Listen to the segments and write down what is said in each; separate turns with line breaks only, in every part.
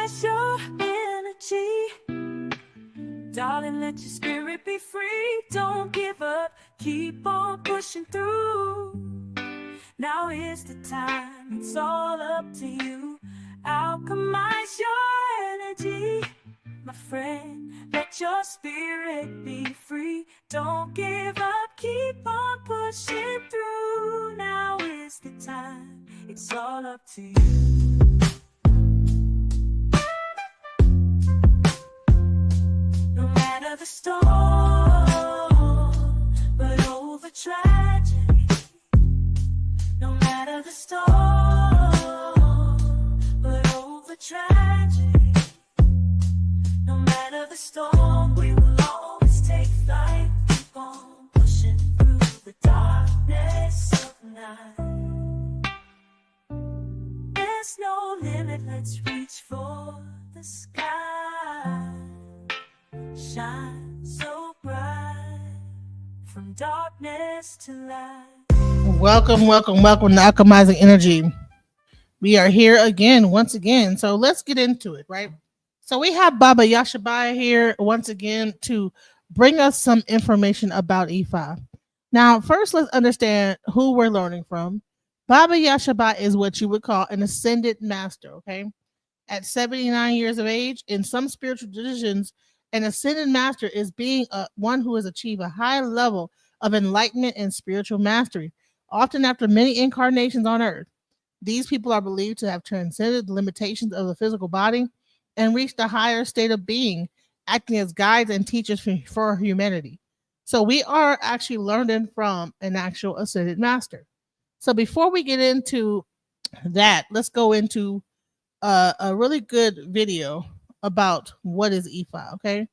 compromise your energy. Darling, let your spirit be free. Don't give up, keep on pushing through. Now is the time, it's all up to you. Alchemize your energy, my friend. Let your spirit be free. Don't give up, keep on pushing through. Now is the time, it's all up to you. No matter the storm, but over tragedy. No matter the storm, but over tragedy. No matter the storm, we will always take flight. Keep on pushing through the darkness of night. There's no limit, let's reach for the sky. Shine so bright, from darkness to light.
Welcome to Alchemizing Energy. We are here again, once again. So let's get into it, right? So we have Baba Yashabiyah here once again to bring us some information about IFA. Now, first, let's understand who we're learning from. Baba Yashabiyah is what you would call an ascended master, okay? At 79 years of age, in some spiritual traditions, an ascended master is being one who has achieved a high level of enlightenment and spiritual mastery, often after many incarnations on earth. These people are believed to have transcended the limitations of the physical body and reached a higher state of being, acting as guides and teachers for humanity. So we are actually learning from an actual ascended master. So before we get into that, let's go into a really good video about what is IFA, okay?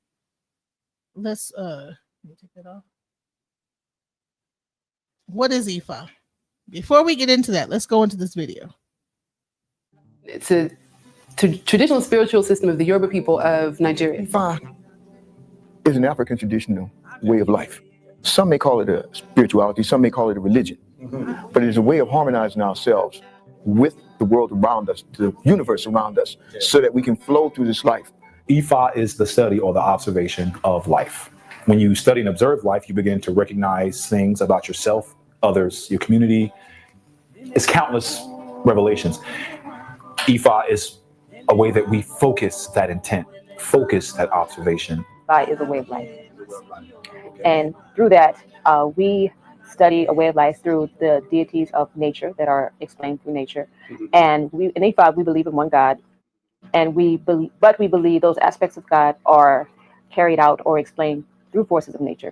Let's let me take that off. What is IFA? Before we get into that, let's go into this video.
It's a traditional spiritual system of the Yoruba people of Nigeria.
IFA is an African traditional way of life. Some may call it a spirituality, some may call it a religion, but it is a way of harmonizing ourselves with the world around us, the universe around us, so that we can flow through this life.
IFA is the study or the observation of life. When you study and observe life, you begin to recognize things about yourself, others, your community. It's countless revelations. IFA is a way that we focus that intent, focus that observation.
IFA is a way of life. And through that, we study a way of life through the deities of nature that are explained through nature. And in IFA, we believe in one God. And we believe those aspects of God are carried out or explained through forces of nature.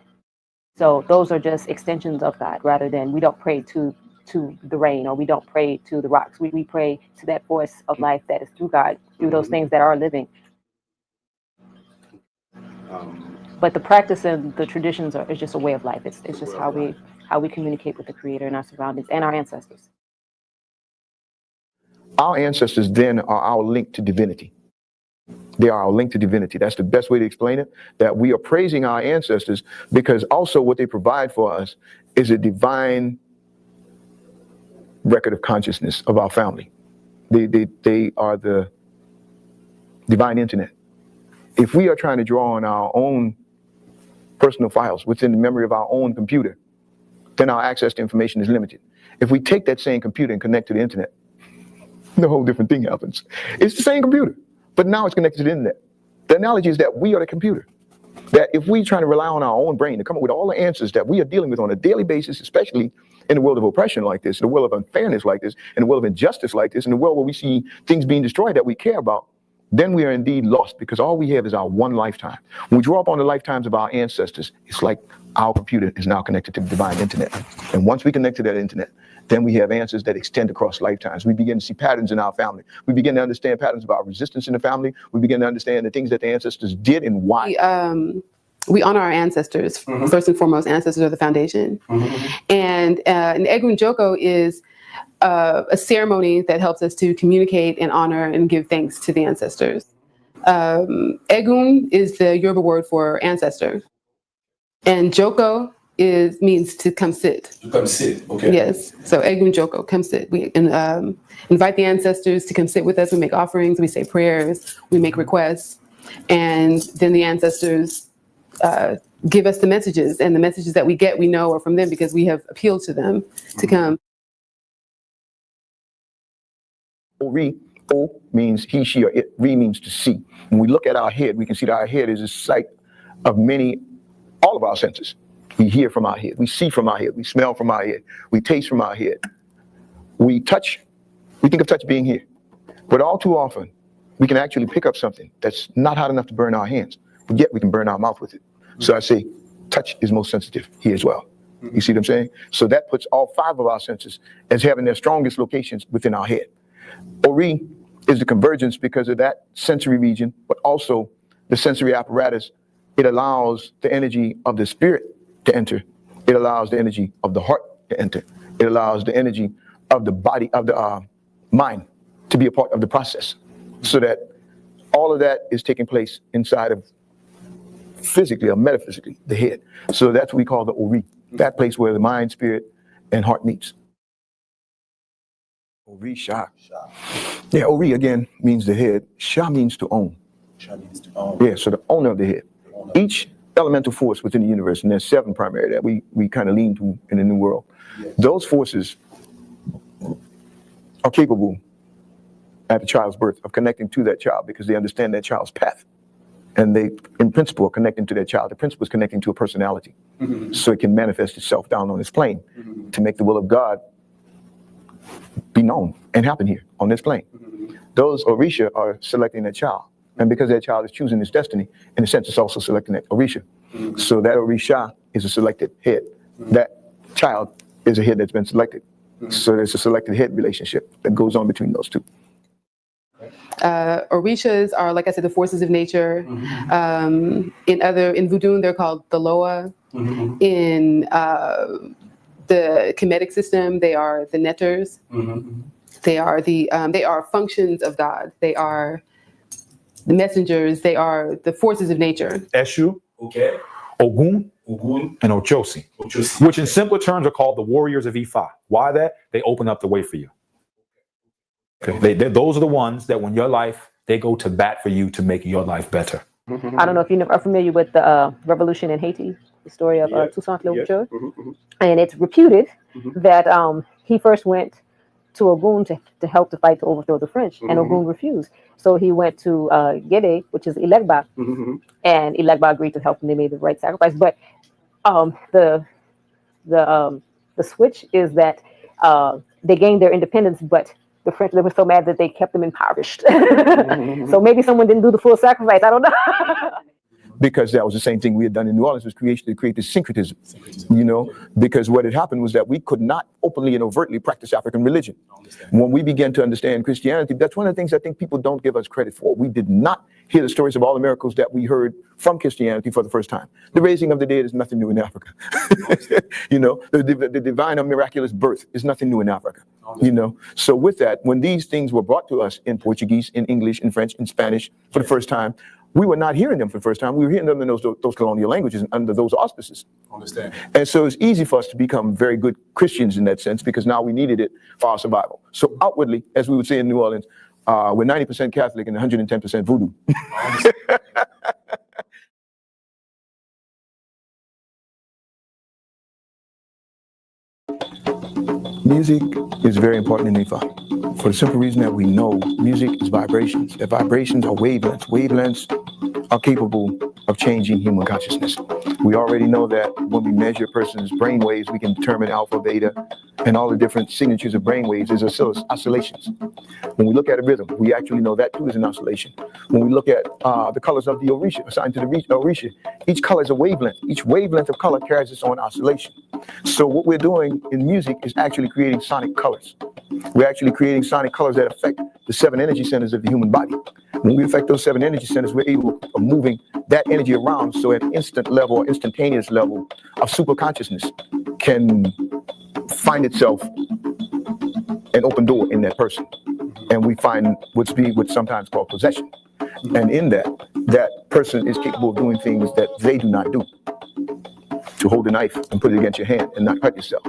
So those are just extensions of God, rather than we don't pray to the rain, or we don't pray to the rocks. We pray to that force of life that is through God, through those things that are living. But the practice and the traditions is just a way of life. It's just how we communicate with the Creator and our surroundings and our ancestors.
Our ancestors then are our link to divinity. They are our link to divinity. That's the best way to explain it, that we are praising our ancestors because also what they provide for us is a divine record of consciousness of our family. They are the divine internet. If we are trying to draw on our own personal files within the memory of our own computer, then our access to information is limited. If we take that same computer and connect to the internet, a whole different thing happens. It's the same computer, but now it's connected to the internet. The analogy is that we are the computer. That if we try to rely on our own brain to come up with all the answers that we are dealing with on a daily basis, especially in the world of oppression like this, in the world of unfairness like this, in the world of injustice like this, in the world where we see things being destroyed that we care about, then we are indeed lost, because all we have is our one lifetime. When we draw upon the lifetimes of our ancestors, it's like our computer is now connected to the divine internet. And once we connect to that internet, then we have answers that extend across lifetimes. We begin to see patterns in our family. We begin to understand patterns of our resistance in the family. We begin to understand the things that the ancestors did and why.
We honor our ancestors. First and foremost, ancestors are the foundation. And an Egun Joko is a ceremony that helps us to communicate and honor and give thanks to the ancestors. Egun is the Yoruba word for ancestor. And Joko means to come sit.
Come sit. Okay.
Yes. So Egun Joko, come sit. We invite the ancestors to come sit with us. We make offerings, we say prayers, we make requests, and then the ancestors give us the messages, and the messages that we get, we know are from them because we have appealed to them to come.
Ori, O means he, she, or it. Re means to see. When we look at our head, we can see that our head is a site of all of our senses. We hear from our head, we see from our head, we smell from our head, we taste from our head. We touch, we think of touch being here. But all too often, we can actually pick up something that's not hot enough to burn our hands, but yet we can burn our mouth with it. So I say, touch is most sensitive here as well. You see what I'm saying? So that puts all 5 of our senses as having their strongest locations within our head. Ori is the convergence because of that sensory region, but also the sensory apparatus. It allows the energy of the spirit to enter. It allows the energy of the heart to enter. It allows the energy of the body, of the mind to be a part of the process, so that all of that is taking place inside of physically or metaphysically the head. So that's what we call the Ori, that place where the mind, spirit, and heart meets. Ori Shah. Yeah, Ori again means the head. Shah means to own.
Shah means to own.
Yeah, so the owner of the head. Each elemental force within the universe, and there's 7 primary that we kind of lean to in the New World.
Yes.
Those forces are capable at the child's birth of connecting to that child because they understand that child's path. And they, in principle, are connecting to that child. The principle is connecting to a personality. So it can manifest itself down on this plane to make the will of God be known and happen here on this plane. Those Orisha are selecting that child. And because that child is choosing his destiny, in a sense, it's also selecting that Orisha. So that Orisha is a selected head. That child is a head that's been selected. So there's a selected head relationship that goes on between those two.
Orishas are, like I said, the forces of nature. In Voodoo, they're called the Loa. In the Kemetic system, they are the Netters. They are functions of God. They are the messengers. They are the forces of nature.
Eshu,
Okay.
Ogun,
Ogun.
and Ochosi,
Ochosi.
which in simpler terms are called the warriors of IFA. Why that? They open up the way for you. Okay. Those are the ones that when your life, they go to bat for you to make your life better.
I don't know if you are familiar with the revolution in Haiti, the story of Toussaint Louverture. And it's reputed that he first went to Ogun to help to fight to overthrow the French, and Ogun refused. So he went to Gede, which is Ilegba, and Ilegba agreed to help, and they made the right sacrifice. But the switch is that they gained their independence, but the French, they were so mad that they kept them impoverished. So maybe someone didn't do the full sacrifice. I don't know.
Because that was the same thing we had done in New Orleans, was to create this syncretism, you know, because what had happened was that we could not openly and overtly practice African religion. When we began to understand Christianity, that's one of the things I think people don't give us credit for. We did not hear the stories of all the miracles that we heard from Christianity for the first time. The raising of the dead is nothing new in Africa. You know, the divine or miraculous birth is nothing new in Africa. You know, so with that, when these things were brought to us in Portuguese, in English, in French, in Spanish for the first time, we were not hearing them for the first time. We were hearing them in those colonial languages and under those auspices.
Understand.
And so it's easy for us to become very good Christians in that sense, because now we needed it for our survival. So outwardly, as we would say in New Orleans, we're 90% Catholic and 110% Voodoo. Music is very important in Ifa, for the simple reason that we know music is vibrations. That vibrations are wavelengths. Wavelengths are capable of changing human consciousness. We already know that when we measure a person's brain waves, we can determine alpha, beta, and all the different signatures of brain waves as oscillations. When we look at a rhythm, we actually know that too is an oscillation. When we look at the colors of the Orisha, assigned to the Orisha, each color is a wavelength. Each wavelength of color carries its own oscillation. So what we're doing in music is actually creating sonic colors. We're actually creating sonic colors that affect the 7 energy centers of the human body. When we affect those 7 energy centers, we're able of moving that energy around, so at an instant level or instantaneous level of super consciousness can find itself an open door in that person. And we find what's sometimes called possession. And in that person is capable of doing things that they do not do. to hold a knife and put it against your hand and not cut yourself,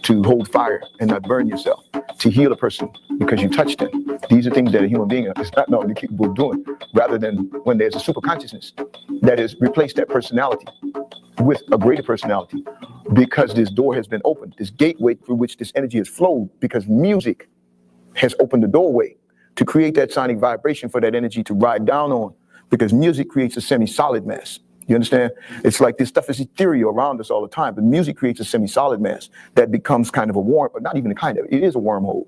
to hold fire and not burn yourself, to heal a person because you touched them. These are things that a human being is not normally capable of doing, rather than when there's a super consciousness that has replaced that personality with a greater personality, because this door has been opened, this gateway through which this energy has flowed, because music has opened the doorway to create that sonic vibration for that energy to ride down on, because music creates a semi-solid mass. You understand? It's like this stuff is ethereal around us all the time, but music creates a semi-solid mass that becomes kind of a worm, but not even a kind of, it is a wormhole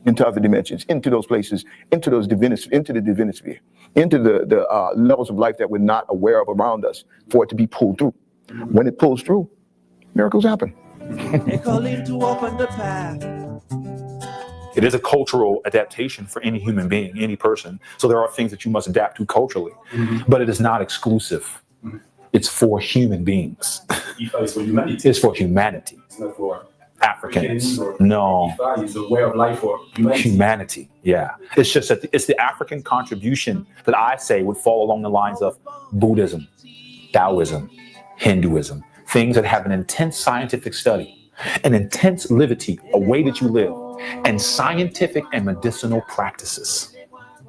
into other dimensions, into those places, into those into the divinosphere, into the levels of life that we're not aware of around us, for it to be pulled through. When it pulls through, miracles happen.
They call him to open the path.
It is a cultural adaptation for any human being, any person. So there are things that you must adapt to culturally, but it is not exclusive. It's for human beings.
It's for humanity.
It's for humanity.
It's not for
Africans. No.
It's a way of life for
Humanity. Yeah. It's just that it's the African contribution that I say would fall along the lines of Buddhism, Taoism, Hinduism, things that have an intense scientific study, an intense livity, a way that you live, and scientific and medicinal practices.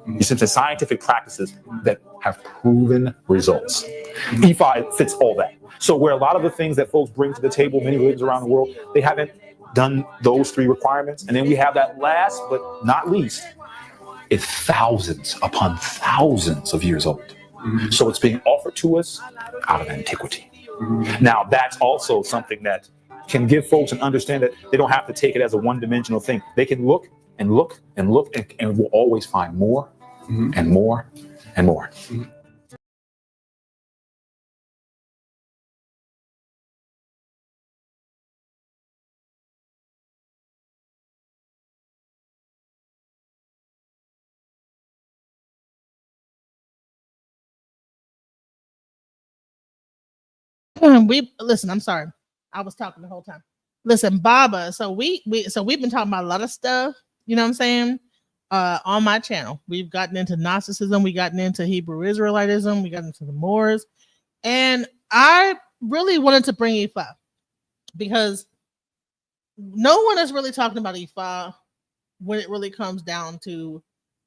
You see, scientific practices that have proven results. IFA fits all that. So where a lot of the things that folks bring to the table, many religions around the world, they haven't done those three requirements. And then we have that last but not least, it's thousands upon thousands of years old. So it's being offered to us out of antiquity. Now, that's also something that can give folks an understand that they don't have to take it as a one-dimensional thing. They can look and look and look, and we'll always find more and more and more.
We listen. I'm sorry, I was talking the whole time. Listen, Baba. So we've been talking about a lot of stuff. You know what I'm saying? On my channel, we've gotten into Gnosticism, we gotten into Hebrew Israelitism, we got into the Moors, and I really wanted to bring Ifa because no one is really talking about Ifa when it really comes down to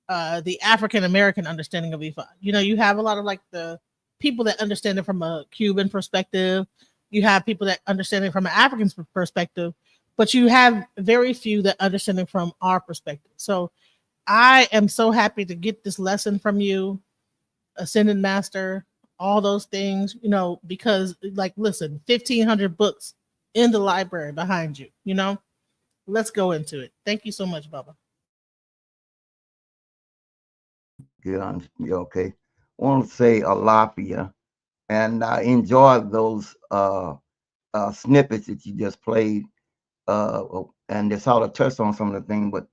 the African American understanding of Ifa. You know, you have a lot of like the people that understand it from a Cuban perspective. You have people that understand it from an African perspective, but you have very few that understand it from our perspective. So I am so happy to get this lesson from you, Ascended Master, all those things, you know, because like, listen, 1,500 books in the library behind you, you know, let's go into it. Thank you so much, Bubba.
Get on, okay. I want to say Alafia, and I enjoyed those snippets that you just played, and they sort of touched on some of the things. But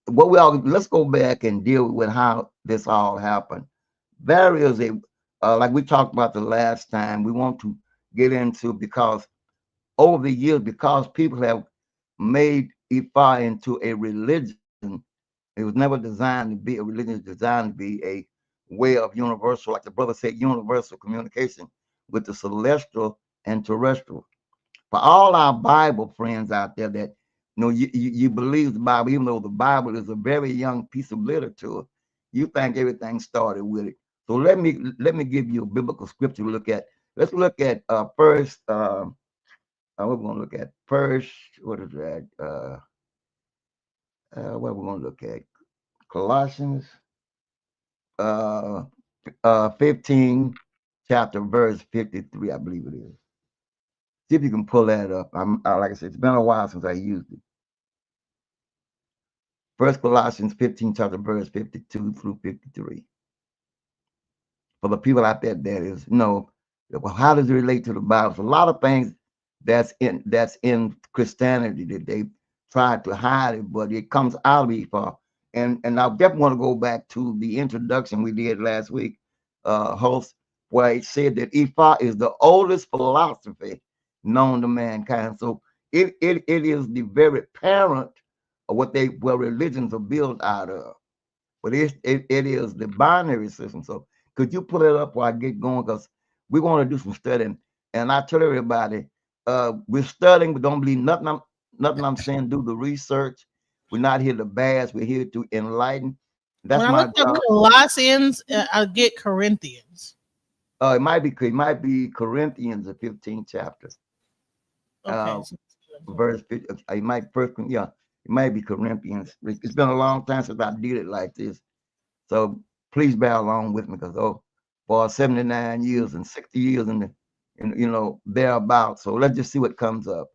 what let's go back and deal with how this all happened. There is like we talked about the last time, we want to get into, because over the years, because people have made Ifa into a religion. It was never designed to be a religion. It was designed to be a way of universal, like the brother said, universal communication with the celestial and terrestrial. For all our Bible friends out there that you believe the Bible, even though the Bible is a very young piece of literature, you think everything started with it. So let me give you a biblical scripture to look at. Let's look at first. We're going to look at first. What is that? What we're going to look at? Colossians 15, chapter verse 53, I believe it is. See if you can pull that up. Like I said, it's been a while since I used it. First Colossians 15, chapter verse 52 through 53. For the people out there that is, well, how does it relate to the Bible? There's a lot of things that's in Christianity that they tried to hide it, but it comes out of Ifa. And I definitely want to go back to the introduction we did last week, host, where it said that Ifa is the oldest philosophy known to mankind. So it is the very parent of what religions are built out of. But it is the binary system. So could you pull it up while I get going? Because we're going to do some studying. And I tell everybody, we're studying, but don't believe nothing I'm saying. Do the research. We're not here to bash. We're here to enlighten. That's
When I
my
looked up
job.
Colossians, I get Corinthians.
It might be Corinthians, the 15th chapter.
Okay.
Verse 50, it might it might be Corinthians. It's been a long time since I did it like this. So please bear along with me, because for 79 years and 60 years and thereabouts. So let's just see what comes up.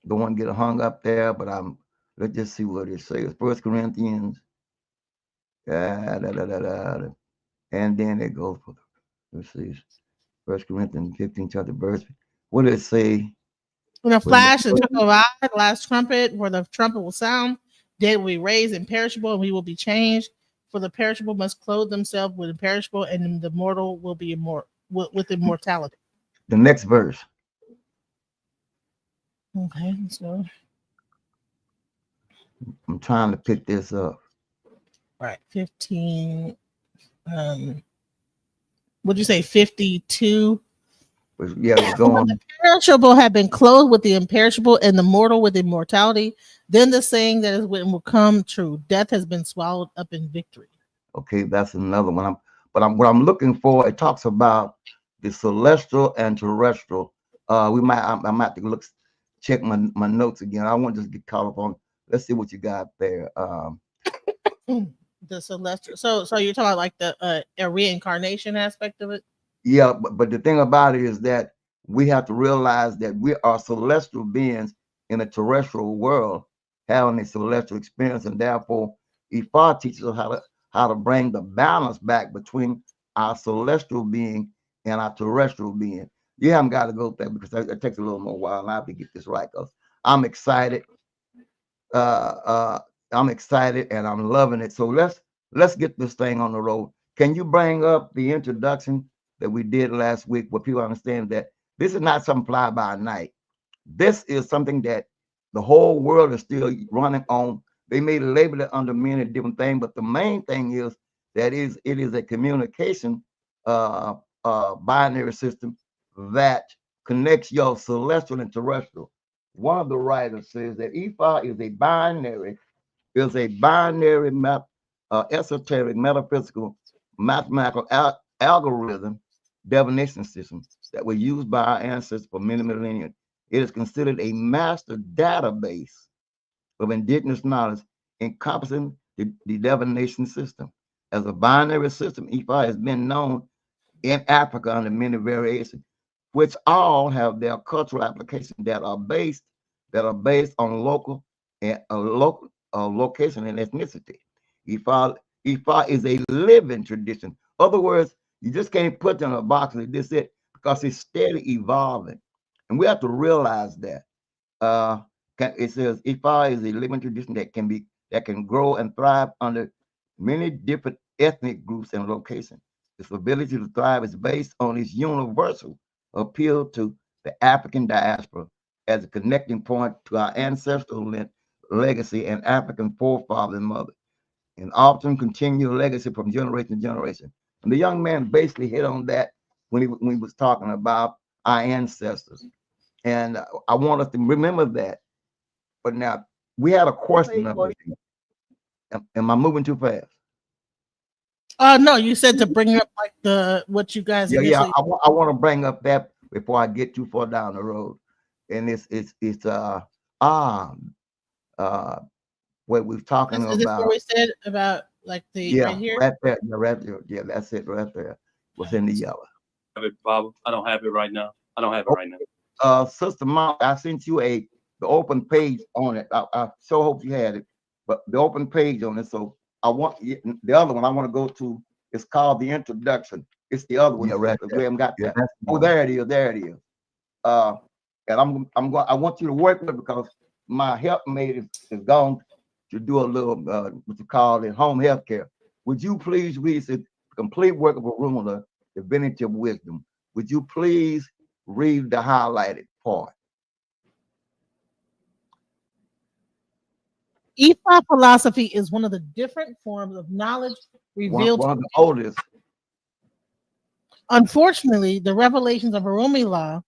Don't want to get hung up there, but let's just see what it says. 1 Corinthians, and then it goes for let's see, 1 Corinthians 15 chapter verse. What did it say?
When a flash, the trumpet of God, the last trumpet, where the trumpet will sound, dead will be raised imperishable, and we will be changed. For the perishable must clothe themselves with imperishable, and the mortal will be with immortality.
The next verse.
Okay, so
I'm trying to pick this up.
Right, 15. Would you say 52?
Yeah, it's going.
The perishable have been clothed with the imperishable, and the mortal with immortality. Then the saying that is written will come true: death has been swallowed up in victory.
Okay, that's another one. What I'm looking for. It talks about the celestial and terrestrial. I might have to check my notes again. I won't just get caught up on. Let's see what you got there.
The celestial. So you're talking about like the a reincarnation aspect of it.
Yeah, but the thing about it is that we have to realize that we are celestial beings in a terrestrial world, having a celestial experience, and therefore IFA teaches us how to bring the balance back between our celestial being and our terrestrial being. You haven't got to go there because it takes a little more while, and I have to get this right. Because I'm excited. I'm excited and I'm loving it. So let's get this thing on the road. Can you bring up the introduction that we did last week, where people understand that this is not some fly by night. This is something that the whole world is still running on. They may label it under many different things, but the main thing is that it is a communication binary system that connects your celestial and terrestrial. One of the writers says that IFA is a binary, esoteric, metaphysical, mathematical algorithm divination system that was used by our ancestors for many millennia. It is considered a master database of indigenous knowledge encompassing the divination system. As a binary system, IFA has been known in Africa under many variations, which all have their cultural applications that are based on location and ethnicity. IFA is a living tradition. In other words, you just can't put it in a box and this it, because it's steady evolving, and we have to realize that. It says IFA is a living tradition that can grow and thrive under many different ethnic groups and locations. Its ability to thrive is based on its universal appeal to the African diaspora as a connecting point to our ancestral legacy and African forefather and mother, and often continue legacy from generation to generation. And the young man basically hit on that when he was talking about our ancestors. And I want us to remember that. But now we had a question up here. Am I moving too fast?
No, you said to bring up like what you guys initially.
I want to bring up that before I get too far down the road. And it's what we're talking
Is
about.
this what we said about like the right here?
Right there, right there. Yeah, that's it right there. What's in the yellow?
Bob, I don't have it right now. Sister
Mom, I sent you the open page on it. I so hope you had it, but the open page on it. So I want the other one. I want to go to. It's called the introduction. It's the other one. Yeah, right. We haven't got that. Oh, there it is. There it is. And I'm going. I want you to work with it because my helpmate is gone to do a little what you call it, home health care. Would you please read the complete work of a room of the divinity of wisdom? Would you please read the highlighted part?
IFA philosophy is one of the different forms of knowledge revealed.
One of the oldest.
Unfortunately, the revelations of Oromila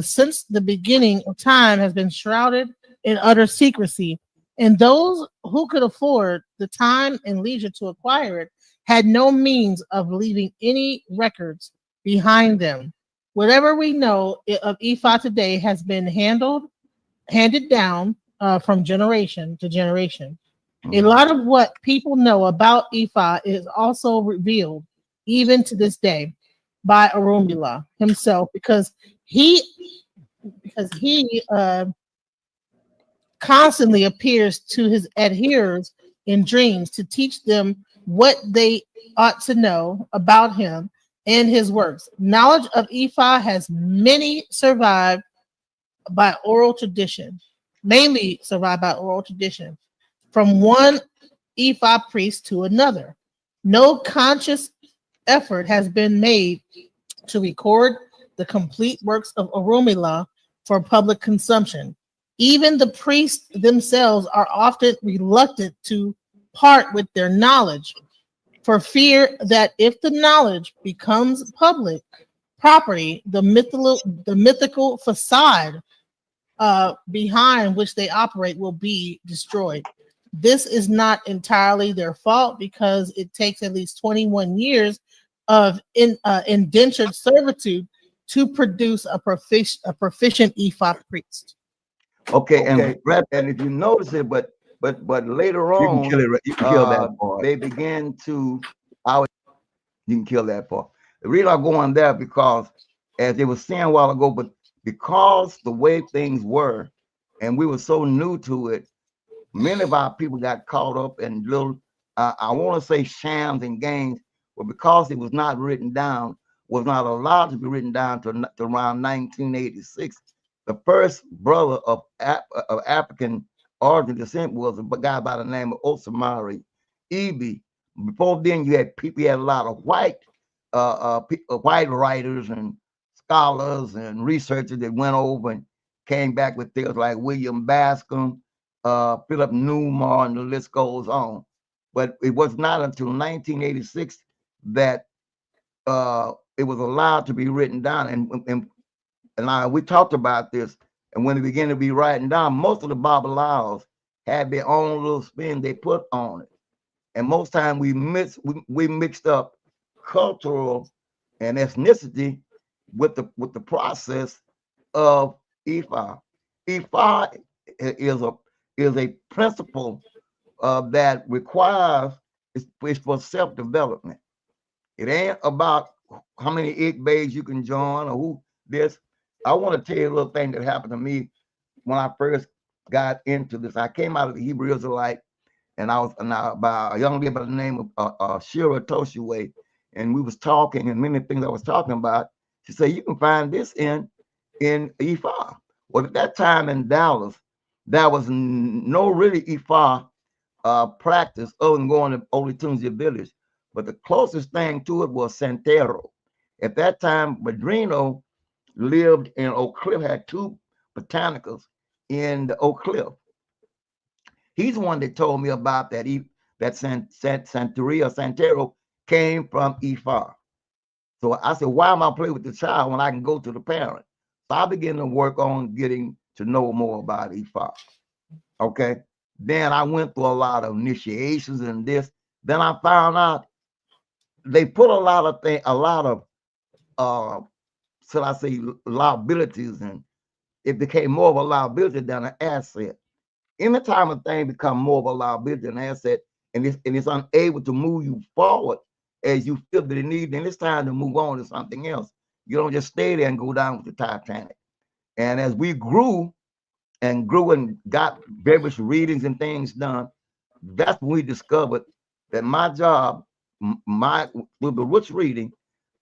since the beginning of time has been shrouded in utter secrecy, and those who could afford the time and leisure to acquire it had no means of leaving any records behind them. Whatever we know of Ifa today has been handed down from generation to generation. A lot of what people know about Ifa is also revealed, even to this day, by Oromila himself, he because he constantly appears to his adherers in dreams to teach them what they ought to know about him and his works. Knowledge of Ifa has many survived by oral tradition, mainly survived by oral tradition, from one Ifa priest to another. No conscious effort has been made to record the complete works of Oromila for public consumption. Even the priests themselves are often reluctant to part with their knowledge for fear that if the knowledge becomes public property, the mythical facade behind which they operate will be destroyed. This is not entirely their fault because it takes at least 21 years of indentured servitude to produce a proficient Ifa priest.
Okay, and and if you notice it, but later
You can
on,
kill it. You can kill that part.
they began to. You can kill that part. The reason I'm going there because, as they were saying a while ago, but because the way things were, and we were so new to it, many of our people got caught up in little, I want to say shams and games, but because it was not written down, was not allowed to be written down to around 1986. The first brother of African origin descent was a guy by the name of Osamari Ibi. Before then, you had people, you had a lot of white writers and scholars and researchers that went over and came back with things like William Bascom, Philip Newmar, and the list goes on. But it was not until 1986 that it was allowed to be written down. And we talked about this. And when it began to be written down, most of the Babalawos had their own little spin they put on it. And most time we mixed up cultural and ethnicity with the process of Ifa. Ifa is a principle that requires is for self-development. It ain't about how many bays you can join or who this. I want to tell you a little thing that happened to me when I first got into this. I came out of the Hebrew Israelite, and I was by a young lady by the name of Shira Toshue, and we was talking, and many things I was talking about. She said, "You can find this in Ifa." Well, at that time in Dallas, there was no really Ifa practice other than going to Oletunsia village. But the closest thing to it was Santero. At that time, Madrino lived in Oak Cliff, had two botanicals in the Oak Cliff. He's the one that told me about that. That Santeria Santero came from Ifa. So I said, why am I playing with the child when I can go to the parent? So I began to work on getting to know more about Ifa. Okay. Then I went through a lot of initiations and this. Then I found out they put a lot of should I say liabilities, and it became more of a liability than an asset. Anytime a thing become more of a liability than an asset, and it's unable to move you forward as you feel that it needs, then it's time to move on to something else. You don't just stay there and go down with the Titanic. And as we grew and got various readings and things done, that's when we discovered that my job, with the roots reading,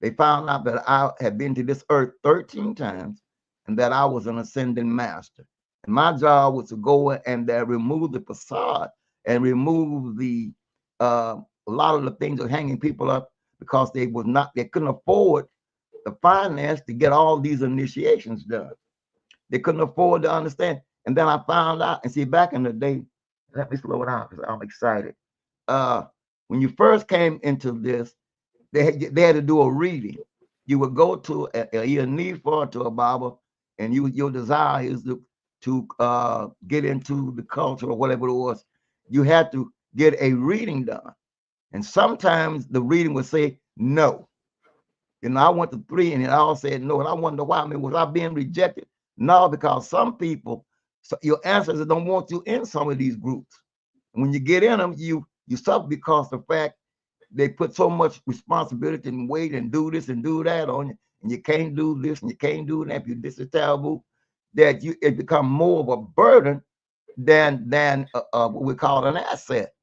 they found out that I had been to this earth 13 times and that I was an ascending master. And my job was to go and remove the facade and remove a lot of the things that hanging people up because they couldn't afford the finance to get all these initiations done. They couldn't afford to understand. And then I found out, and see, back in the day, let me slow down because I'm excited. When you first came into this, they had to do a reading. you would go to either Nephi or to a Bible, and your desire is to get into the culture or whatever it was. You had to get a reading done. And sometimes the reading would say no. I went to 3 and it all said no. And I wonder why. I mean, was I being rejected? No, because some people, your ancestors don't want you in some of these groups. And when you get in them, you suffer because of the fact they put so much responsibility and weight and do this and do that on you. And you can't do this and you can't do that. This is terrible. That it become more of a burden than what we call an asset.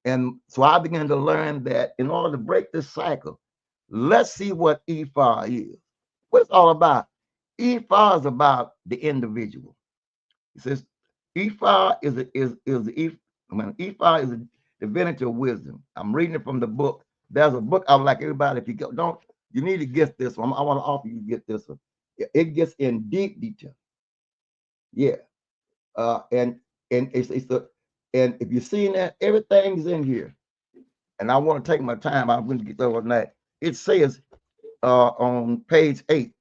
And so I began to learn that in order to break this cycle, let's see what IFA is. What it's all about. IFA is about the individual. It says IFA is IFA is a divinity of wisdom. I'm reading it from the book. There's a book I would like everybody, if you don't, you need to get this one. I want to offer you to get this one. It gets in deep detail. Yeah. And if you're seeing that, everything's in here. And I want to take my time. I'm going to get over that. It says on page 8,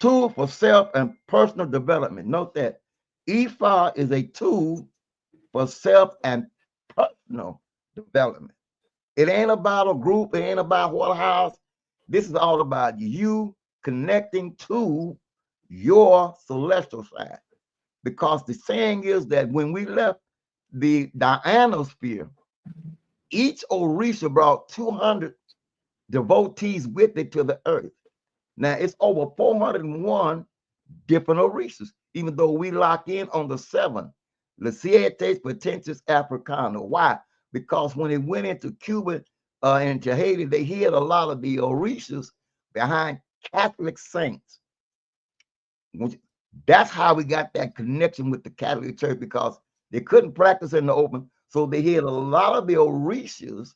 tool for self and personal development. Note that IFA is a tool for self and personal development. It ain't about a group. It ain't about what house. This is all about you connecting to your celestial side. Because the saying is that when we left the ionosphere, each Orisha brought 200 devotees with it to the earth. Now it's over 401 different Orishas, even though we lock in on the 7, Lecietes Potentis Africana. Why? Because when it went into Cuba and into Haiti, they hid a lot of the Orishas behind Catholic saints. That's how we got that connection with the Catholic Church, because they couldn't practice in the open. So they hid a lot of the Orishas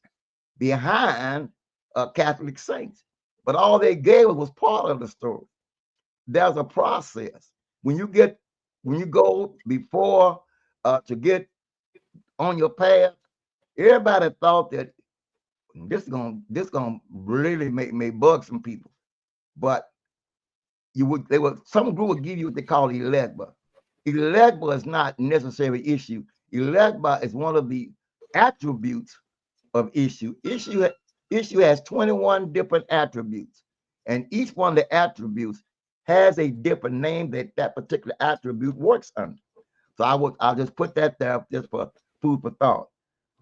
behind Catholic saints. But all they gave was part of the story. There's a process. When you go before to get on your path, everybody thought that this gonna really may bug some people. But some group would give you what they call elegba. Elegba is not necessary issue. Elegba is one of the attributes of issue. Issue has 21 different attributes, and each one of the attributes has a different name that particular attribute works under. So I'll just put that there just for food for thought.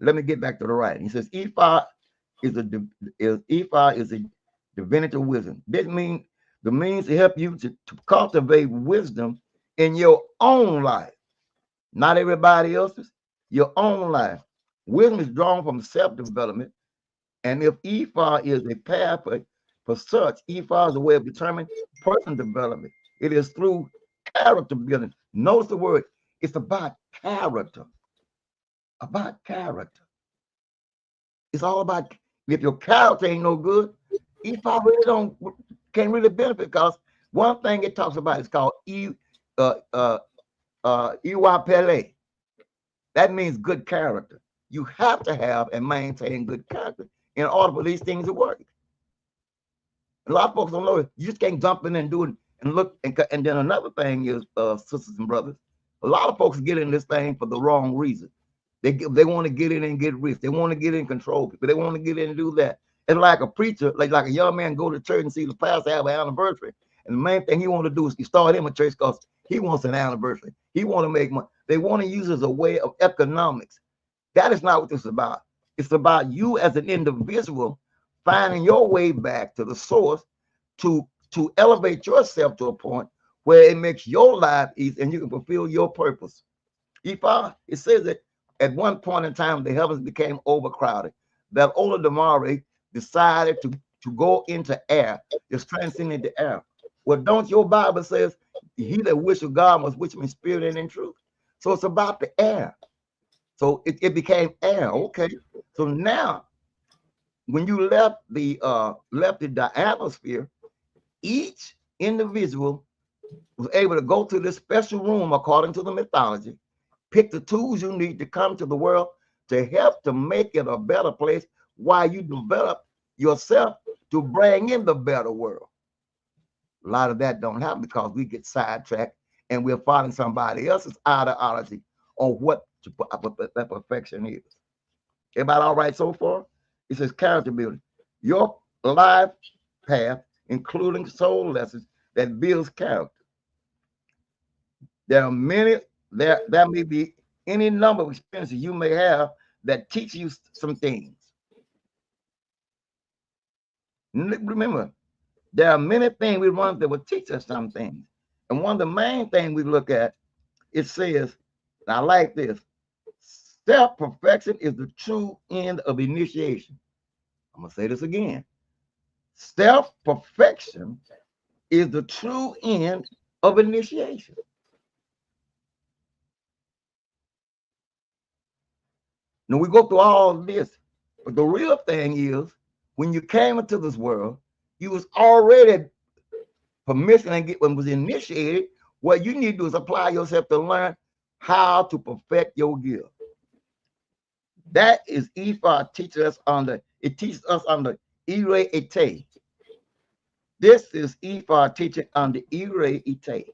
Let me get back to the writing. He says IFA is a divinity of wisdom. This means the means to help you to cultivate wisdom in your own life, not everybody else's, your own life. Wisdom is drawn from self-development, and if IFA is a pathway for such, IFA is a way of determining personal development. It is through character building. Notice the word, it's about character. About character. It's all about, if your character ain't no good, IFA really can't really benefit, because one thing it talks about is called Iwa Pele. That means good character. You have to have and maintain good character in order for these things to work. A lot of folks don't know it. You just can't jump in and do it and look. And then another thing is, sisters and brothers, a lot of folks get in this thing for the wrong reason. They want to get in and get rich. They want to get in control people. They want to get in and do that. It's like a preacher, like a young man go to church and see the pastor have an anniversary. And the main thing he want to do is he start him a church because he wants an anniversary. He want to make money. They want to use it as a way of economics. That is not what this is about. It's about you as an individual finding your way back to the source to elevate yourself to a point where it makes your life easy and you can fulfill your purpose. It says that at one point in time, the heavens became overcrowded. That Oladamare decided to go into air, just transcend into air. Well, don't your Bible says, he that wishes God must wish him in spirit and in truth? So it's about the air. So it became air. Okay. So now, when you left the ionosphere, each individual was able to go to this special room according to the mythology, pick the tools you need to come to the world to help to make it a better place while you develop yourself to bring in the better world. A lot of that don't happen because we get sidetracked and we're following somebody else's ideology on what that perfection is. Everybody all right so far? It says character building. Your life path, including soul lessons that builds character. There are many, there may be any number of experiences you may have that teach you some things. Remember, there are many things we run that will teach us some things. And one of the main things we look at, it says, and I like this, self-perfection is the true end of initiation. I'm going to say this again. Self-perfection is the true end of initiation. Now we go through all of this, but the real thing is, when you came into this world, you was already permission and get when was initiated. What you need to do is apply yourself to learn how to perfect your gift. That is IFA teaches us under, it teaches us under Ire Ete. This is IFA teaching under Ire Ete.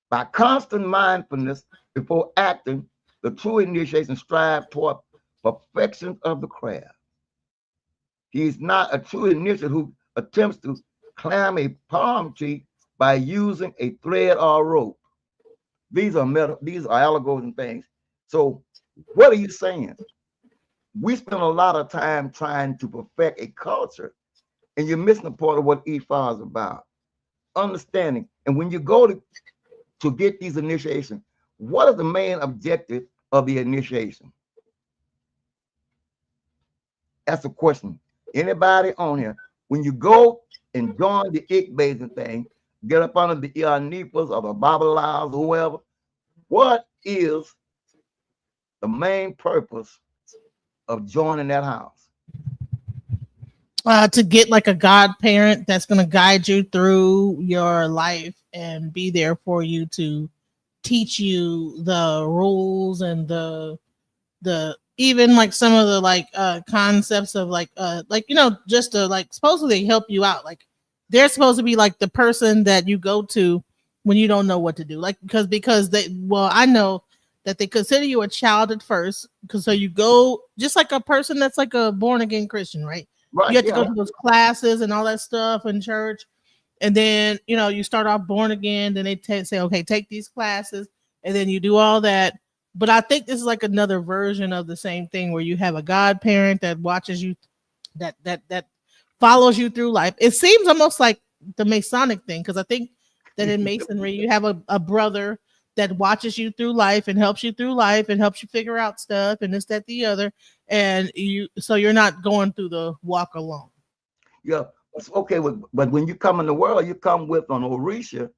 By constant mindfulness before acting, the true initiation strive toward perfection of the craft. He is not a true initiate who attempts to climb a palm tree by using a thread or a rope. These are allegories and things. So what are you saying? We spend a lot of time trying to perfect a culture, and you're missing a part of what IFA is about. Understanding. And when you go to get these initiations, what is the main objective of the initiation? That's the question. Anybody on here, when you go and join the bathing thing, get up under the Nepals or the Babalaos, whoever, what is the main purpose of joining that house?
To get like a godparent that's going to guide you through your life and be there for you to teach you the rules and the even like some of the concepts of just to like supposedly help you out. Like they're supposed to be like the person that you go to when you don't know what to do. Like because I know that they consider you a child at first, because so you go just like a person that's like a born again Christian, right?
Right.
You have to go to those classes and all that stuff in church. And then, you start off born again. Then they say, okay, take these classes. And then you do all that. But I think this is like another version of the same thing where you have a godparent that watches you, that follows you through life. It seems almost like the Masonic thing, because I think that in Masonry, you have a brother that watches you through life and helps you through life and helps you figure out stuff and this, that, the other. And so you're not going through the walk alone.
Yeah. Okay, but when you come in the world, you come with an Orisha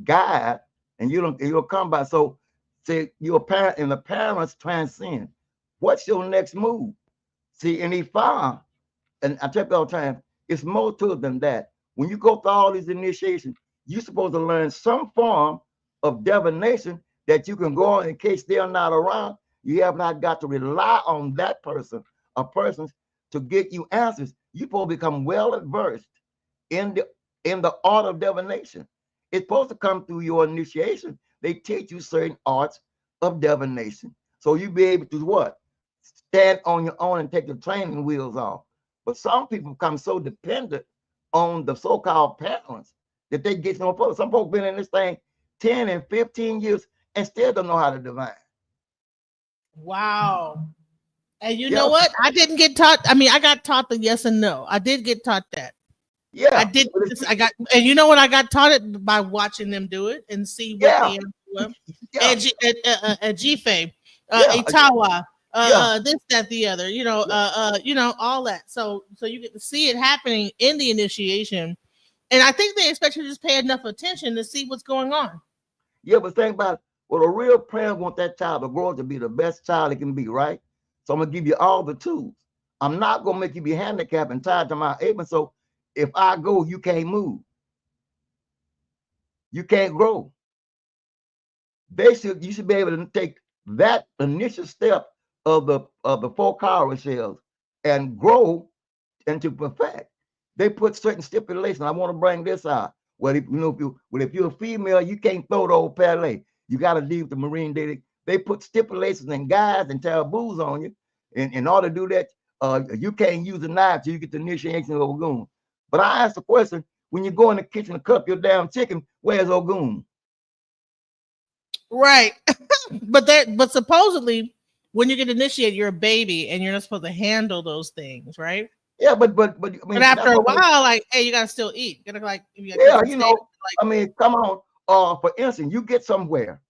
guide, and you'll come by. So say you're a parent, and the parents transcend. What's your next move? See, in Ifa, and I tell you all the time, it's more to it than that. When you go through all these initiations, you're supposed to learn some form of divination that you can go on in case they're not around. You have not got to rely on that person or persons to get you answers. You're supposed to become well versed in the art of divination. It's supposed to come through your initiation. They teach you certain arts of divination. So you be able to what? Stand on your own and take the training wheels off. But some people become so dependent on the so-called parents that they get no further. Some folks been in this thing 10 and 15 years and still don't know how to divine.
Wow. And you know what? I didn't get taught. I mean, I got taught the yes and no. I did get taught that.
Yeah.
I did. And you know what? I got taught it by watching them do it and see what they were. Jife, Itawa, this, that, the other, all that. So you get to see it happening in the initiation. And I think they expect you to just pay enough attention to see what's going on.
Yeah, but think about it. Well, a real parent wants that child to grow up to be the best child it can be, right? So I'm going to give you all the tools. I'm not going to make you be handicapped and tied to my apron. So if I go, you can't move. You can't grow. You should be able to take that initial step of the 4 cowrie shells and grow and to perfect. they put certain stipulations. I want to bring this out. Well, if you're a female, you can't throw the old Pele. You got to leave the Marine Day. They put stipulations and guides and taboos on you. And in order to do that, you can't use a knife till you get the initiation of Ogun. But I asked the question, when you go in the kitchen to cut up your damn chicken, where's Ogun?
Right. but supposedly when you get initiated, you're a baby and you're not supposed to handle those things, right?
Yeah, but I mean,
but after a while, like, hey, you gotta still eat. You gotta
yeah, you know, like, I mean, come on. For instance, you get somewhere,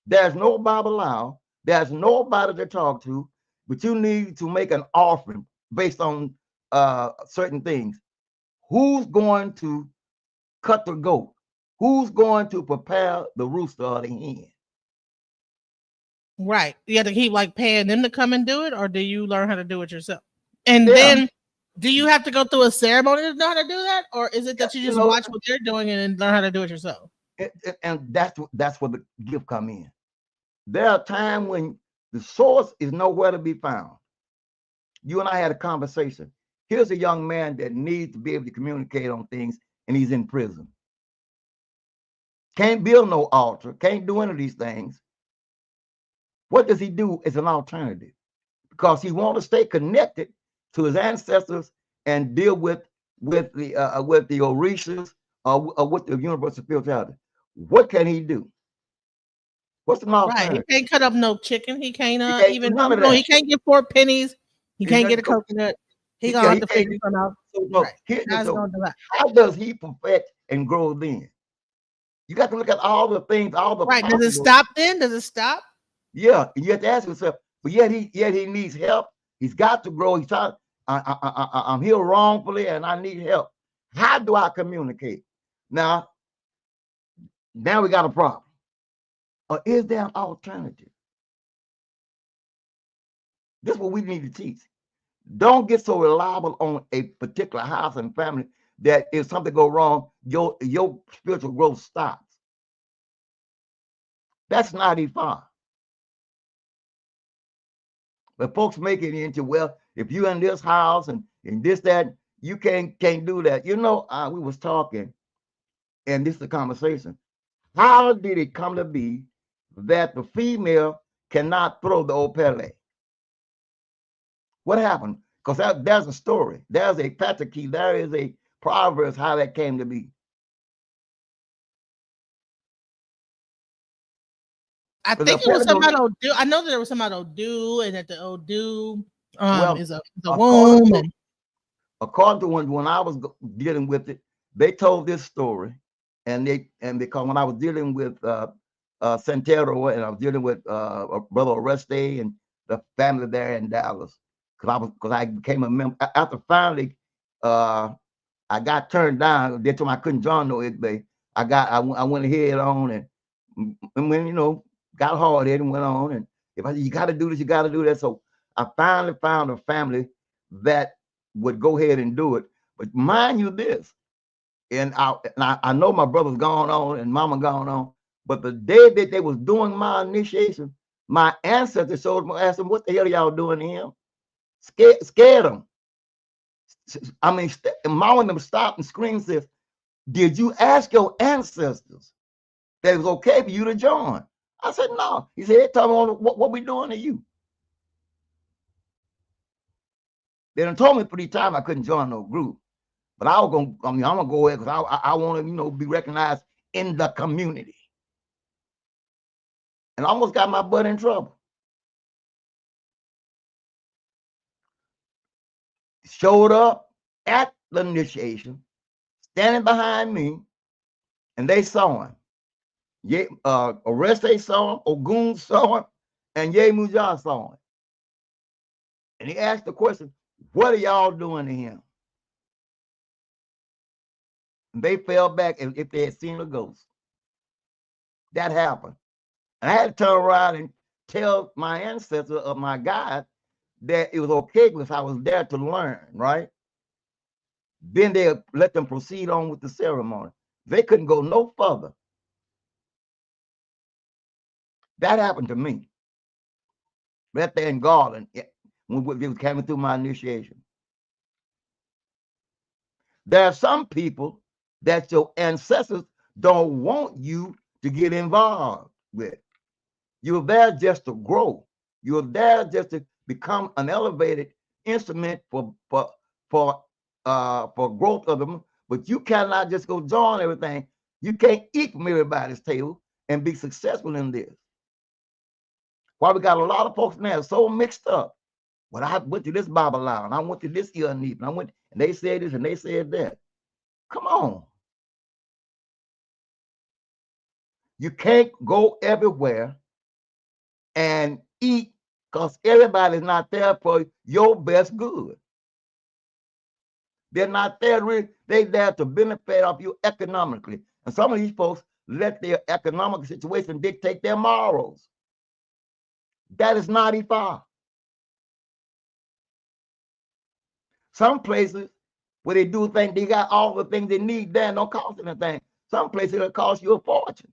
there's no Bible allowed, there's nobody to talk to, but you need to make an offering based on certain things. Who's going to cut the goat? Who's going to prepare the rooster or the hen?
Right. You have to keep like paying them to come and do it, or do you learn how to do it yourself? And then do you have to go through a ceremony to know how to do that? Or is it that you just watch what they're doing and learn how to do it yourself?
And that's where the gift come in. There are times when the source is nowhere to be found. You and I had a conversation. Here's a young man that needs to be able to communicate on things, and he's in prison. Can't build no altar, can't do any of these things. What does he do as an alternative? Because he wants to stay connected to his ancestors and deal with the Orishas or with the universal spirituality. What can he do? What's an alternative?
Right. He can't cut up no chicken. He can't even none of that. He can't get 4 pennies. He can't get a coconut. He gonna have to figure something out.
How does he perfect and grow then? You got to look at all the things, all the
right. Does it stop then? Does it stop?
Yeah, you have to ask yourself. But yet he needs help. He's got to grow. He's trying. I'm here wrongfully, and I need help. How do I communicate? Now we got a problem. Or is there an alternative? This is what we need to teach. Don't get so reliable on a particular house and family that if something go wrong, your spiritual growth stops. That's not IFA. But folks make it into, well, if you're in this house and this, that, you can't do that. You know, we was talking, and this is the conversation. How did it come to be that the female cannot throw the old Pele? What happened? Because there's a story. There's a Patrick, there is a Proverbs how that came to be.
I think it was something about Odu. I know that there was something about Odu, and that the Odu is a womb.
According to when I was dealing with it, they told this story, and because when I was dealing with Santero, and I was dealing with Brother Oreste and the family there in Dallas, because I became a member after finally I got turned down. They told me I couldn't join no IFA. I went ahead on and when got hard headed and went on, and if I said you got to do this, you got to do that. So I finally found a family that would go ahead and do it. But mind you this, and I know my brother's gone on and mama gone on, but the day that they was doing my initiation, my ancestors asked them, what the hell are y'all doing to him? Scared them. I mean, mama and them stopped and screamed, says, did you ask your ancestors that it was okay for you to join? I said, no. He said, they told me what we doing to you. They done told me 3 times I couldn't join no group. But I'm gonna go ahead because I want to, be recognized in the community. And I almost got my butt in trouble. Showed up at the initiation, standing behind me, and they saw him. Oreste saw him, Ogun saw him, and Ye Mujah saw him. And he asked the question, what are y'all doing to him? And they fell back as if they had seen a ghost. That happened. And I had to turn around and tell my ancestor of my God that it was okay because I was there to learn, right? Then they let them proceed on with the ceremony. They couldn't go no further. That happened to me. Right there in Garland, when it was coming through my initiation. There are some people that your ancestors don't want you to get involved with. You're there just to grow. You're there just to become an elevated instrument for growth of them. But you cannot just go join everything. You can't eat from everybody's table and be successful in this. Why we got a lot of folks now so mixed up. Well, I went to this Babylon, I went to this Eve, and I went, and they said this and they said that. Come on. You can't go everywhere and eat because everybody's not there for your best good. They're not there really, they're there to benefit of you economically. And some of these folks let their economic situation dictate their morals. That is not IFA. Some places where they do things, they got all the things they need there, don't cost anything. Some places it'll cost you a fortune.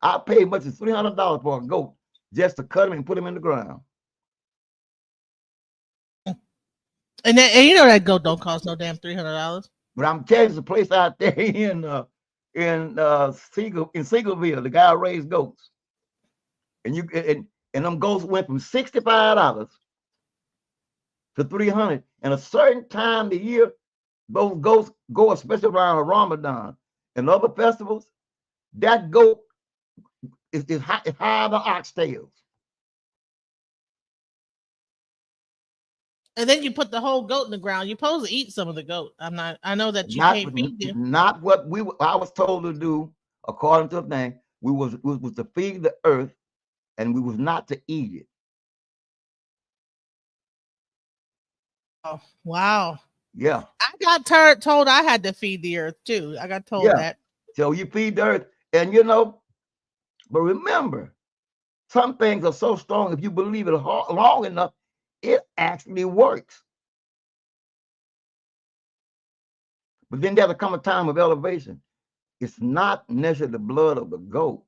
I paid much as $300 for a goat just to cut him and put him in the ground.
And you know that goat don't cost no damn $300.
But I'm telling you, the place out there in Seagoville, the guy raised goats, and them goats went from $65 to $300. And a certain time of the year, those goats go, especially around Ramadan and other festivals. That goat is higher than oxtails.
And then you put the whole goat in the ground. You're supposed to eat some of the goat. I know that you can't feed them.
Not what I was told to do, according to the thing. We was to feed the earth, and we was not to eat it.
Oh, wow.
Yeah.
I got told I had to feed the earth too. I got told that.
So you feed the earth, and but remember, some things are so strong, if you believe it long enough, it actually works. But then there'll come a time of elevation. It's not necessarily the blood of the goat.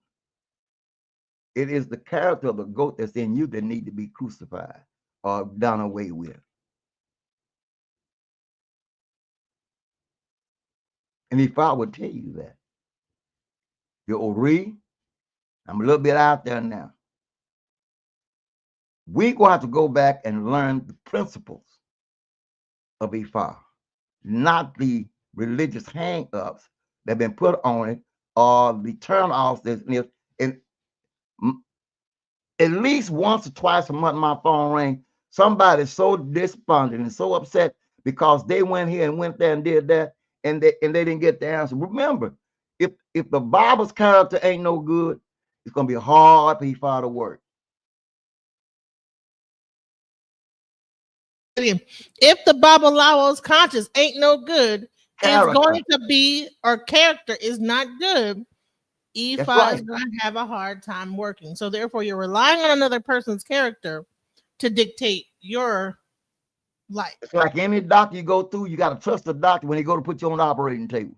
It is the character of the goat that's in you that need to be crucified or done away with. And if I would tell you that, your Ori, I'm a little bit out there now. We're going to have to go back and learn the principles of Ifa, not the religious hang-ups that have been put on it or the turn-offs. And at least once or twice a month, my phone rings. Somebody's so despondent and so upset because they went here and went there and did that, and they didn't get the answer. Remember, if the Bible's character ain't no good, it's going to be hard for Ifa to work.
If the Babalawo's conscience ain't no good, it's going to be, or character is not good, Ifa is going to have a hard time working. So therefore, you're relying on another person's character to dictate your life.
It's like any doctor you go through, you got to trust the doctor when they go to put you on the operating table.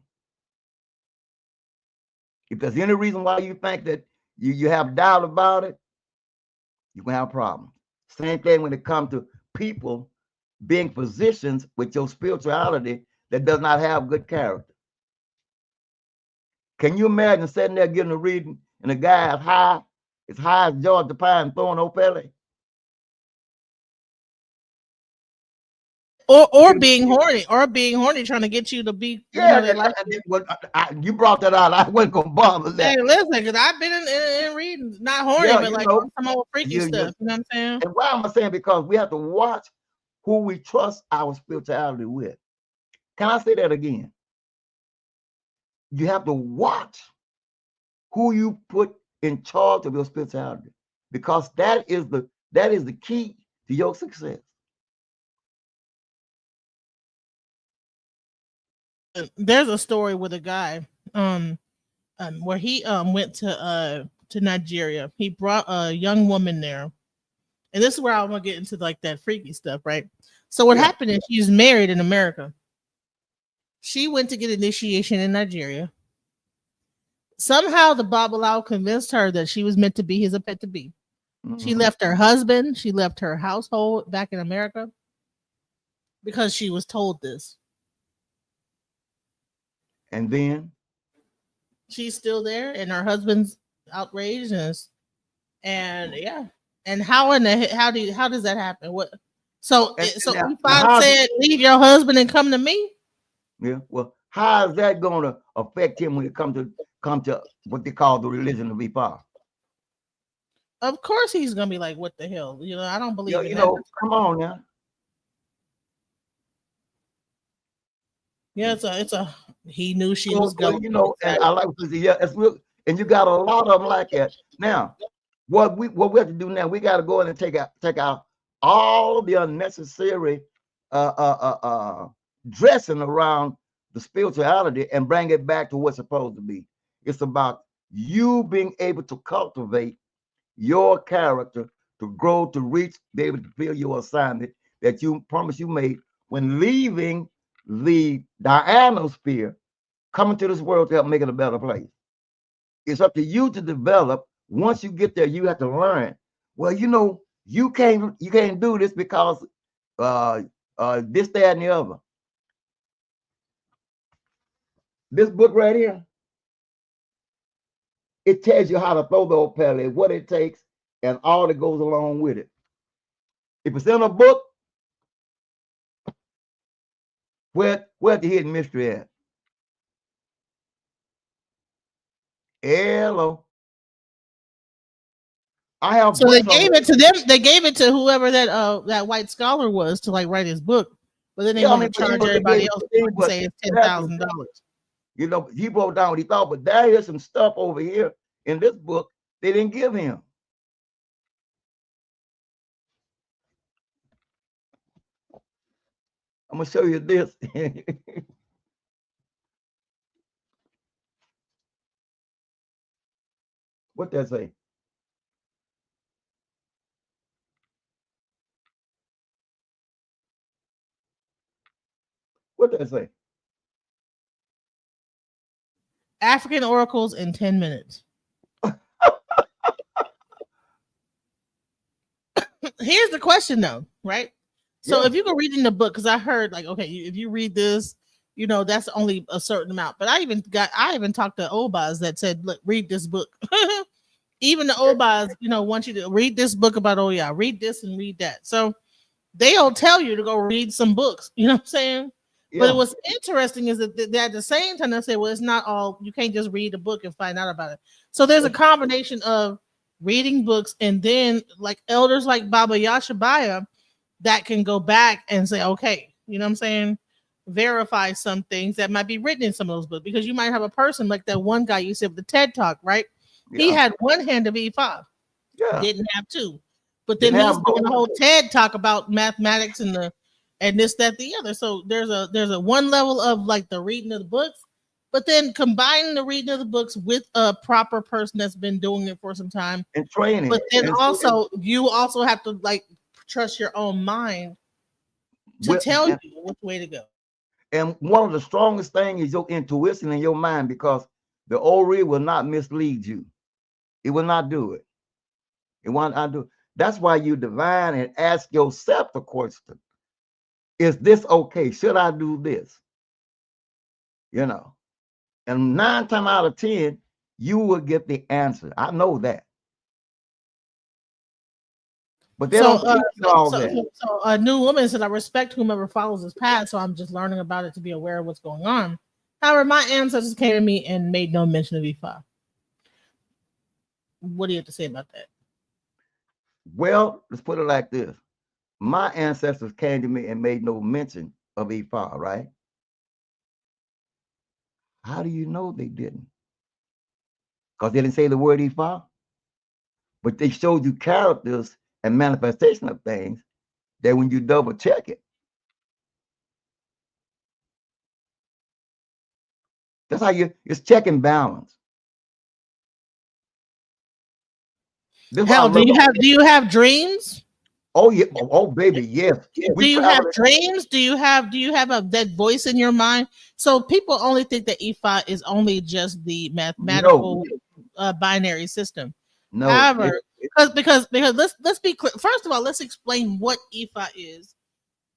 If there's any reason why you think that you have doubt about it, you're going to have problems. Same thing when it comes to people being physicians with your spirituality that does not have good character. Can you imagine sitting there getting a reading and the guy is high as George the Pine throwing Opele?
Or being horny, trying to get you to be.
You brought that out. I wasn't gonna bother that.
Hey, listen, because I've been in readings, not horny, but like some old freaky stuff. You know what I'm saying?
And why am I saying? Because we have to watch who we trust our spirituality with. Can I say that again? You have to watch who you put in charge of your spirituality, because that is the key to your success.
There's a story with a guy where he went to Nigeria. He brought a young woman there, and this is where I'm gonna get into like that freaky stuff, right? So what happened is she's married in America. She went to get initiation in Nigeria. Somehow the Babalawo convinced her that she was meant to be his pet to be. Mm-hmm. She left her husband. She left her household back in America. because she was told this.
And then
She's still there, and her husband's outraged, and yeah. And how in the how does that happen? What? So
now,
if I
how
said leave your husband and come to me,
yeah, well, how is that going to affect him when it come to what they call the religion of Ifa?
of course he's gonna be like, what the hell? You know, I don't believe in
You
that.
know, come on now.
Yeah, it's a he knew she was going.
You know, and I like to say, yeah, it's real, and you got a lot of them like that. Now, what we have to do now, we got to go in and take out all of the unnecessary dressing around the spirituality and bring it back to what's supposed to be. It's about you being able to cultivate your character to grow, to reach, be able to fulfill your assignment that you promised you made when leaving the ionosphere, coming to this world to help make it a better place. It's up to you to develop. Once you get there, you have to learn. Well, you know, you can't do this because this, that, and the other. This book right here, it tells you how to throw the opele, what it takes, and all that goes along with it. If it's in a book, where's the hidden mystery at? Hello. I have
So they gave it to them. They gave it to whoever that white scholar was to like write his book, but then they want to charge everybody else and say it's $10,000.
You know, he wrote down what he thought, but there is some stuff over here in this book they didn't give him. I'm gonna show you this. What that say? What that say?
African oracles in 10 minutes. Here's the question though, right? So if you go reading the book, because I heard like, okay, if you read this, you know, that's only a certain amount. But I even talked to Obas that said, look, read this book. Even the Obas, you know, want you to read this book about Oya, read this and read that. So they'll tell you to go read some books, you know what I'm saying? Yeah. But what's interesting is that at the same time, they say, well, it's not all, you can't just read a book and find out about it. So there's a combination of reading books and then like elders like Baba Yashabiyah that can go back and say, okay, you know what I'm saying? Verify some things that might be written in some of those books, because you might have a person like that one guy you said with the TED Talk, right? Yeah. He had one hand of E5, didn't have two, but then he's doing a whole TED Talk about mathematics and this, that, the other. So there's a one level of like the reading of the books, but then combining the reading of the books with a proper person that's been doing it for some time
and training.
But then also you also have to like trust your own mind to tell you which way to go. And
one of the strongest things is your intuition and your mind, because the Ori will not mislead you. It will not do it. It will not do it. That's why you divine and ask yourself the question: is this okay? Should I do this? You know, and 9 times out of 10, you will get the answer. I know that. But they don't teach you all that.
So a new woman said, I respect whomever follows this path, so I'm just learning about it to be aware of what's going on. However, my ancestors came to me and made no mention of E5. What do you have to say about that?
Well, let's put it like this. My ancestors came to me and made no mention of E5, right? How do you know they didn't? Because they didn't say the word E5. But they showed you characters and manifestation of things that when you double check it, that's how it's check and balance.
Hell, do you have dreams?
Oh yeah, oh baby, yes.
Do you have dreams? Do you have that voice in your mind? So people only think that E5 is only just the mathematical binary system. No, however, because let's be clear. First of all, let's explain what E5 is,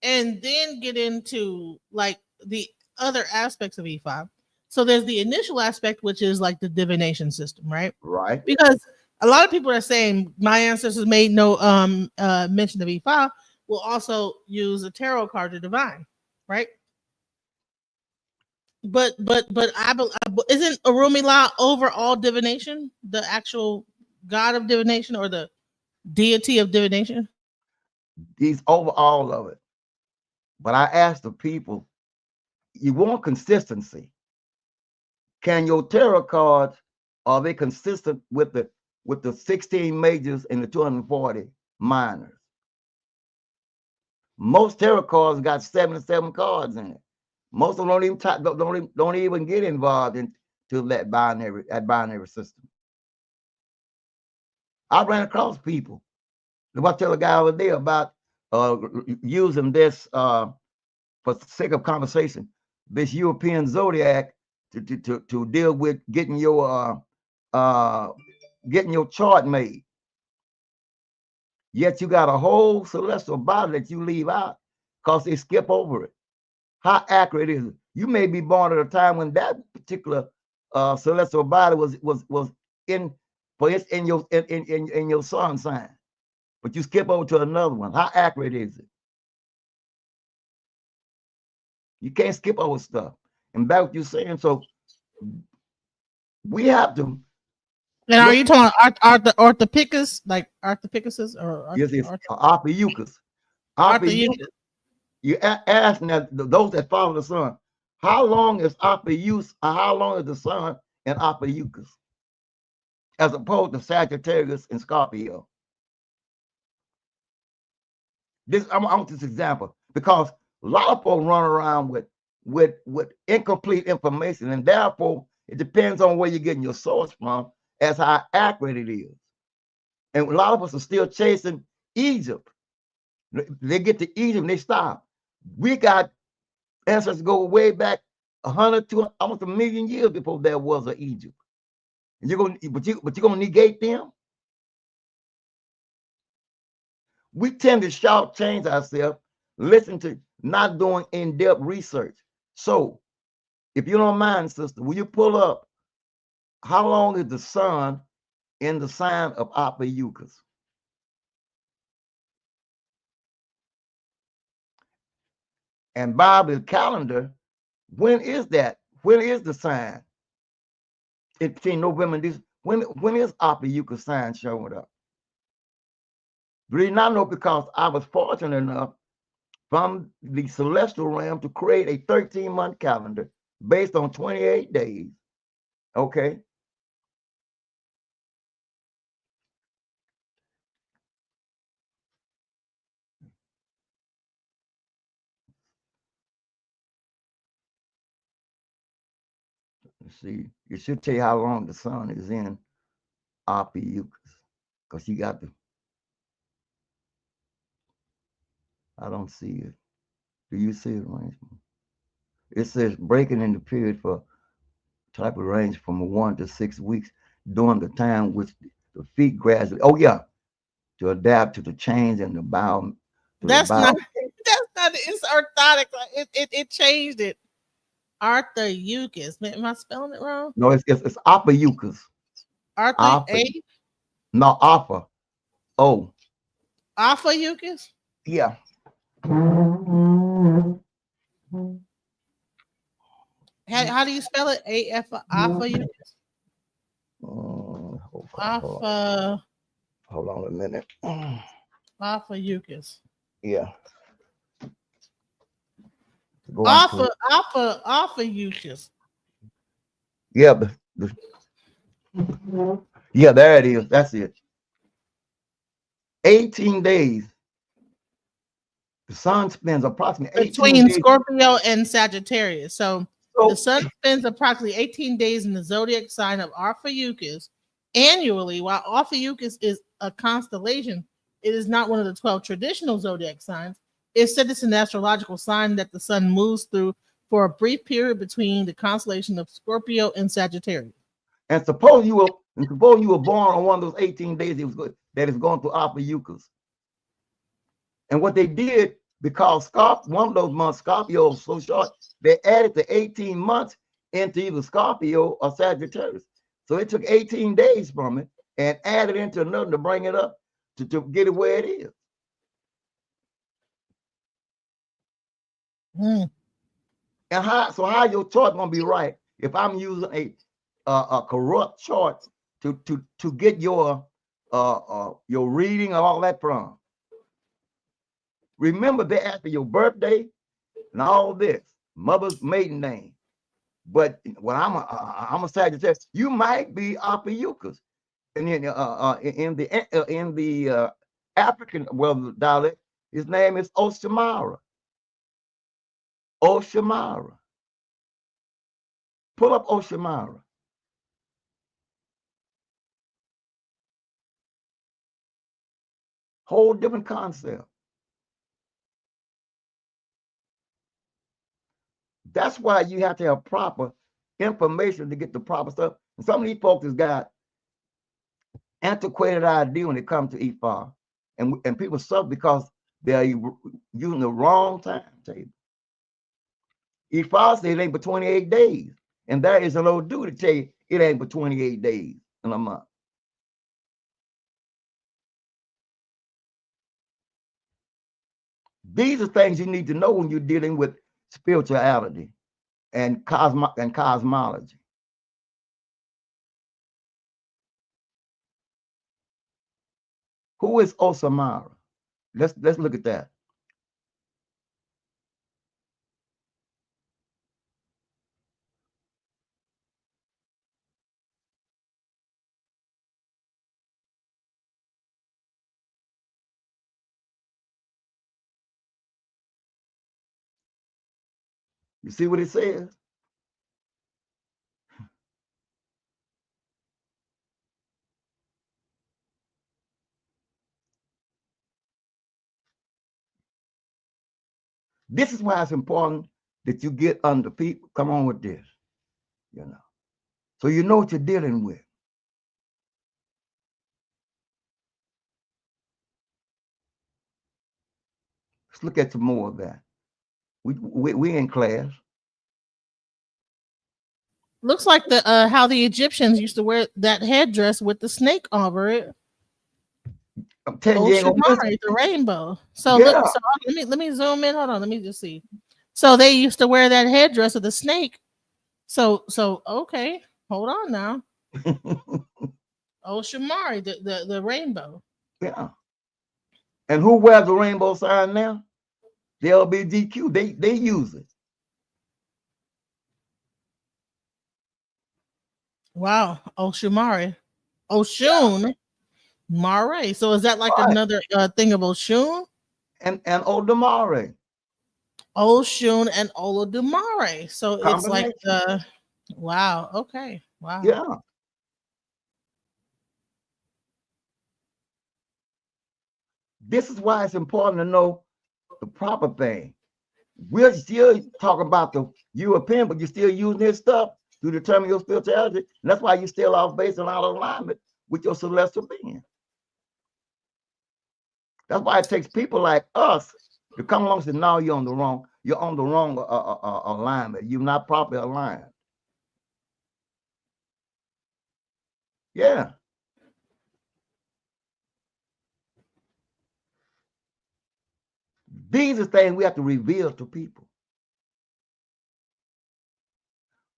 and then get into like the other aspects of E5. So there's the initial aspect, which is like the divination system, right?
Right.
Because a lot of people are saying my ancestors made no mention of E5. Will also use a tarot card to divine, right? But isn't Orunmila over all divination, the actual god of divination or the deity of divination?
He's over all of it. But I asked the people, you want consistency. Can your tarot cards, are they consistent with the 16 majors and the 240 minors? Most tarot cards got 77 cards in it. Most of them don't even get involved into that binary system. I ran across people. I tell a guy over there about using this for the sake of conversation, this European zodiac to deal with getting your chart made. Yet you got a whole celestial body that you leave out because they skip over it. How accurate is it? You may be born at a time when that particular celestial body was in your sun sign, but you skip over to another one. How accurate is it? You can't skip over stuff. And back what you're saying, so we have to.
And are you talking Arthropicus, like Arthropicus or
yes, it's Ophiuchus. Ophiuchus. You ask now those that follow the sun, how long is Ophiuchus, or how long is the sun in Ophiuchus, as opposed to Sagittarius and Scorpio? I want this example because a lot of folks run around with incomplete information, and therefore it depends on where you're getting your source from as how accurate it is. And a lot of us are still chasing Egypt. They get to Egypt and they stop. We got ancestors go way back 100 to almost 1 million years before there was an Egypt. And you're gonna negate them? We tend to shortchange ourselves, listen to not doing in-depth research. So, if you don't mind, sister, will you pull up how long is the sun in the sign of Ophiuchus? And Bible calendar, when is that? When is the sign? In between November and December, when is Ophiuchus sign showing up? We not know because I was fortunate enough from the celestial realm to create a 13-month calendar based on 28 days. Okay. Let's see, it should tell you how long the sun is in Ophiuchus, because you got the. I don't see it. Do you see it, arrangement? It says breaking in the period for type of range from 1 to 6 weeks during the time which the feet gradually. Oh yeah, to adapt to the change in the bow.
That's not. It's orthotic. It changed it. Arthropicus. Am I spelling it wrong?
No, it's Ophiuchus.
Arthur.
No, Alpha. Oh.
Ophiuchus?
Yeah.
How do you spell it? AF Ophiuchus? Alpha.
Hold on a minute.
Ophiuchus.
Yeah.
Ophiuchus.
Yeah, yeah, there it is. That's it. 18 days. The sun spends approximately 18
between
days.
Scorpio and Sagittarius. So the sun spends approximately 18 days in the zodiac sign of Ophiuchus annually. While Ophiuchus is a constellation, it is not one of the 12 traditional zodiac signs. Instead, it's an astrological sign that the sun moves through for a brief period between the constellation of Scorpio and Sagittarius.
And suppose you were born on one of those 18 days that is going through Ophiuchus. And what they did, because one of those months, Scorpio was so short, they added the 18 months into either Scorpio or Sagittarius. So it took 18 days from it and added into another to bring it up to get it where it is.
Mm.
And how your chart gonna be right if I'm using a corrupt chart to get your reading and all that from? Remember, they ask for your birthday and all this, mother's maiden name. But when I'm a Sagittarius, you might be Apiyukas. And in the African dialect, his name is Oshamara. Oshamara. Pull up Oshamara. Whole different concept. That's why you have to have proper information to get the proper stuff. And some of these folks has got antiquated idea when it comes to IFA. And people suffer because they're using the wrong timetable. IFA says it ain't but 28 days. And there is an old dude to tell you it ain't but 28 days in a month. These are things you need to know when you're dealing with spirituality and cosmology. Who is Osamara? Let's look at that. You see what it says? This is why it's important that you get under people. Come on with this, so you know what you're dealing with. Let's look at some more of that. We in class.
Looks like the how the Egyptians used to wear that headdress with the snake over it.
I'm telling you,
Shamari, the rainbow. So
yeah.
look, so let me zoom in. Hold on, let me just see. So they used to wear that headdress with the snake. So okay, hold on now. Shamari, the rainbow.
Yeah. And who wears the rainbow sign now? The LBGQ. They use it.
Wow. Shamari. Oshun. Mare. So is that like another thing of Oshun?
And Odamare.
Oshun and Olodumare. So it's like wow. Okay. Wow.
Yeah. This is why it's important to know the proper thing. We're still talking about the European, but you're still using this stuff to determine your spirituality. And that's why you're still off base and out of alignment with your celestial being. That's why it takes people like us to come along and say, no, you're on the wrong alignment. You're not properly aligned. Yeah. These are things we have to reveal to people.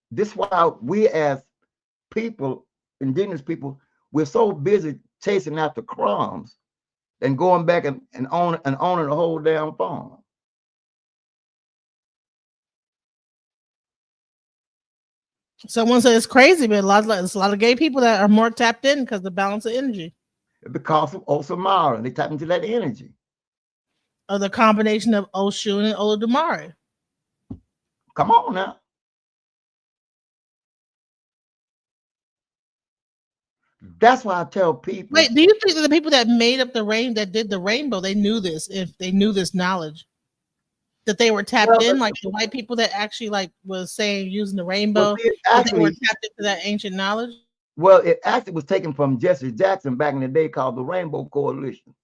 This is why we as people, indigenous people, we're so busy chasing after crumbs and going back and owning the whole damn farm.
Someone said it's crazy, but there's a lot of gay people that are more tapped in because of the balance of energy.
Because of Osamara, they tap into that energy.
Or the combination of Oshun and Olodumare.
Come on now. That's why I tell people.
Wait, do you think that the people that made up that did the rainbow, they knew this, if they knew this knowledge? That they were tapped in, like the white people that actually like was saying using the rainbow, they were tapped into that ancient knowledge?
Well, it actually was taken from Jesse Jackson back in the day called the Rainbow Coalition.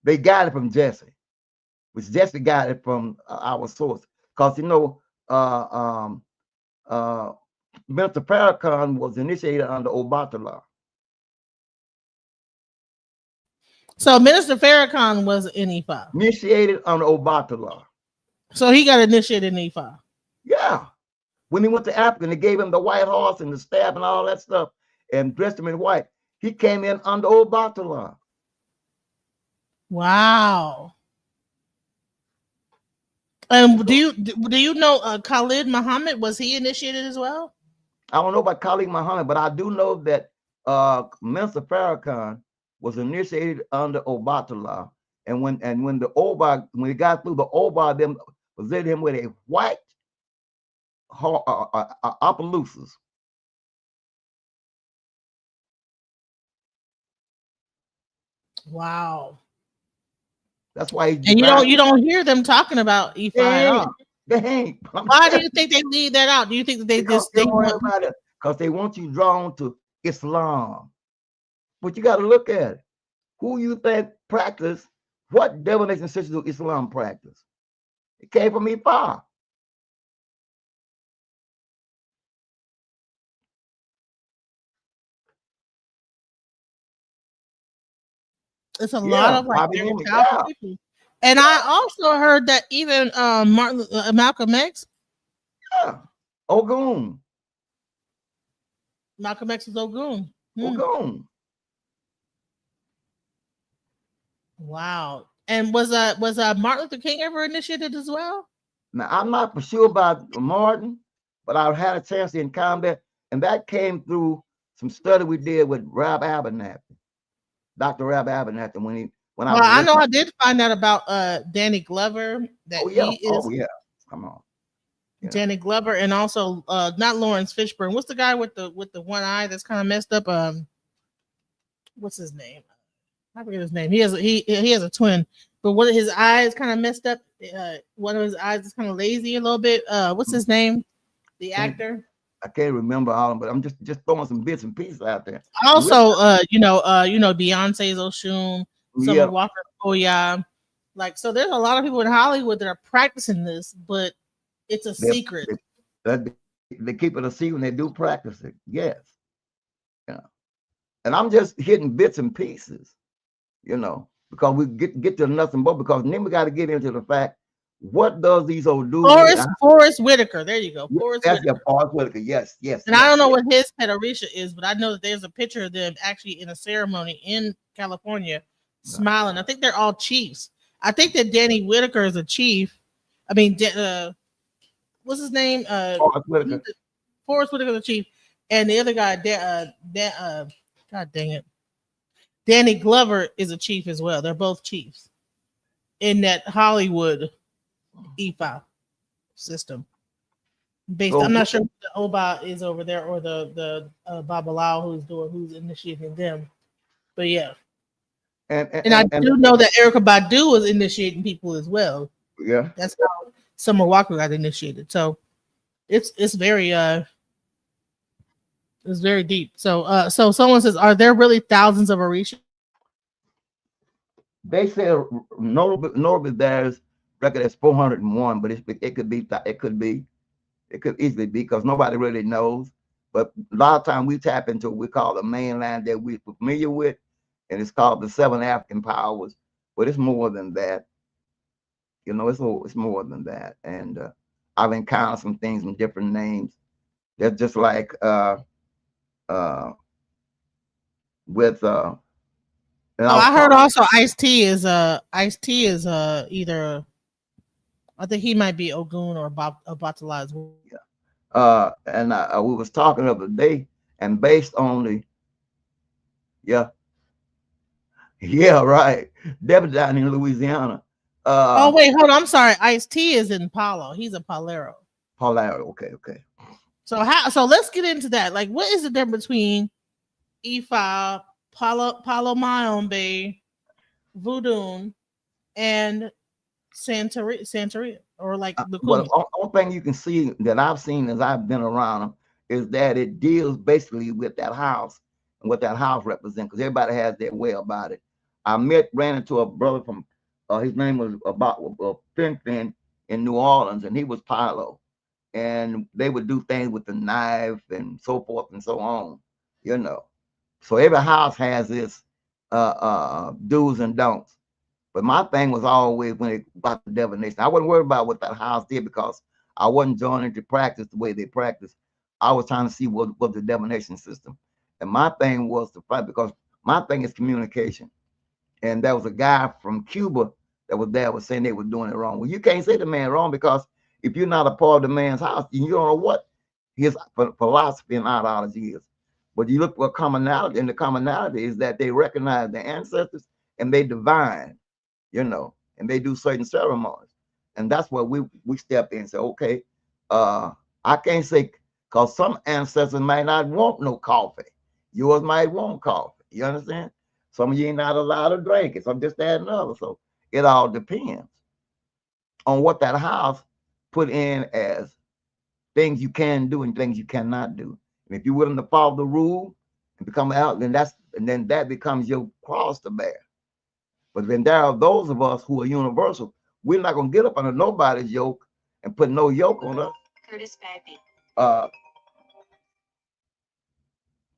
They got it from Jesse. which Jesse got it from our source. Because, you know, Minister Farrakhan was initiated under Obatala.
So Minister Farrakhan was in IFA.
Initiated under Obatala.
So he got initiated in IFA.
Yeah. When he went to Africa, they gave him the white horse and the staff and all that stuff and dressed him in white. He came in under Obatala.
Wow. Do you know Khalid Muhammad? Was he initiated as well?
I don't know about Khalid Muhammad, but I do know that Minister Farrakhan was initiated under Obatala. And when the Oba, when he got through, the Oba them presented him with a white Opelousas.
Wow.
That's why he,
and you don't hear them talking about IFA at all.
They ain't.
Why do you think they leave that out? Do you think that they
because they want you drawn to Islam? But you got to look at it. Who you think practice? What divination sisters do Islam practice? It came from IFA.
It's a lot of like very powerful people. And I also heard that even Malcolm X.
Yeah. Ogun.
Malcolm X was Ogun.
Ogun.
Wow. And was Martin Luther King ever initiated as well?
Now I'm not for sure about Martin, but I've had a chance to encounter that, and that came through some study we did with Rab Abernathy, Dr. Rab Abernathy.
I know I did find out about Danny Glover that he is.
Come on.
Yeah. Danny Glover, and also not Lawrence Fishburne. What's the guy with the one eye that's kind of messed up? What's his name? I forget his name. He has a twin, but one of his eyes kind of messed up. One of his eyes is kind of lazy a little bit. What's his name? The actor.
I can't remember all of them, but I'm just throwing some bits and pieces out there.
Also, Beyonce's Oshun, Summer Walker, Oya. Like, so there's a lot of people in Hollywood that are practicing this, but it's a secret.
They keep it a secret when they do practice it. Yes. Yeah. And I'm just hitting bits and pieces, because we get to nothing but because then we got to get into the fact, what does these old dudes?
Forrest Whitaker. There you go. Forrest
Whitaker. Yes.
And I don't know what his pedirisha is, but I know that there's a picture of them actually in a ceremony in California smiling. I think they're all chiefs. I think that Danny Whitaker is a chief. I mean, what's his name? Forrest Whitaker is a chief. And the other guy, God dang it, Danny Glover is a chief as well. They're both chiefs in that Hollywood IFA system. I'm not sure what the Oba is over there or the Babalao who's initiating them, but yeah. And I do know that Erykah Badu was initiating people as well.
Yeah,
that's how Summer Walker got initiated. So it's very it's very deep. So someone says, are there really thousands of Orisha?
They say Norbit there's record as 401, but it could easily be because nobody really knows. But a lot of times we tap into what we call the mainland that we're familiar with, and it's called the 7 African powers. But it's more than that. It's more than that. And I've encountered some things with different names. They're just like with
I heard also Ice-T is either, I think he might be Ogun or Obatala as well.
Yeah. And we was talking the other day, and based on the right, Debbie down in Louisiana.
Wait, hold on. I'm sorry. Ice-T is in Palo. He's a Palero.
Okay.
So let's get into that. Like, what is the difference between IFA, Palo Mayombe, Voodoo, and Santeria, or like the
only thing you can see that I've seen as I've been around them is that it deals basically with that house and what that house represents, because everybody has their way about it. I ran into a brother from His name was about Fin in New Orleans, and he was Pilo. And they would do things with the knife and so forth and so on, you know. So every house has its do's and don'ts. But my thing was always when it about the divination. I wasn't worried about what that house did because I wasn't joining to practice the way they practice. I was trying to see what the divination system. And my thing was to fight because my thing is communication. And there was a guy from Cuba that was there was saying they were doing it wrong. Well, you can't say the man wrong because if you're not a part of the man's house, you don't know what his philosophy and ideology is. But you look for commonality, and the commonality is that they recognize their ancestors and they divine, you know, and they do certain ceremonies. And that's where we step in and say, okay, I can't say, because some ancestors might not want no coffee. Yours might want coffee. You understand? Some of you ain't not allowed to drink it. Some just that and other. So it all depends on what that house put in as things you can do and things you cannot do. And if you're willing to follow the rule and become out, then that becomes your cross to bear. But then there are those of us who are universal. We're not gonna get up under nobody's yoke and put no yoke on us.
Curtis Pappy.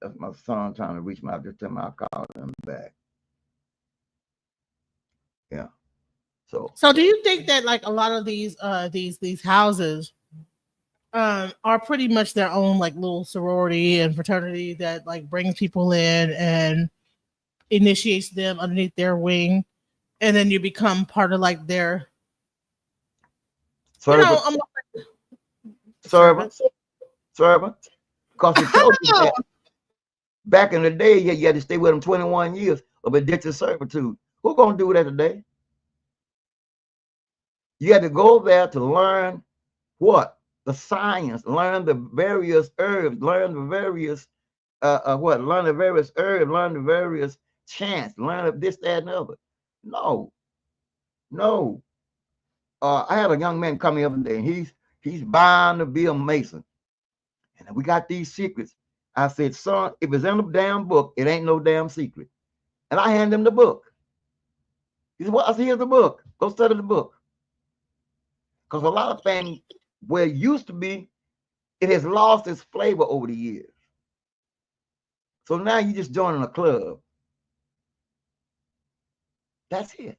That's my son trying to reach me. I just tell him I'll call him back. Yeah.
So do you think that like a lot of these houses are pretty much their own like little sorority and fraternity that like brings people in and initiates them underneath their wing, and then you become part of like their
servant. Because it tells you that back in the day, you had to stay with them 21 years of addicted servitude. Who's gonna do that today? You had to go there to learn what? The science, learn the various herbs, learn the various learn the various herbs, learn the various chants, learn this, that, and the other. No. I had a young man come here the other day, and he's bound to be a Mason. And we got these secrets. I said, son, if it's in the damn book, it ain't no damn secret. And I hand him the book. He said, well, I said, here's the book. Go study the book. Because a lot of things where it used to be, it has lost its flavor over the years. So now you just joining a club. That's it.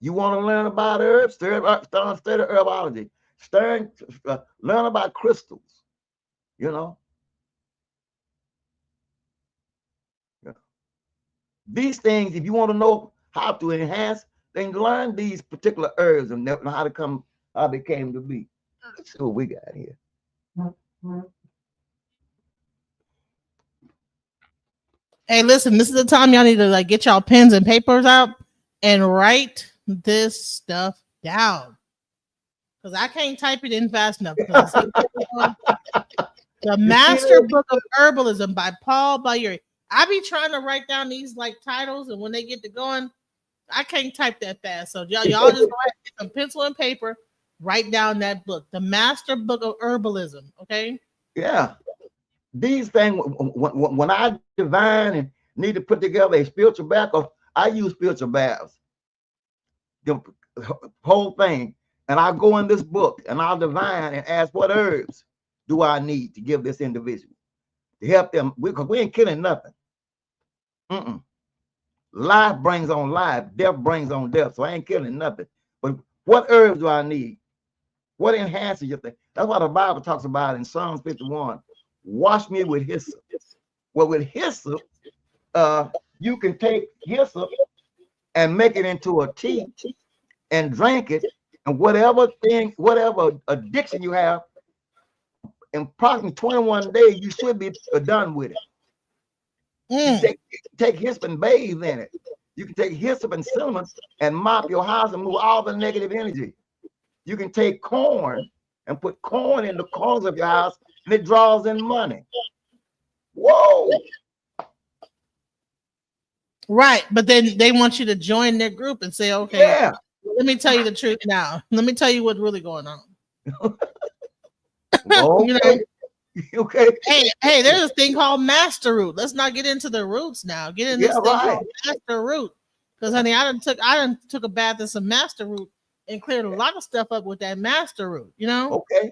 You want to learn about herbs? Study herbology. Learn about crystals. You know? Yeah. These things, if you want to know how to enhance, then learn these particular herbs and how they came to be. Let's see what we got here.
Hey, listen, this is the time y'all need to like get y'all pens and papers out and write this stuff down. Because I can't type it in fast enough. The Master Book of Herbalism by Paul Bayuri. I be trying to write down these like titles, and when they get to going, I can't type that fast. So y'all just write some pencil and paper, write down that book, The Master Book of Herbalism. Okay.
Yeah. These things, when I divine and need to put together a spiritual bath, I use spiritual baths, the whole thing. And I'll go in this book and I'll divine and ask what herbs do I need to give this individual to help them, because we ain't killing nothing. Life brings on life, death brings on death. So I ain't killing nothing. But what herbs do I need? What enhances your thing? That's what the Bible talks about in Psalms 51. Wash me with hyssop. Well, with hyssop, you can take hyssop and make it into a tea and drink it, and whatever addiction you have, in approximately 21 days, you should be done with it. You take hyssop and bathe in it. You can take hyssop and cinnamon and mop your house and move all the negative energy. You can take corn and put corn in the corners of your house, and it draws in money. Whoa.
Right. But then they want you to join their group and say, okay, yeah, let me tell you the truth now. Let me tell you what's really going on.
Okay.
You know?
Okay.
Hey, there's a thing called master root. Let's not get into the roots now. Get in this thing called master root. Because honey, I done took a bath in some master root and cleared a lot of stuff up with that master root. You know,
Okay.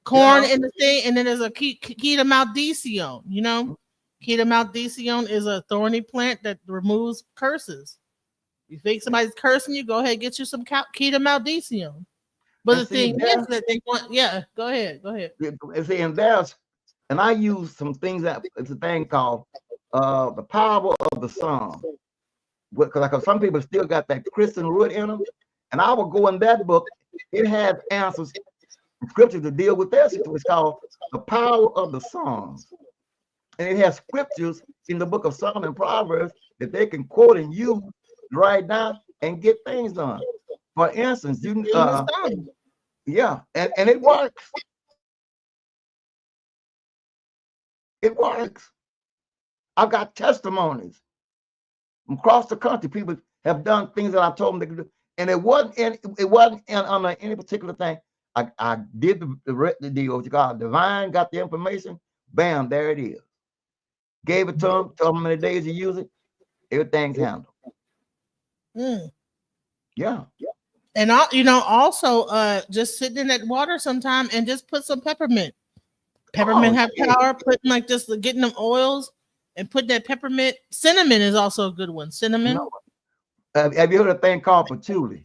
corn
Yeah.
in the thing, and then there's a Ketamaldicione. You know, Ketamaldicione is a thorny plant that removes curses. You think somebody's cursing you, go ahead and get you some Ketamaldicione. But
And
the
see,
thing is that they want, yeah, go ahead.
see, and I use some things that it's a thing called the power of the song. Because like some people still got that Christian root in them, and I will go in that book. It has answers, scripture to deal with that situation. It's called the power of the Psalms, and it has scriptures in the book of Psalm and Proverbs that they can quote and use right now and get things done. For instance, yeah, and it works. It works. I've got testimonies from across the country. People have done things that I told them they could do, and it wasn't on any particular thing. I did the deal. What you call divine, got the information. Bam, there it is. Gave it to them. Told them how many days to use it. Everything's handled. Yeah.
And also just sitting in that water sometime and just put some peppermint. Peppermint have power. Putting like just getting them oils and put that peppermint. Cinnamon is also a good one. Cinnamon.
No. Have you heard of a thing called patchouli?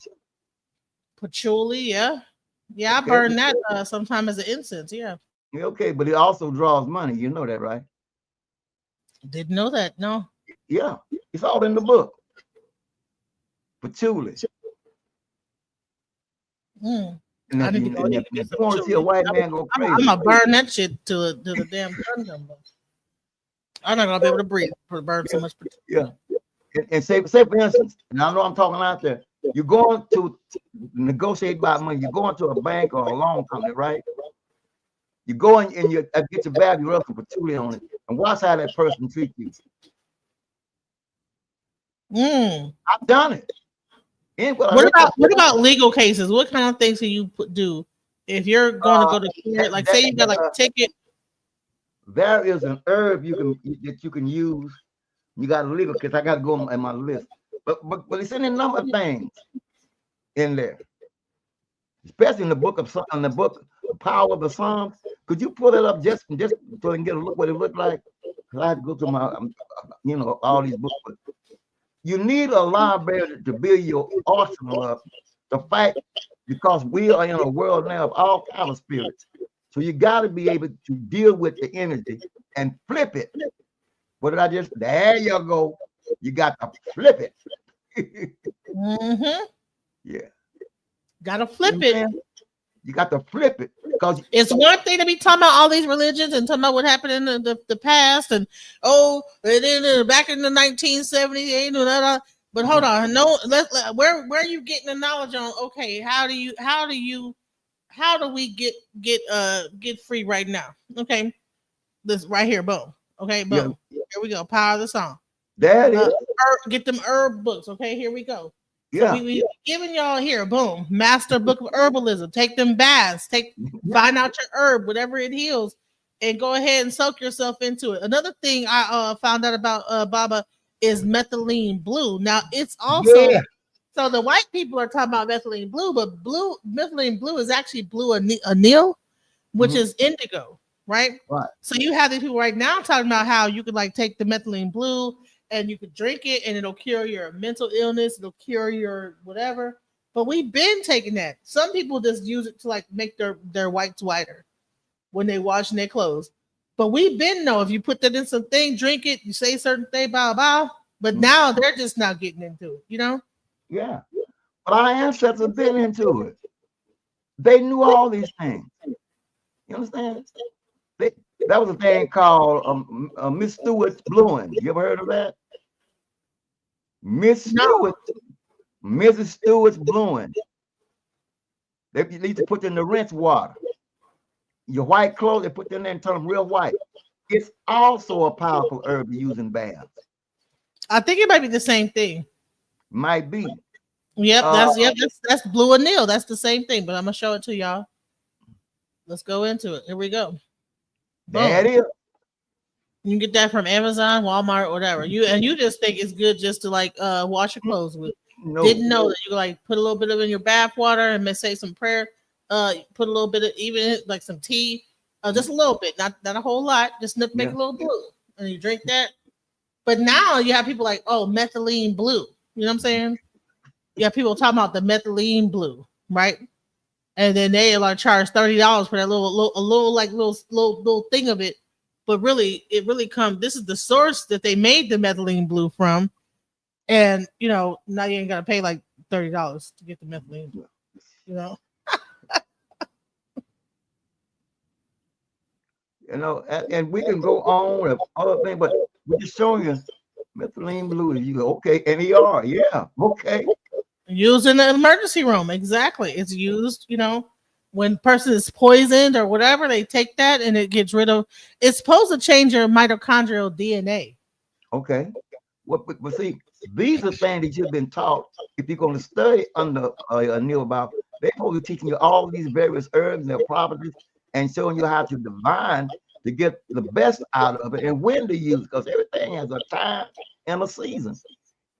Patchouli, yeah. I burn that sometime as an incense. Yeah.
Okay, but it also draws money. You know that, right?
Didn't know that. No.
Yeah, it's all in the book. Patchouli. And if you want to see a white man go crazy,
I'm gonna burn that shit to the damn sun comes up. I'm not gonna be able to breathe for burn so much.
Yeah. And say for instance, and I know I'm talking out there. You're going to negotiate about money. You're going to a bank or a loan company, right? You go in and you get your bag, you rub some patchouli on it, and watch how that person treats you. I've done it.
What about legal cases? What kind of things can you do if you're going to go to court? Like, say you got like a ticket.
There is an herb that you can use. You got a legal case. I got to go in my list, but it's in a number of things in there, especially in the book of The Power of the Psalms. Could you pull it up just so I can get a look what it looked like? Because I had to go through my all these books. But you need a library to build your arsenal up to fight, because we are in a world now of all kinds of spirits. So you got to be able to deal with the energy and flip it. What did I just? There you go. You got to flip it. Yeah.
Got to flip it.
You got to flip it, because
it's one thing to be talking about all these religions and talking about what happened in the past and back in the 1970s. But hold on, where are you getting the knowledge on? Okay, how do we get free right now? Okay, this right here, boom. Okay, boom. Yeah. Here we go. Power of the song.
That is
get them herb books. Okay, here we go.
Yeah,
so we giving y'all here, boom, master book of herbalism. Take them baths, find out your herb, whatever it heals, and go ahead and soak yourself into it. Another thing I found out about Baba is methylene blue. Now it's also so the white people are talking about methylene blue, but methylene blue is actually blue anil, which is indigo, right?
Right.
So you have these people right now talking about how you could like take the methylene blue and you could drink it and it'll cure your mental illness, it'll cure your whatever. But we've been taking that. Some people just use it to like make their whites whiter when they washing their clothes. But we've been know if you put that in something, drink it, you say certain thing, blah blah. But now they're just now getting into it, you know?
Yeah. But our ancestors have been into it. They knew all these things. You understand? That was a thing called Miss Stewart's Blueing. You ever heard of that? Mrs. Stewart's Blueing. They need to put in the rinse water. Your white clothes, they put them in there and turn them real white. It's also a powerful herb to use in baths.
I think it might be the same thing.
Might be.
Yep, that's blue anil. That's the same thing, but I'm gonna show it to y'all. Let's go into it. Here we go.
There it is.
You can get that from Amazon, Walmart, whatever. You just think it's good just to like wash your clothes with.
No.
Didn't know that you like put a little bit of it in your bath water and say some prayer. Put a little bit of even like some tea, just a little bit, not a whole lot, just enough to make a little blue, and you drink that. But now you have people like, oh, methylene blue. You know what I'm saying? You have people talking about the methylene blue, right? And then they like charge $30 for that little thing of it. But really, it really comes. This is the source that they made the methylene blue from, and now you ain't gotta pay like $30 to get the methylene blue.
And we can go on with other things, but we're just showing you methylene blue. You go, okay, NER, yeah, okay.
Used in the emergency room, exactly. It's used, when person is poisoned or whatever, they take that and it gets rid of. It's supposed to change your mitochondrial DNA.
Okay. But see, these are things that you've been taught. If you're going to study under Neil about, they're supposed to be teaching you all these various herbs and their properties and showing you how to divine to get the best out of it and when to use it, because everything has a time and a season.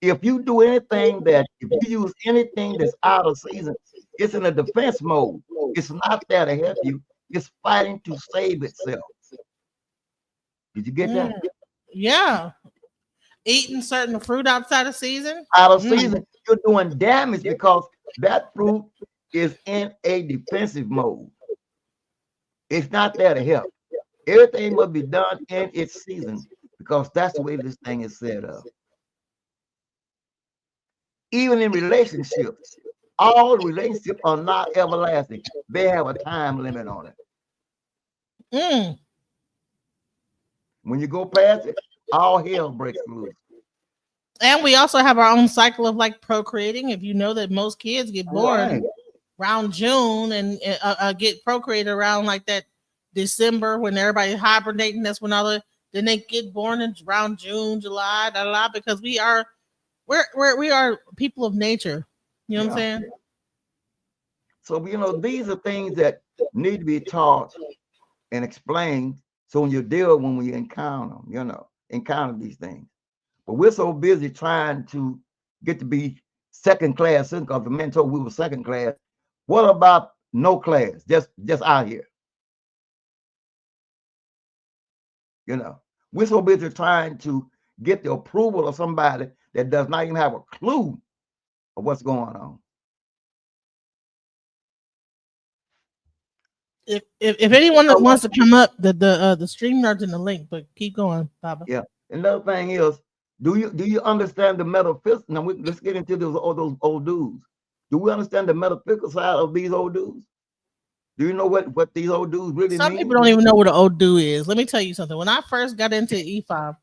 If you do anything if you use anything that's out of season, it's in a defense mode. It's not there to help you. It's fighting to save itself. Did you get that?
Yeah. Eating certain fruit outside of season?
Out of season, you're doing damage because that fruit is in a defensive mode. It's not there to help. Everything must be done in its season because that's the way this thing is set up. Even in relationships, all relationships are not everlasting. They have a time limit on it. When you go past it, all hell breaks loose.
And we also have our own cycle of like procreating. If you know that most kids get born around June and get procreated around like that December when everybody's hibernating, that's when then they get born in around June, July, because we are people of nature. You know what I'm saying?
So these are things that need to be taught and explained. So when we encounter these things. But we're so busy trying to get to be second class because the men told we were second class. What about no class? Just out here. We're so busy trying to get the approval of somebody that does not even have a clue of what's going on.
If anyone that wants to come up, the stream nerd's in the link, but keep going, Baba.
Yeah. Another thing is, do you understand the metaphysics? Now let's get into those old dudes. Do we understand the metaphysical side of these old dudes? Do you know what these old dudes really mean?
Some people don't even know what an old dude is. Let me tell you something. When I first got into IFA,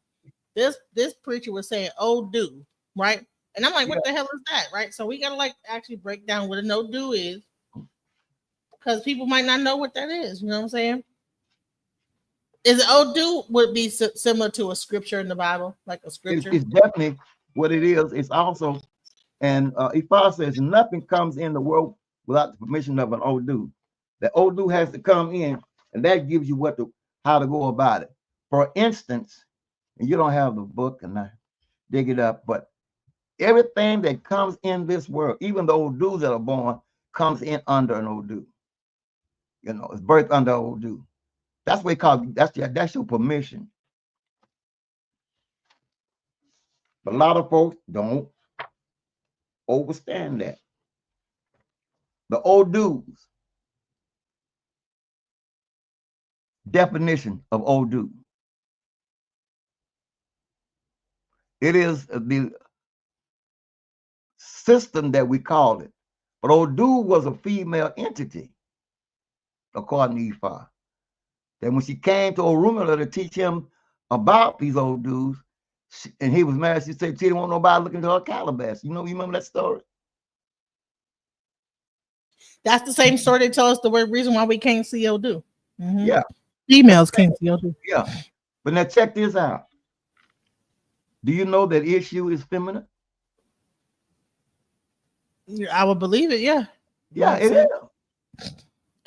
this preacher was saying old dude, right? And I'm like, what the hell is that, right? So we gotta actually break down what an old dude is, because people might not know what that is. You know what I'm saying? Is an old dude would be similar to a scripture in the Bible, like a scripture?
It's definitely what it is. It's also, and Ifa says nothing comes in the world without the permission of an old dude. The old dude has to come in, and that gives you how to go about it. For instance, and you don't have the book, and I dig it up, but everything that comes in this world, even the old dudes that are born, comes in under an old dude. It's birthed under an old dude. That's what we call that's your permission. But a lot of folks don't understand that. The old dudes. Definition of old dude. It is the system that we call it. But old dude was a female entity, according to Ifa. That when she came to Orumila to teach him about these old dudes, and he was mad, she said she didn't want nobody looking to her calabash. You remember that story?
That's the same story they tell us the reason why we can't see Odu. Mm-hmm.
Yeah.
Females can't see Odu.
Yeah. But now check this out. Do you know that issue is feminine?
I would believe it, yeah.
Yeah, it is.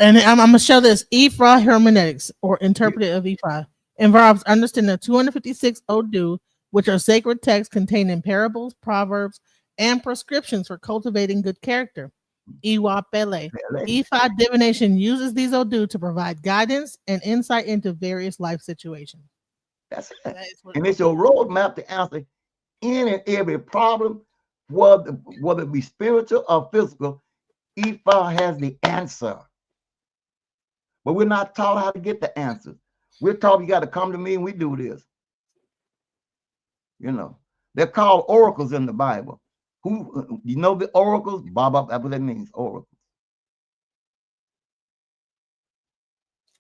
And I'm going to show this Ifra hermeneutics or interpreted of Ifa. involves understanding the 256 Odu, which are sacred texts containing parables, proverbs, and prescriptions for cultivating good character. Iwa Pele. IFA divination uses these Odu to provide guidance and insight into various life situations.
That's it. And it's your roadmap to answer any and every problem, whether it be spiritual or physical. IFA has the answer. But we're not taught how to get the answers. We're taught you got to come to me and we do this. You know, they're called oracles in the Bible. Who, you know the oracles? Baba, that's what that means, oracles.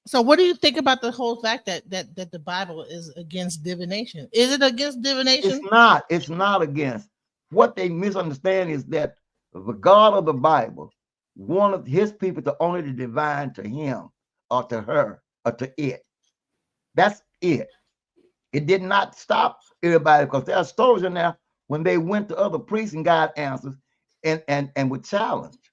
So what do you think about the whole fact that the Bible is against divination? Is it against divination?
It's not against. What they misunderstand is that the God of the Bible wanted his people to only to divine to him or to her or to it. That's it. It did not stop everybody, because there are stories in there when they went to other priests and got answers and were challenged.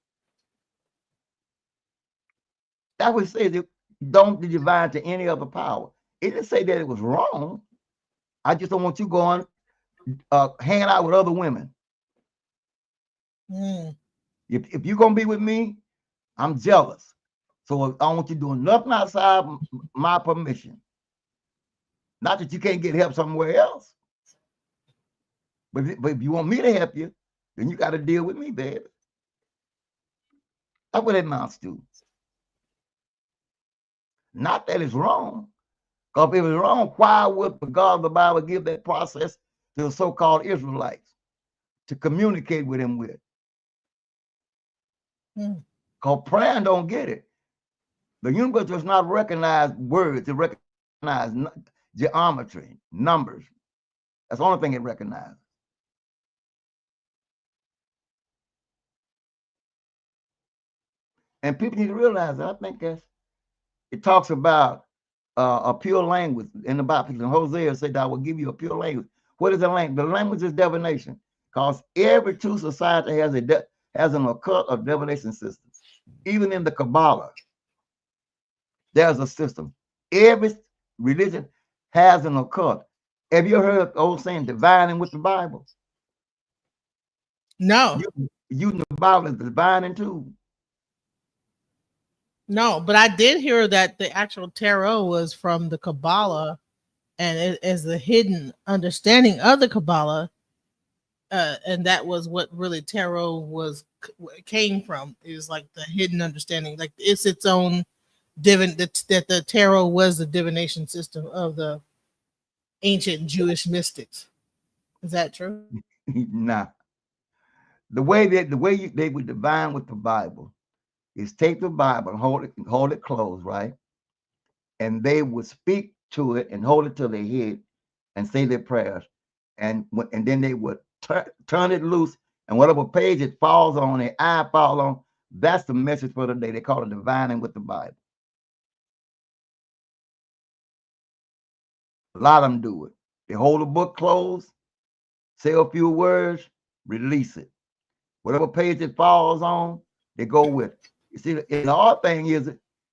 That would say that don't be divine to any other power. It didn't say that it was wrong. I just don't want you going hanging out with other women. If you're gonna be with me, I'm jealous. So I don't want you doing nothing outside my permission. Not that you can't get help somewhere else. But if you want me to help you, then you got to deal with me, baby. That's what it amounts to. Not that it's wrong. Because if it's wrong, why would the God of the Bible give that process to the so-called Israelites to communicate with him with? Because prayer don't get it. The universe does not recognize words. It recognizes geometry, numbers. That's the only thing it recognizes. And people need to realize that. I think it talks about a pure language in the Bible. In Hosea said, I will give you a pure language. What is the language? The language is divination. Because every true society has an occult or divination system. Even in the Kabbalah, there's a system. Every religion has an occult. Have you heard the old saying, divining with the Bible?
No.
You the Bible is divining too.
No, but I did hear that the actual tarot was from the Kabbalah, and it is the hidden understanding of the Kabbalah, and that was what really tarot came from. It was like the hidden understanding, like it's its own that the tarot was the divination system of the ancient Jewish mystics. Is that true?
Nah. The way they would divine with the Bible is take the Bible and hold it closed, right? And they would speak to it and hold it to their head and say their prayers, and then they would turn it loose, and whatever page it falls on, their eye falls on, that's the message for the day. They call it divining with the Bible. A lot of them do it. They hold the book closed, say a few words, release it. Whatever page it falls on, they go with it. You see, the odd thing is,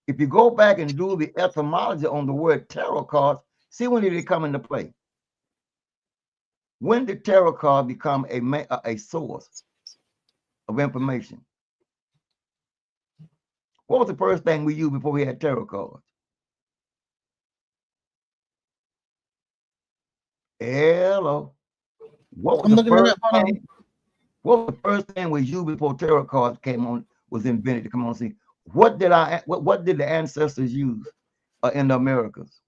if you go back and do the etymology on the word tarot cards, see when did they come into play? When did tarot card become a source of information? What was the first thing we used before we had tarot cards? Hello. What was the first thing we used before tarot cards was invented to come on scene? What did the ancestors use in the Americas?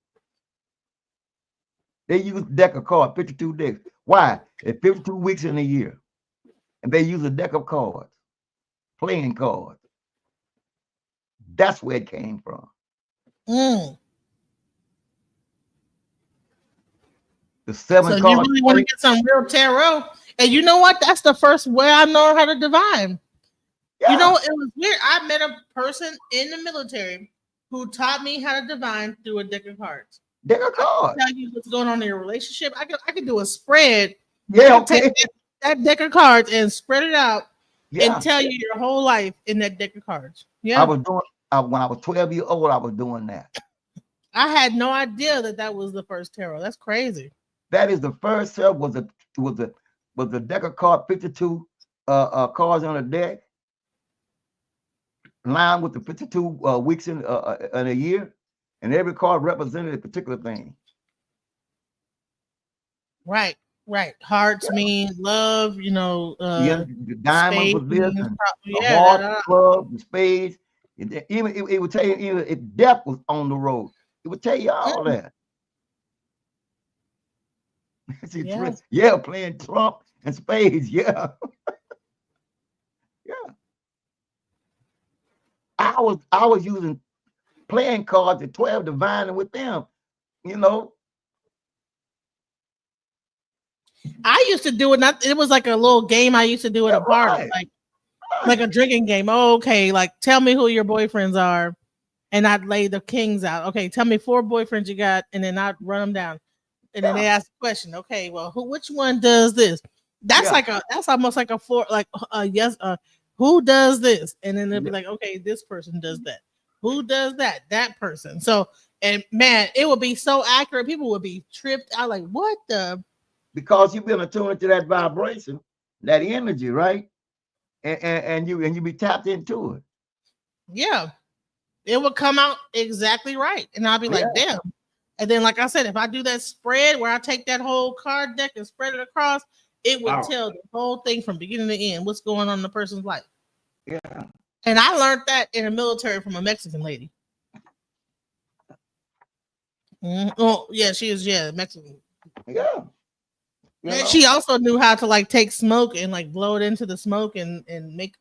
They used a deck of cards, 52 decks. Why? It's 52 weeks in a year. And they use a deck of cards, playing cards. That's where it came from. The seven cards.
So you really want to get some real tarot? And you know what? That's the first way I know how to divine. Yeah. You know, it was weird. I met a person in the military who taught me how to divine through a deck of cards.
Deck of cards.
I can tell you what's going on in your relationship. I can do a spread.
Yeah, okay.
Take that deck of cards and spread it out and tell you your whole life in that deck of cards. Yeah.
I was doing when I was 12 years old, I was doing that.
I had no idea that was the first tarot. That's crazy.
That is the first tarot. Was a deck of cards, 52 cards on a deck, lined with the 52 weeks in a year, and every card represented a particular thing.
Right. Hearts mean love,
The diamond was this, and the
yeah,
heart, club, the spades. It would tell you even if death was on the road. It would tell you all that. Yeah, playing Trump and spades. Yeah. Yeah. I was using playing cards at 12 divining with them,
I used to do it. It was like a little game I used to do at a party, like a drinking game. Oh, okay, like tell me who your boyfriends are, and I'd lay the kings out. Okay, tell me 4 boyfriends you got, and then I'd run them down, and then they ask the question. Okay, well, which one does this? That's that's almost like a yes. Who does this? And then they'll be like, okay, this person does that. Who does that? That person. So, and man, it would be so accurate. People would be tripped out. Like, what the?
Because you've been attuned to that vibration, that energy, right? And you be tapped into it.
Yeah, it would come out exactly right, and I'll be like, damn. And then, like I said, if I do that spread where I take that whole card deck and spread it across, it would tell the whole thing from beginning to end, what's going on in the person's life.
Yeah.
And I learned that in the military from a Mexican lady. Oh, yeah, she is, Mexican.
Yeah.
And she also knew how to like take smoke and like blow it into the smoke and make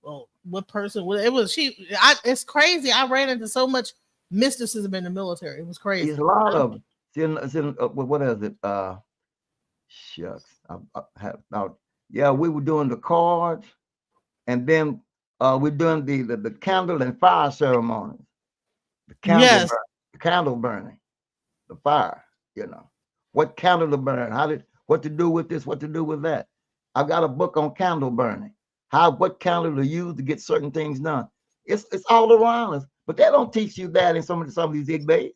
what person it was. It's crazy. I ran into so much mysticism in the military. It was crazy.
It's a lot of what is it? Shucks. We were doing the cards, and then we're doing the candle and fire ceremonies. The candle burning, the fire. What candle to burn? What to do with this? What to do with that? I got a book on candle burning. What candle to use to get certain things done. It's all around us, but they don't teach you that in some of these big bays.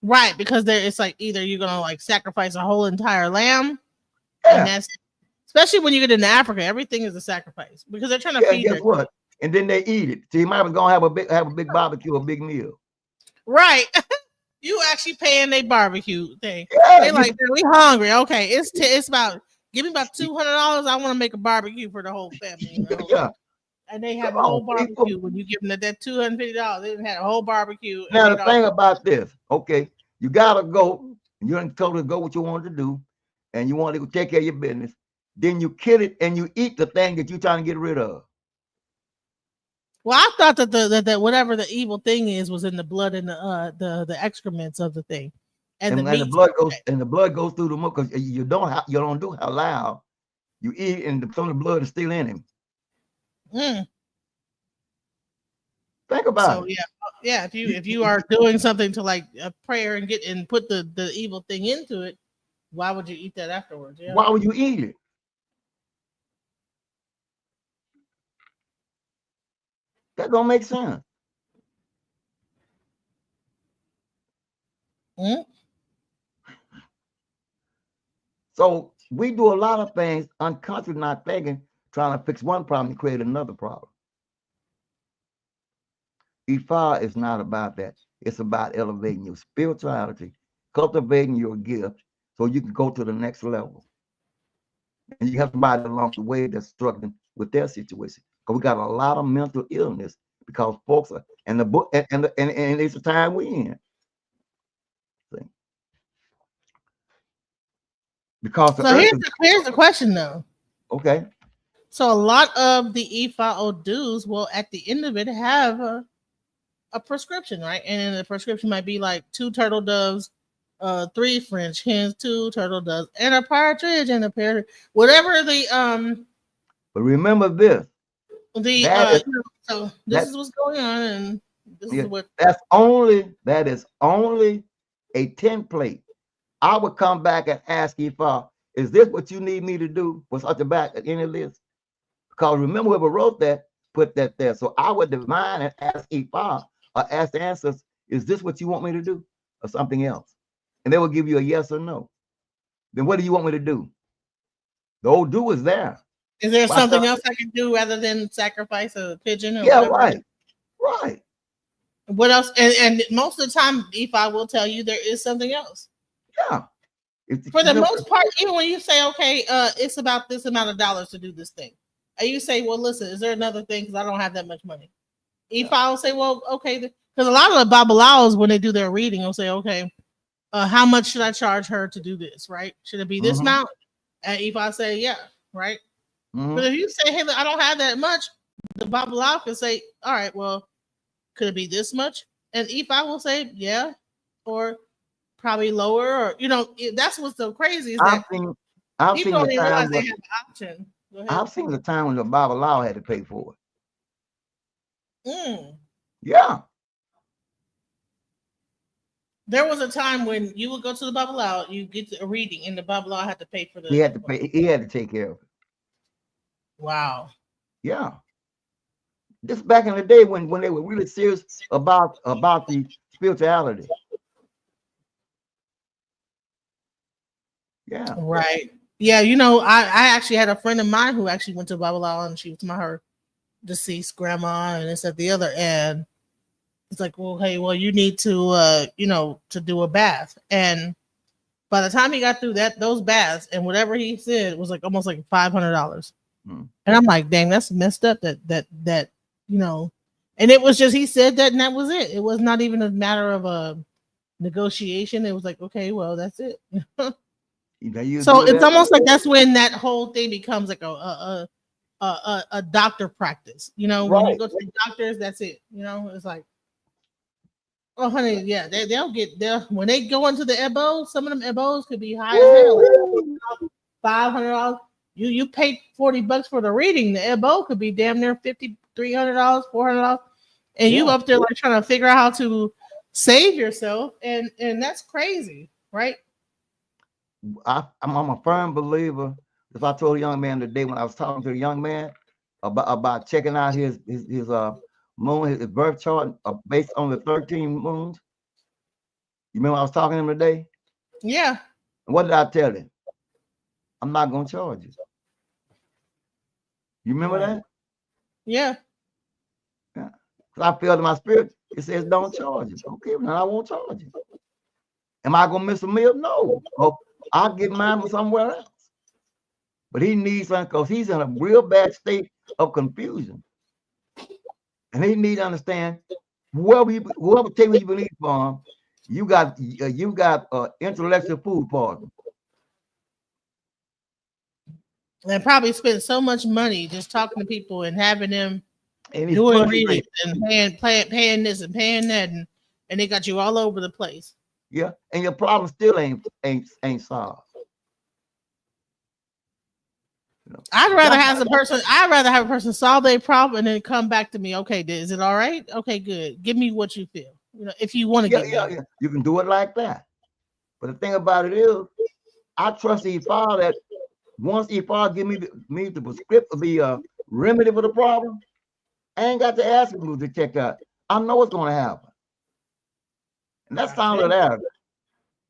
Right, because it's like either you're gonna like sacrifice a whole entire lamb, and that's especially when you get into Africa, everything is a sacrifice because they're trying to feed.
Guess what? And then they eat it. So you might be gonna have a big barbecue, a big meal.
Right. You actually paying their barbecue thing. They like, we hungry. Okay, it's about give me about $200. I want to make a barbecue for the whole family. And they have a whole barbecue when you give them that $250. They had a whole barbecue.
Now the thing about this, okay, you gotta go. You ain't told to go what you want to do, and you want to take care of your business. Then you kill it and you eat the thing that you're trying to get rid of.
Well, I thought that whatever the evil thing was in the blood and the excrements of the thing, and the
blood goes through the milk because you don't do how loud you eat, and some of the blood is still in him. Think about it.
Yeah. If you are doing something to like a prayer and put the evil thing into it, why would you eat that afterwards? Yeah.
Why would you eat it? That don't make sense. So we do a lot of things unconsciously, not thinking, trying to fix one problem to create another problem. IFA is not about that. It's about elevating your spirituality, cultivating your gift so you can go to the next level. And you have somebody along the way that's struggling with their situation. Because we got a lot of mental illness because folks are, and the book and it's the time we in. See? Because
so here's the question though.
Okay.
So a lot of the IFA dues will at the end of it have a prescription, right? And the prescription might be like 2 turtle doves, 3 French hens, 2 turtle doves, and a partridge and a parrot, whatever the
But remember this.
So this is what's going on, and this is what
that is only a template. I would come back and ask IFA, is this what you need me to do? Was at the back at any list? Because remember whoever wrote that put that there. So I would divine and ask IFA, ask the ancestors, is this what you want me to do or something else? And they will give you a yes or no. Then what do you want me to do? The old do is there.
Is there
Why
something
not?
else I can do rather than sacrifice a pigeon or
Yeah,
whatever?
right. Right.
What else? And most of the time, if I will tell you, there is something else.
Yeah. It's
For the most part, even when you say, okay, it's about this amount of dollars to do this thing, and you say, well, listen, is there another thing? Because I don't have that much money. If I will say, well, okay, because a lot of the Babalaos, when they do their reading, will say, okay, how much should I charge her to do this? Right? Should it be this amount? And if I say, yeah, right. But if you say, hey, look, I don't have that much, the Babalao can say, all right, well, could it be this much? And if I will say, yeah, or probably lower, or that's what's so crazy is that
I've
people
seen
don't
the
even realize
time
they
when
have an option. Go ahead.
I've seen the time when the Babalawo had to pay for it.
Mm.
Yeah.
There was a time when you would go to the Babalao, you get a reading, and the Babalao had to pay for the.
He had to pay. He had to take care of it.
Wow.
Yeah. Just back in the day when they were really serious about the spirituality. Yeah.
Right. Yeah. I actually had a friend of mine who actually went to Babalao, and she was her deceased grandma, and this at the other end. It's like, well, hey, well, you need to, to do a bath. And by the time he got through those baths and whatever he said was like almost like $500. And I'm like, dang, that's messed up. That and it was just he said that, and that was it. It was not even a matter of a negotiation. It was like, okay, well, that's it. So it's almost like that's when that whole thing becomes like a doctor practice. When you go to the doctors, that's it. It's like, oh, honey, yeah, they'll get there when they go into the EBO. Some of them EBOs could be high as hell, like $500. You pay $40 for the reading. The EBO could be damn near $50, $300, $400, and you up there like trying to figure out how to save yourself, and that's crazy, right?
I'm a firm believer. If I told a young man today when I was talking to a young man about checking out his moon, his birth chart based on the 13 moons. You remember I was talking to him today?
Yeah.
And what did I tell him? I'm not going to charge you. You remember that?
Yeah.
Yeah. Because I feel in my spirit, it says don't charge you. Okay, then I won't charge you. Am I going to miss a meal? No. Oh, I'll get mine from somewhere else. But he needs something because he's in a real bad state of confusion. And he need to understand whoever table you believe from, you got intellectual food poisoning.
And probably spent so much money just talking to people and having them doing readings and paying this and paying that, and they got you all over the place.
Yeah, and your problem still ain't solved.
I'd rather have a person solve their problem and then come back to me. Okay, is it all right? Okay, good. Give me what you feel. If you want to get
yeah. You can do it like that. But the thing about it is, I trust IFA that once IFA give me the prescription, the remedy for the problem, I ain't got to ask him to check out. I know what's going to happen. And that sounded arrogant.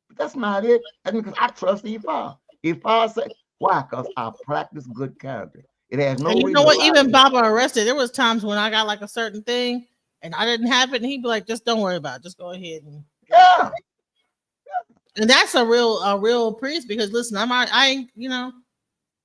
But that's not it. That's because I trust IFA. IFA say, why? Because I practice good character. It has no reason.
You know what? Even Baba arrested. There was times when I got like a certain thing and I didn't have it, and he'd be like, "Just don't worry about it. Just go ahead." And that's a real priest, because listen, I ain't,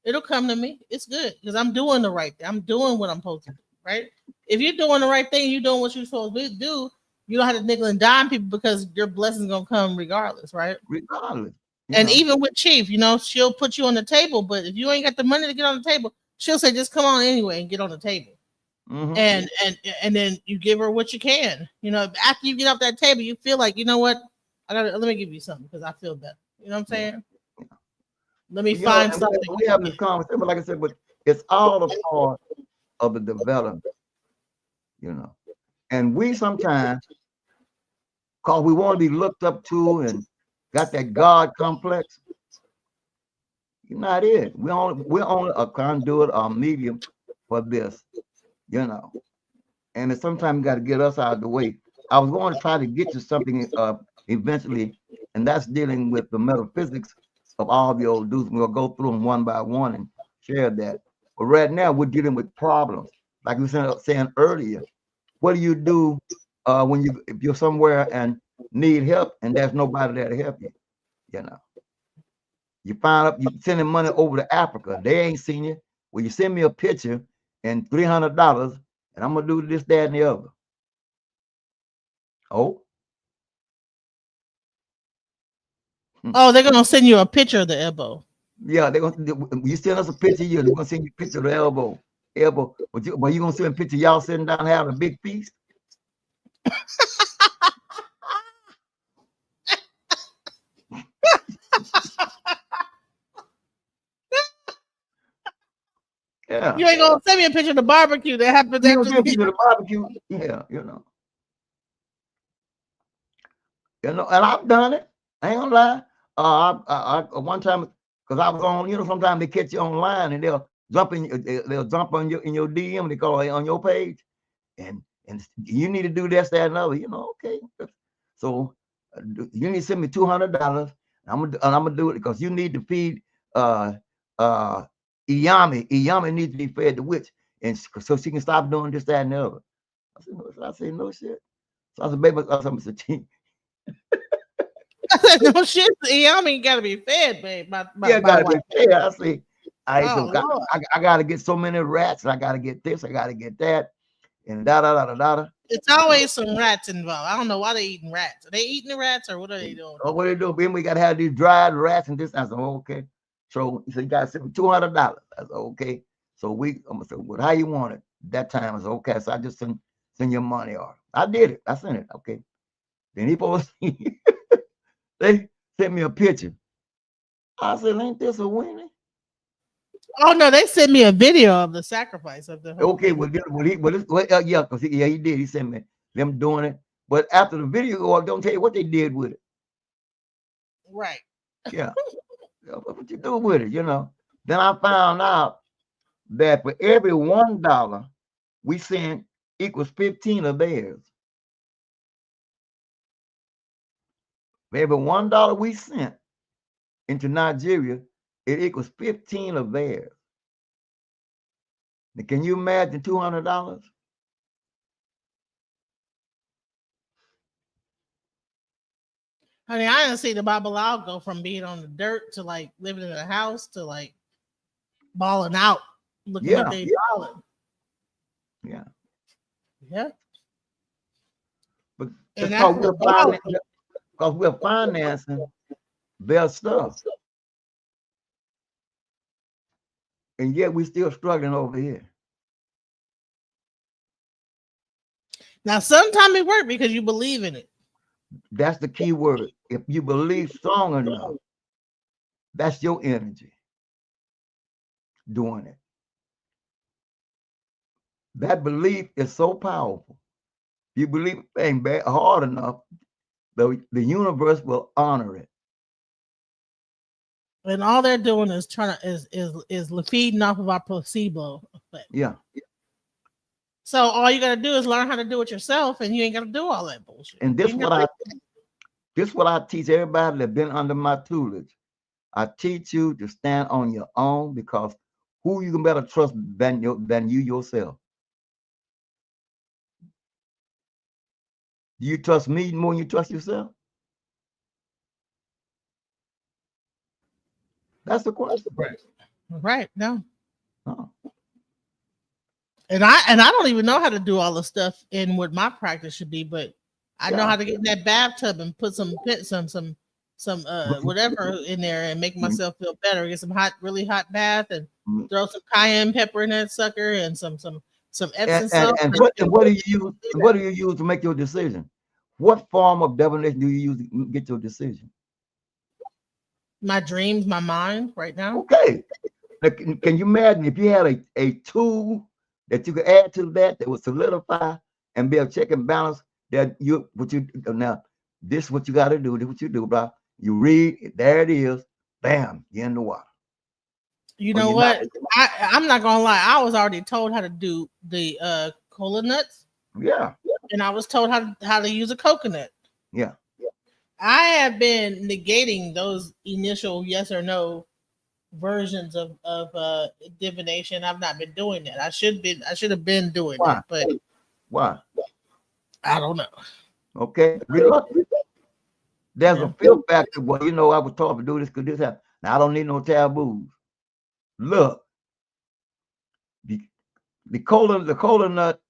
it'll come to me. It's good because I'm doing the right thing. I'm doing what I'm supposed to do. Right? If you're doing the right thing, you're doing what you're supposed to do. You don't have to nickel and dime people because your blessing's gonna come regardless, right?
Regardless.
And even with Chief, she'll put you on the table, but if you ain't got the money to get on the table, she'll say, just come on anyway and get on the table. And then you give her what you can. After you get off that table, you feel like, you know what? Let me give you something because I feel better. You know what I'm saying? Yeah. Let me find something.
We have this conversation, but like I said, but it's all a part of the development, And we sometimes, because we want to be looked up to and got that God complex, you're not it. We're only a conduit or medium for this, And sometimes you got to get us out of the way I was going to try to get to something eventually, and that's dealing with the metaphysics of all the old dudes. We'll go through them one by one and share that. But right now, we're dealing with problems. Like we were saying earlier, what do you do when if you're somewhere and need help and there's nobody there to help you? You know, you find out you sending money over to Africa. They ain't seen you. Well, you send me a picture and $300, and I'm gonna do this, that, and the other. Oh.
Oh, they're gonna send you a picture of the elbow.
Yeah, they're gonna. You send us a picture. They're gonna send you a picture of the elbow. But you gonna send a picture of y'all sitting down having a big feast. Yeah.
You ain't gonna send me a picture of the barbecue that happened
You
after
gonna send the barbecue. Yeah, and I've done it. I ain't gonna lie. I one time, because I was on, sometimes they catch you online and they'll jump on your in your DM, they call it on your page, and you need to do this, that, and other. Okay. So you need to send me $200. I'm gonna do it because you need to feed Iyami. Iyami needs to be fed the witch, and so she can stop doing this, that, and the other. I said no shit. So I said, baby, I said,
no shit. Iyami gotta be fed, babe.
Gotta be fed. I say,
Lord.
I gotta get so many rats, and I gotta get this, I gotta get that, and da da da da da.
It's always some rats involved. I don't know why they eating rats. Are they eating the rats or what are they doing?
Oh, what they do? Then we gotta have these dried rats and this. I said, okay. So he said, you gotta send me $200. I said, okay. So I'm gonna say, well, how you want it? That time I said, okay. So I just send your money off. I did it. I sent it. Okay. Then he posted, they sent me a picture. I said, ain't this a weenie?
Oh no, they sent me a video of the sacrifice of the whole
okay,
thing.
Yeah, because he did. He sent me them doing it. But after the video, don't tell you what they did with it.
Right.
Yeah. What you do with it, Then I found out that for every $1 we send equals 15 of theirs. For every $1 we sent into Nigeria, it equals 15 of theirs. Now, can you imagine $200?
I mean, I didn't see the Babalawo go from being on the dirt to like living in a house to like balling out, looking like they balling.
Yeah.
Yeah.
But because we're financing their stuff. And yet we're still struggling over here.
Now, sometimes it works because you believe in it.
That's the key word. If you believe strong enough, that's your energy doing it. That belief is so powerful. You believe a thing hard enough, the universe will honor it.
And all they're doing is trying to is feeding off of our placebo effect.
Yeah.
So all you gotta do is learn how to do it yourself, and you ain't gotta do all that bullshit.
And this what I teach everybody that been under my tutelage. I teach you to stand on your own, because who you can better trust than you yourself. Do you trust me more than you trust yourself? That's the question.
Right. No.
Oh.
And I don't even know how to do all the stuff in what my practice should be, but I know how to get in that bathtub and put some whatever in there and make myself feel better. Get some really hot bath and throw some cayenne pepper in that sucker and some Epsom salt.
And what do you use to make your decision? What form of divination do you use to get your decision?
My dreams, my mind right now.
Okay. Now, can you imagine if you had a tool that you could add to that would solidify and be a check and balance that now this is what you got to do, this is what you do, bro. You read, there it is, bam, you're in the water.
You know what? I'm not gonna lie, I was already told how to do the cola nuts.
Yeah.
and I was told how to use a coconut.
Yeah.
I have been negating those initial yes or no versions of divination. I've not been doing that. I should have been doing
Why?
that, but
Why?
I don't know.
Okay. Reluctant. There's
Yeah.
a fear factor. Well, you know, I was taught to do this because this happened. Now I don't need no taboos. Look, the cola nut,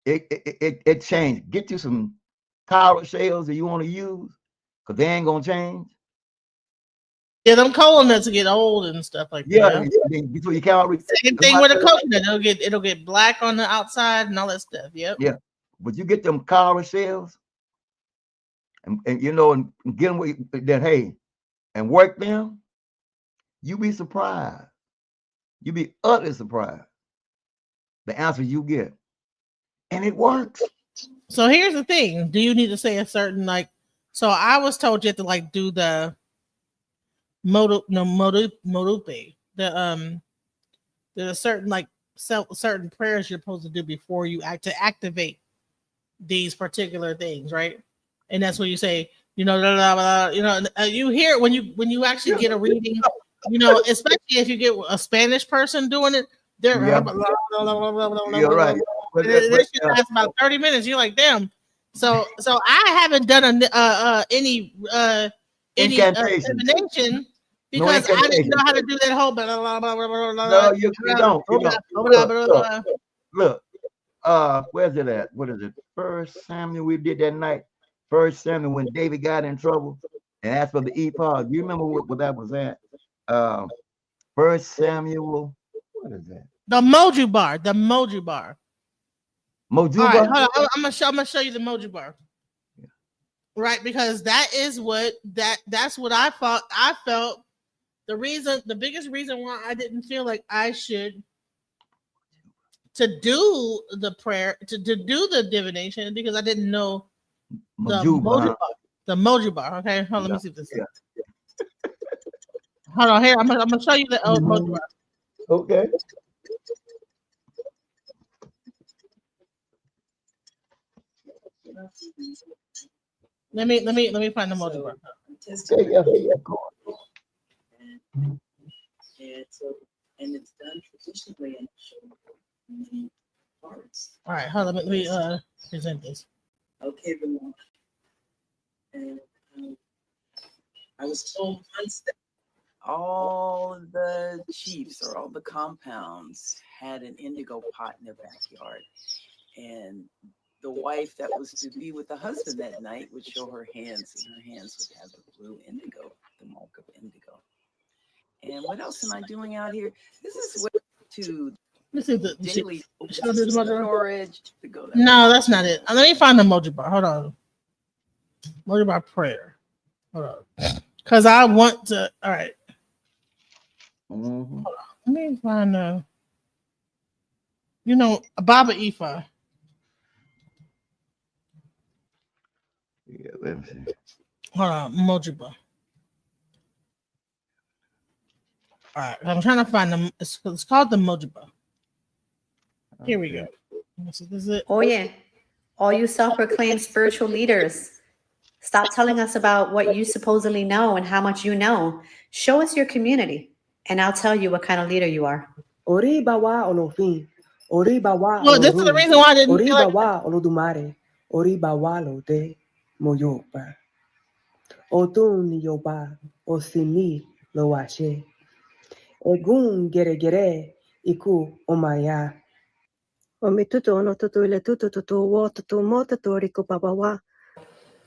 it changed. Get you some cow shells that you want to use, because they ain't gonna change.
Yeah, them cola nuts get old and stuff like
Yeah,
that.
before you calories.
Same thing with a coconut. It'll get black on the outside and all that stuff. Yep.
Yeah, but you get them cow shells, and you know, and get them with that. Hey, and work them. You be surprised. You be utterly surprised. The answers you get, and it works.
So here's the thing: do you need to say a certain like? So I was told you have to like do the modupe. There's a certain like certain prayers you're supposed to do before you activate these particular things, right? And that's what you say. You know, blah, blah, blah, you know, you hear it when you actually get a reading. You know, especially if you get a Spanish person doing it, they're
Yeah. You're right.
This shit lasts about 30 minutes. You're like, damn. So I haven't done any divination because I didn't know how to do that whole.
No, you don't. Look, where's it at? What is it? First Samuel we did that night. First Samuel when David got in trouble and asked for the ephod. Do you remember what that was at? First Samuel. What is that?
The Moju bar. The Moju bar.
Moju
All
bar.
right, hold on. I'm gonna show you the Moju bar. Yeah. Right, because that's what I thought. I felt the biggest reason why I didn't feel like I should to do the prayer to do the divination because I didn't know the Moju bar. The Moju bar. Okay, hold on, let me see if this is. Hold on, here I'm gonna show you the Moju bar.
Okay.
Let me find the Moju bar.
And it's done traditionally in many parts.
All right, hold on, let me present this.
Okay, everyone. And I was told once that all the chiefs or all the compounds had an indigo pot in their backyard. And the wife that was to be with the husband that night would show her hands, and her hands would have the blue indigo, the mark of indigo. And what else am I doing out here? This is way to daily storage to go.
No, that's not it. Let me find the Moju bar. Hold on. Moju bar prayer. Hold on. Because I want to. All right.
Mm-hmm.
Hold on. Let me find Baba IFA.
Yeah, let me see.
Hold on, Moju bar. All right, I'm trying to find them. It's called the Moju bar. Here we go. So this is it.
Oh yeah, all you self-proclaimed spiritual leaders, stop telling us about what you supposedly know and how much you know. Show us your community, and I'll tell you what kind of leader you are.
Well, this is the reason why I didn't feel like
Moyopa. Otun yoba osini loache. Egun gere iku omaya. Omituto ono tutu ile tutu wo tutu mo tutu riku papawa.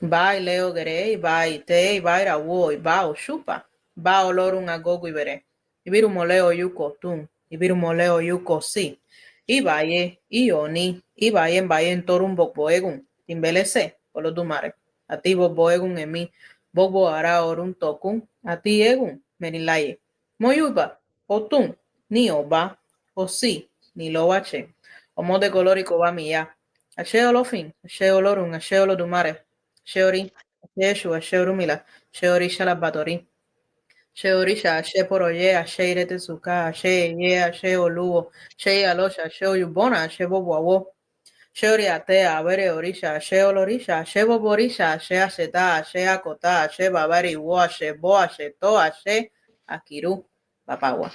Bai leo gere, bai te, bai ra wo, bao chupa. Bao lorun agogo ibere. Ibiru moleo yuko tun. Ibiru moleo yuko si. Ibaye, ioni, ibayen bayen torun bokboegun. Timbelese, olodumare. Ati boboegun emi. Bobo ara orun tokun. Ati egun, menilaye. Moyuba, otun, ni oba, o si, ni loache. Omo de colorico va mía. Ashe olofin, ashe olorun, ashe olodumare. Sheori, Yeshu, Sheorumila, Sheori Shalabatori, Sheorisha, Ashe Poroye, Ashe Irete Suka, Ashe Ye, Ashe Oluo, She Alosha, Ashe Oyubona, Ashe Boboawo, Shori atea, bere orisha, she olorisha, she boborisha, she asheta, she akota, she babari wa, she boa, she toa, she akiru, papawa.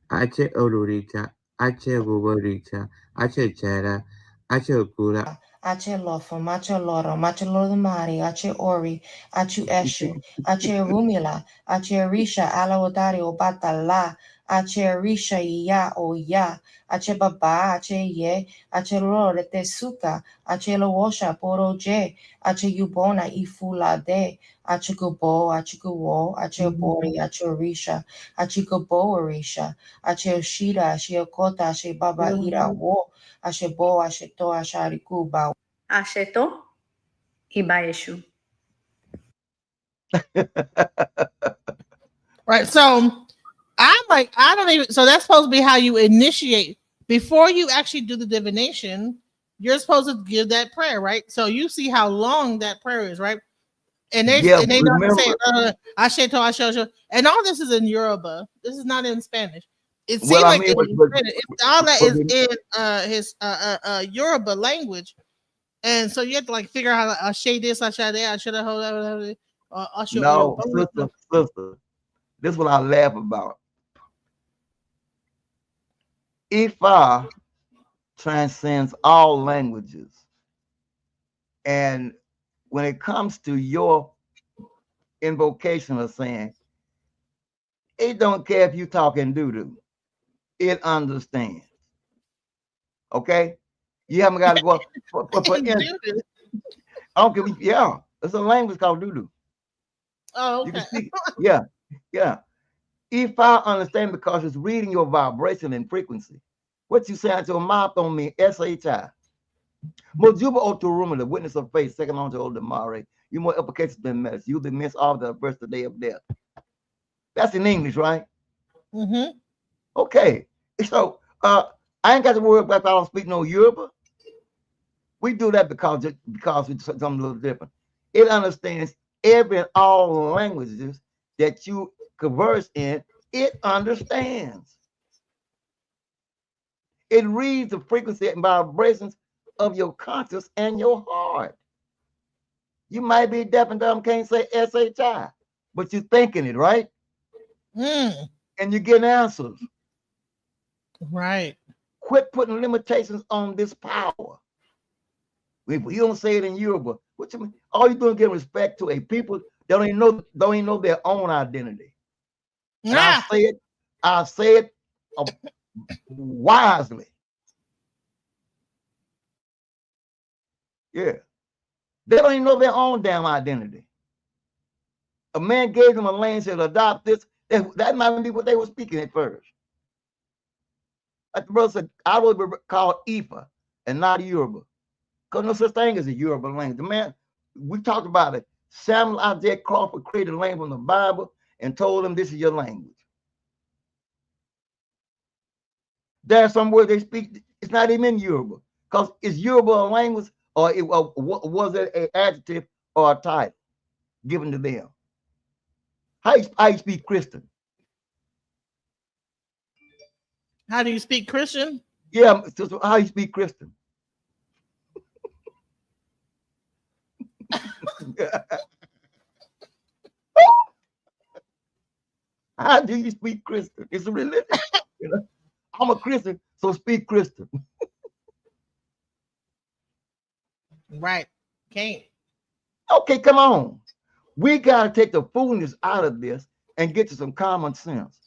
Ache Oruricha, Ache Bubaricha, Ache Chera, Ache Okura, Ache Lofum, Ache Lorum, Ache Lodumari, Ache Ori, Ache Eshu, Ache Rumila, Ache Risha, Alawadari, Obata La, Ache Risha, Ya, O Ya, Ache Baba, Ache Ye, Ache Lore, Tesuka, Ache Lawosha, Poro J, Ache Yubona, Ifula De, Ache Gubo, Ache Guwo, Ache Bori, Ache Risha, Ache Gubo, Risha. Ashe Shira, Ashe Kota, Ashe Baba Ira Wo, Ashe Bo, Ashe To, Ashe Arikuba.
Asheto y Baeshu.
Right. So I'm like, I don't even. So that's supposed to be how you initiate before you actually do the divination. You're supposed to give that prayer, right? So you see how long that prayer is, right? And they
Yeah,
don't
remember.
say Ashe to Ashe, and all this is in Yoruba. This is not in Spanish. It
Well,
seems
I
like
mean,
all that is
but
in his Yoruba language, and so you have to like figure out how to Ashe this, Ashe that, Ashe that, Ashe
no,
Oyo.
sister, this is what I laugh about. Ifa transcends all languages, and when it comes to your invocation of saying, it don't care if you talking doo-doo, it understands. Okay, you haven't got to go for instance, I don't care. Yeah, it's a language called doo-doo.
Oh,
You
okay.
can speak. Yeah, yeah. If I understand because it's reading your vibration and frequency. What you say out your mouth don't mean S-H-I. Mojuba Oturuma, the witness of faith, second on to old Mare. You more uppercases than mess. You the miss all the verse the day of death. That's in English, right?
Mm-hmm.
Okay. So I ain't got to worry about if I don't speak no Yoruba. We do that because it's something a little different. It understands every and all languages that you converse in. It understands. It reads the frequency and vibrations of your conscious and your heart. You might be deaf and dumb, can't say S-H-I, but you're thinking it, right?
Mm.
And you're getting answers.
Right.
Quit putting limitations on this power. If you don't say it in Yoruba, what you mean? All you're doing is giving respect to a people that don't even know their own identity. And
Yeah.
I say it wisely. Yeah. They don't even know their own damn identity. A man gave them a land, said adopt this. That might be what they were speaking at first. Like the brother said, I would be called IFA and not Yoruba. Because no such thing as a Yoruba language. The man, we talked about it. Samuel Isaiah Crawford created a language from the Bible and told them this is your language. There's some words they speak, it's not even in Yoruba. Because is Yoruba a language or was it an adjective or a title given to them? How you speak Christian?
How do you speak Christian?
Yeah, so how you speak Christian? How do you speak Christian? It's a religion. You know? I'm a Christian, so speak Christian.
Right. Can't.
Okay, come on. We got to take the foolishness out of this and get to some common sense.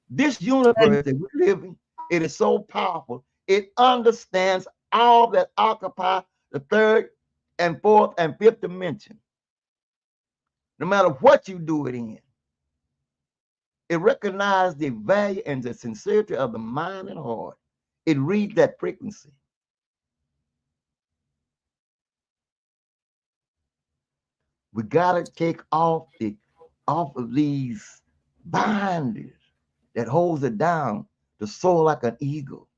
This universe that we live in, it is so powerful. It understands all that occupy the third and fourth and fifth dimension. No matter what you do it in, it recognizes the value and the sincerity of the mind and heart. It reads that frequency. We gotta take off of these binders that holds it down to soar like an eagle.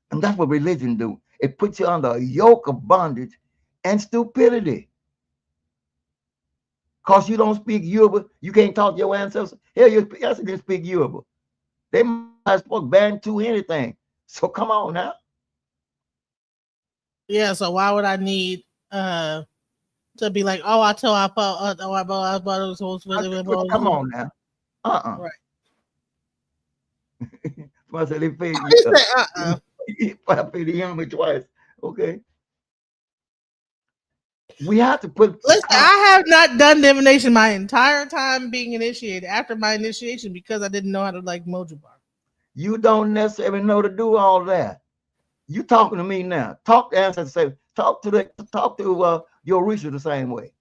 And that's what religion do. It puts you under a yoke of bondage and stupidity. Because you don't speak Yoruba, you can't talk to your ancestors. Hell, your ancestors didn't speak Yoruba. They might have spoke Bantu anything. So come on now.
Yeah, so why would I need to be like, oh, I told I thought I thought it was supposed to
Come on now.
Right.
I said they paid
He said,
I paid the young twice. Okay. We have to put
Listen, I have not done divination my entire time being initiated after my initiation because I didn't know how to like mojo bar.
You don't necessarily know to do all that. You talking to me now. Talk to ancestors. Say, talk to your research the same way.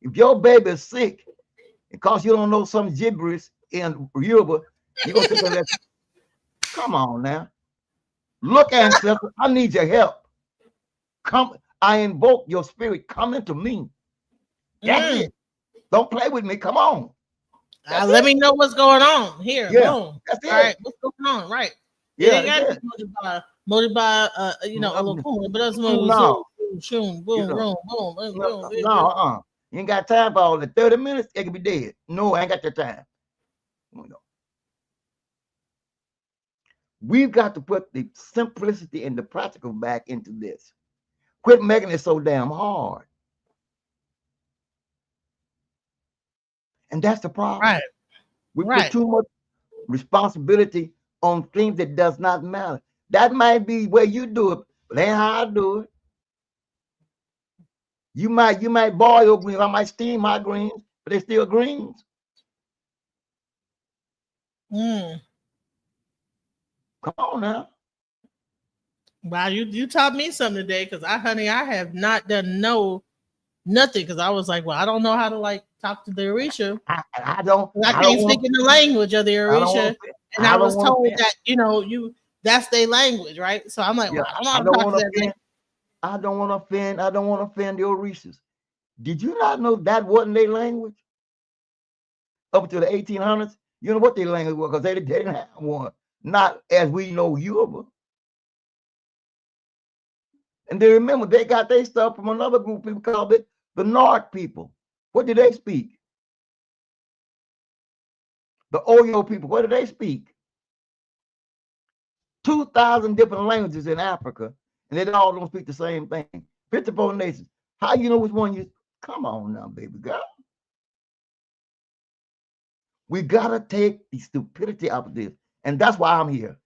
If your baby is sick, because you don't know some gibberish in Yoruba, you're gonna take a lesson. Come on now. Look, ancestor, I need your help. Come, I invoke your spirit. Come into me. That's it. Don't play with me. Come on.
Let me know what's going on here.
Yeah,
Boom.
that's it.
All right, what's going on? Right.
Yeah,
It ain't got Modiba, you know, a little cool, but that's
no.
Boom, boom, boom, boom, boom.
No, you ain't got time for all the 30 minutes. It could be dead. No, I ain't got the time. We've got to put the simplicity and the practical back into this. Quit making it so damn hard. And that's the problem.
Right.
We put too much responsibility on things that does not matter. That might be where you do it, but ain't how I do it. You might boil your greens, I might steam my greens, but they're still greens. Come on now.
Wow, you taught me something today because I have not done nothing because I was like, well, I don't know how to like talk to the Orisha.
I
can't speak in the language of the Orisha, and I was told that that's their language, right? So I'm like, well, I don't want to talk to that.
I don't want to offend. I don't want to offend the Orishas. Did you not know that wasn't their language up to the 1800s? You know what their language was because they didn't have one. Not as we know Yoruba. And they remember they got their stuff from another group of people called it the North people. What did they speak? The Oyo people, what do they speak? 2,000 different languages in Africa, and they all don't speak the same thing. 54 nations. How you know which one you? Come on now, baby girl. We gotta take the stupidity out of this, and that's why I'm here.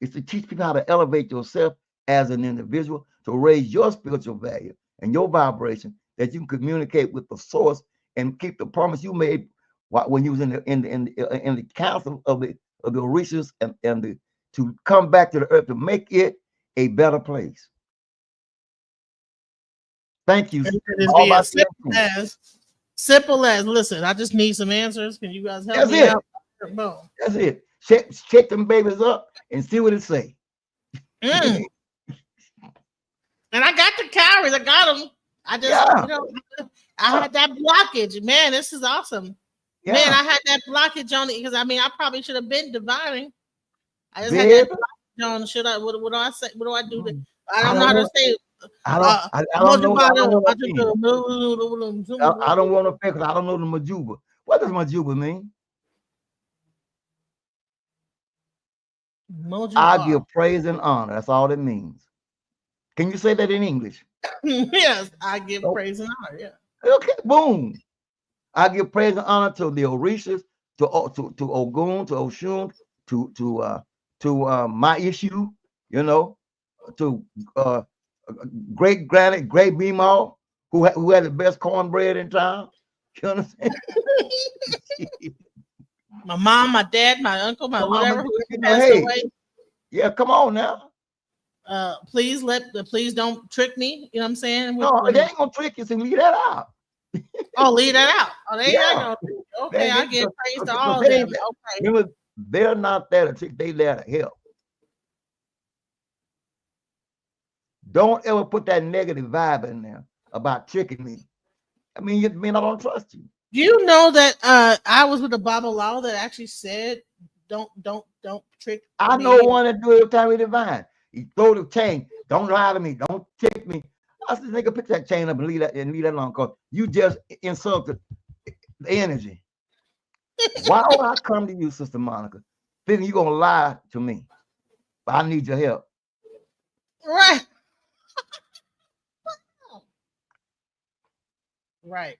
It's to teach people how to elevate yourself as an individual, to raise your spiritual value and your vibration, that you can communicate with the source and keep the promise you made when you was in the council of the Orishas and to come back to the earth to make it a better place. Thank you.
Simple as listen, I just need some answers. Can you guys help me out?
That's it. Check them babies up and see what it say.
And I got the calories. I got them. I just, I had that blockage. Man, this is awesome. Yeah. Man, I had that blockage on it because I probably should have been divining. I just had that blockage on. Should I? What do I say? What do I do? I don't know how to say it.
I don't know. I don't want to pick because I don't know the Majuba. What does Majuba mean? I give praise and honor. That's all it means. Can you say that in English?
Yes, I give praise and honor. Yeah.
Okay, boom. I give praise and honor to the Orishas, to Ogun, to Oshun, to my issue, to great Beemo, who had the best cornbread in town. You understand?
My mom, my dad, my uncle, my whatever who passed away.
Yeah, come on now.
Please don't trick me. You know what I'm saying?
No, they ain't gonna trick you, so leave that out.
Oh, leave that out. Oh, they ain't gonna. Okay, I give praise to all of them. Okay.
Remember, they're not there to trick, they there to help. Don't ever put that negative vibe in there about tricking me. I don't trust you.
Do you know that I was with a Baba Law that actually said, don't trick me?
I know one that do it every time we divine. He throw the chain. Don't lie to me. Don't trick me. I said, nigga, pick that chain up and leave that alone, because you just insulted the energy. Why would I come to you, Sister Monica, thinking you're gonna lie to me? but I need your help.
Right. Right.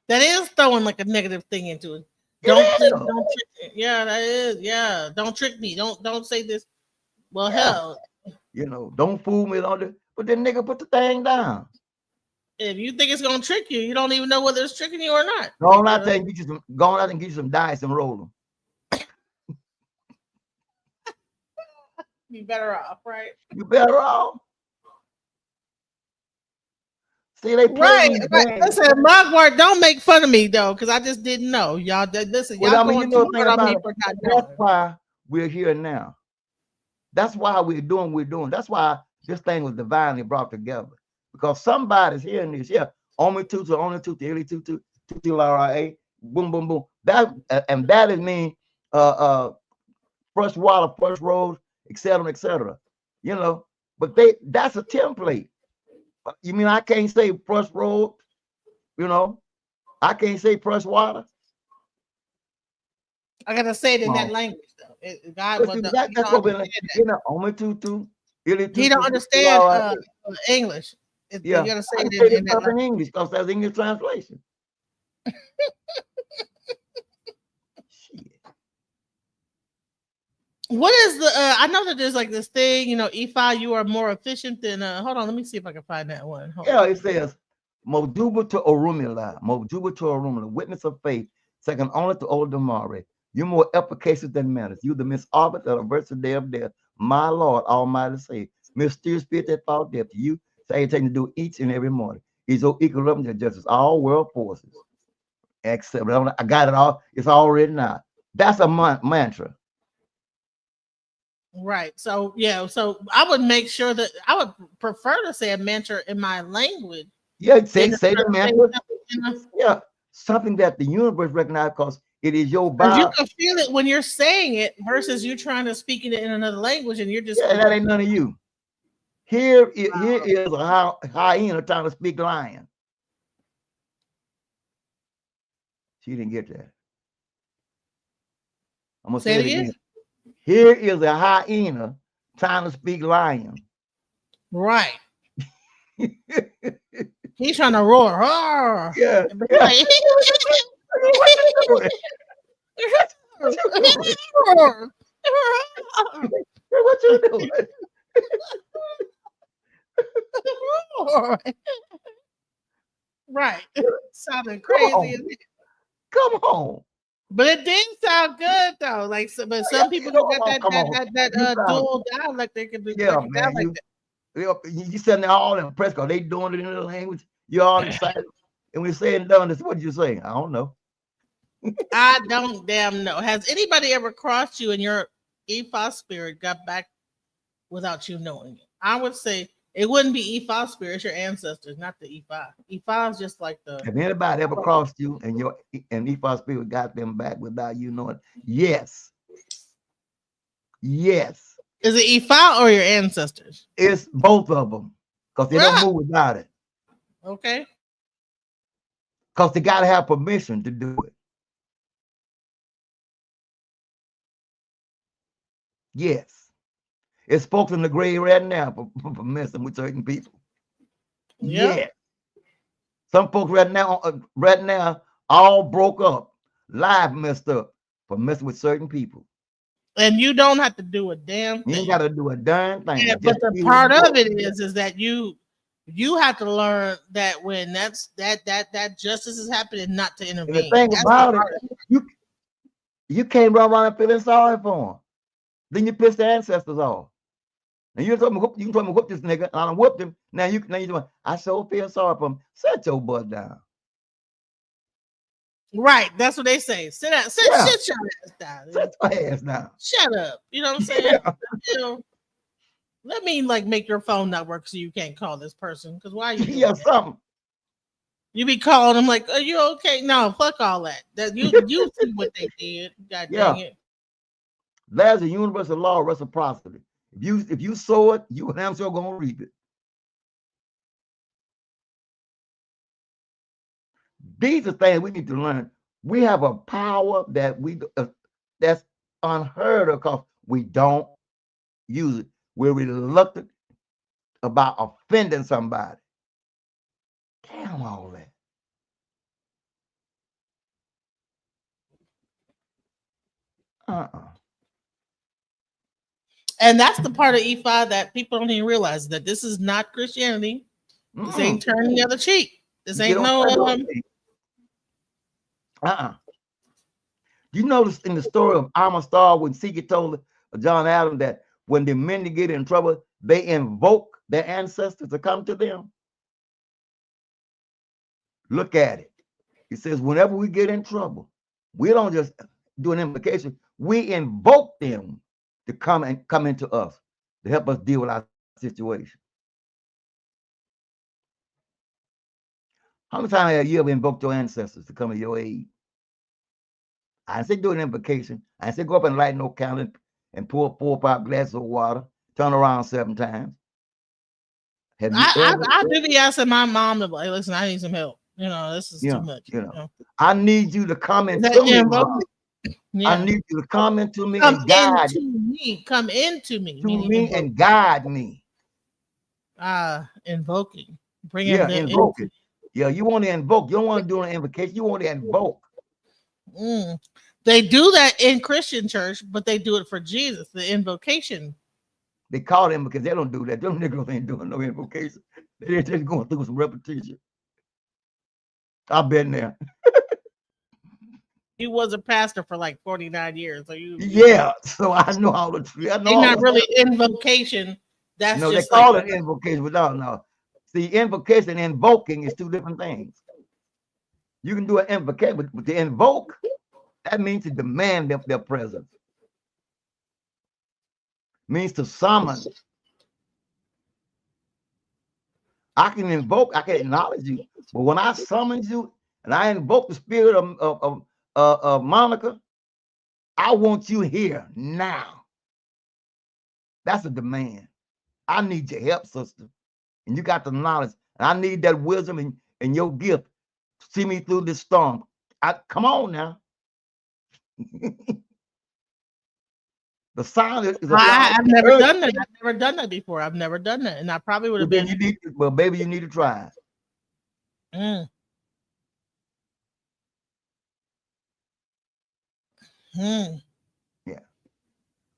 That is throwing like a negative thing into it. Don't trick me. Yeah, that is. Yeah, don't trick me. Don't say this. Well, hell,
you know, don't fool me on the. But then nigga put the thing down.
if you think it's gonna trick you, you don't even know whether it's tricking you or not.
Go on out there and get you some. Go on out and get you some dice and roll them.
Be better off, right?
You better off. See, they play
right. Listen, Mark, don't make fun of me though, because I just didn't know. Y'all, listen, y'all going too hard on me for not knowing.
That's why we're here now. That's why we're doing what we're doing. That's why this thing was divinely brought together. Because somebody's hearing this. Yeah, only two, really two, LRA, boom, boom, boom. That and that is mean fresh water, fresh roads, etc. You know, but that's a template. You mean I can't say fresh road? You know, I can't say fresh water.
I gotta say it in that language though. God,
that's what we're only two.
He don't understand English.
Yeah,
you gotta say it in that
language. English because that's English translation.
What is the I know that there's like this thing, you know, IFA, you are more efficient than hold on, let me see if I can find that one.
It says Mojuba to Orumila, witness of faith, second only to old Damari. You're more efficacious than matters. You the Miss Arbit of the verse day of death. My Lord Almighty say, mysterious spirit that fought death to you, say taking to do each and every morning. Is your equilibrium to justice, all world forces. Except I got it all, it's all written out. That's a mantra.
Right. So yeah, so I would make sure that I would prefer to say a mantra in my language.
Yeah, say the mantra. Yeah, something that the universe recognizes because it is your body.
You can feel it when you're saying it versus you trying to speak it in another language and you're just
that ain't none of you. Here is a hyena trying to speak lion. She didn't get that. I'm gonna say it again. Here is a hyena trying to speak lion.
Right. He's trying to roar. Roar.
Yeah.
What
you doing?
Right. Sounded crazy.
Come on.
But it did sound good though. Like, but some people got that dual dialect. They can do.
Yeah, man. You sitting there all impressed because they doing it in the language. You're all excited. And when you say and done, this what you saying? I don't know.
I don't damn know. Has anybody ever crossed you and your IFA spirit got back without you knowing it? I would say it wouldn't be IFA spirit, it's your ancestors, not the IFA. IFA is just like the.
Have anybody ever crossed you and your IFA spirit got them back without you knowing? Yes. Yes.
Is it IFA or your ancestors?
It's both of them because they don't move without it.
Okay.
Because they got to have permission to do it. Yes. It's folks in the grave right now for messing with certain people.
Yeah.
Yes. Some folks right now, all broke up, live messed up for messing with certain people.
And you don't have to do a damn thing.
You ain't got to do a darn thing.
Yeah, but the part of it is that you have to learn that when that justice is happening, not to intervene.
And the thing about it, you can't run around and feeling sorry for them. Then you piss the ancestors off. And you told me whoop this nigga, and I done whooped him. Now you doing, I so feel sorry for him. Set your butt down.
Right, that's what they say. Sit down, sit your ass down.
Sit your ass down.
Shut up. You know what I'm saying? You know, let me like make your phone not work so you can't call this person. Because why are you doing that?
Something.
You be calling them like, are you okay? No, fuck all that. That you see what they did. God dang it.
There's a universal law of reciprocity. If you sow it, you damn sure gonna reap it. These are things we need to learn. We have a power that unheard of because we don't use it. We're reluctant about offending somebody. Damn all that.
And that's the part of IFA that people don't even realize, that this is not Christianity. This ain't turning the other cheek. This ain't no.
You notice in the story of Amastar when Seeker told John Adams that when the men get in trouble, they invoke their ancestors to come to them. Look at it. It says whenever we get in trouble, we don't just do an invocation. We invoke them to come into us to help us deal with our situation. How many times have you ever invoked your ancestors to come to your aid? I didn't say do an invocation. I didn't say go up and light no candle and pour 4 or 5 glasses of water, turn around 7 times. Have you
I do be asking my mom to, like, listen, I need some help. This is too much.
I need you to come into me.
Yeah.
I need you to come into me and guide
me. Come into me.
And guide me.
Invoking. Bringing them
invoking. Yeah, you want to invoke. You don't want to do an invocation. You want to invoke.
They do that in Christian church, but they do it for Jesus, the invocation.
They call him because they don't do that. Them niggas ain't doing no invocation. They're just going through some repetition. I've been there.
He was a pastor for like 49 years. So
so I know all the tree.
They're not really invocation. That's
no,
just
they call it invocation, but no. See, invocation and invoking is 2 different things. You can do an invocation, but to invoke, that means to demand their presence. Means to summon. I can invoke, I can acknowledge you, but when I summon you and I invoke the spirit of Monica, I want you here now. That's a demand. I need your help, sister. And you got the knowledge. And I need that wisdom and your gift to see me through this storm. Come on now. The sound is
I've never done that. I've never done that before. I've never done that. And I probably would have been.
Well, baby, you need to try
it.
Yeah.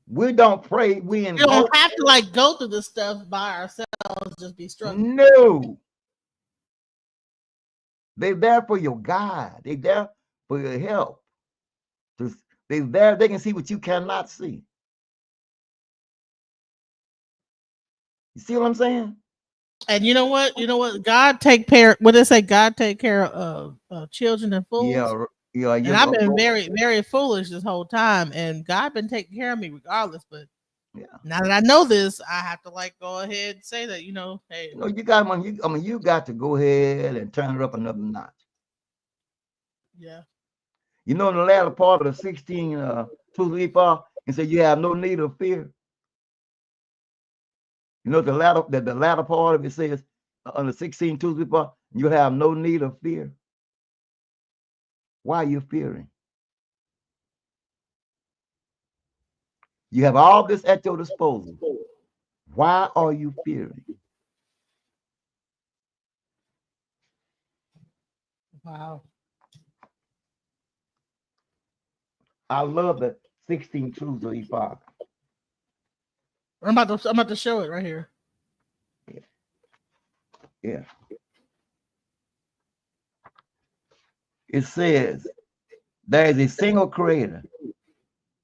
We don't pray. We
don't have to like go through this stuff by ourselves, just be struggling.
No. They're there for your guide. They're there for your help. They're there. They can see what you cannot see. You see what I'm saying?
And you know what? God take care. What they say? God take care of children and fools.
Yeah.
And I've been very, very foolish this whole time, and God been taking care of me regardless. But now that I know this, I have to like go ahead and say that, hey.
You got to go ahead and turn it up another notch.
Yeah.
In the latter part of the 16 2-3-4, and say you have no need of fear. The latter part of it says on the 16 2-3-4, you have no need of fear. Why are you fearing? You have all this at your disposal. Why are you fearing?
Wow.
I love the 16 truths of Epoch.
I'm about to show it right here.
Yeah. It says there is a single creator.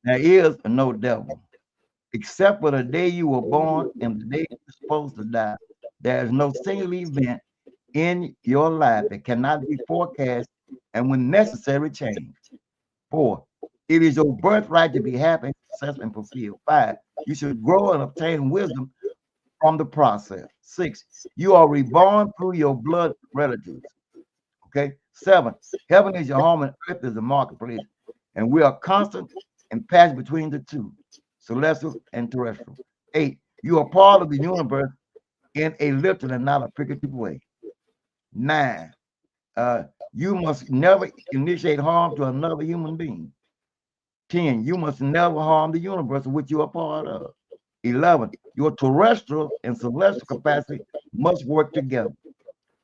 There is no devil. Except for the day you were born and the day you're supposed to die. There is no single event in your life that cannot be forecast and when necessary changed. 4, it is your birthright to be happy, successful, and fulfilled. 5, you should grow and obtain wisdom from the process. 6, you are reborn through your blood relatives. Okay. 7, heaven is your home and earth is the marketplace. And we are constant and pass between the two, celestial and terrestrial. 8, you are part of the universe in a literal and not a figurative way. 9, you must never initiate harm to another human being. 10, you must never harm the universe in which you are part of. 11, your terrestrial and celestial capacity must work together.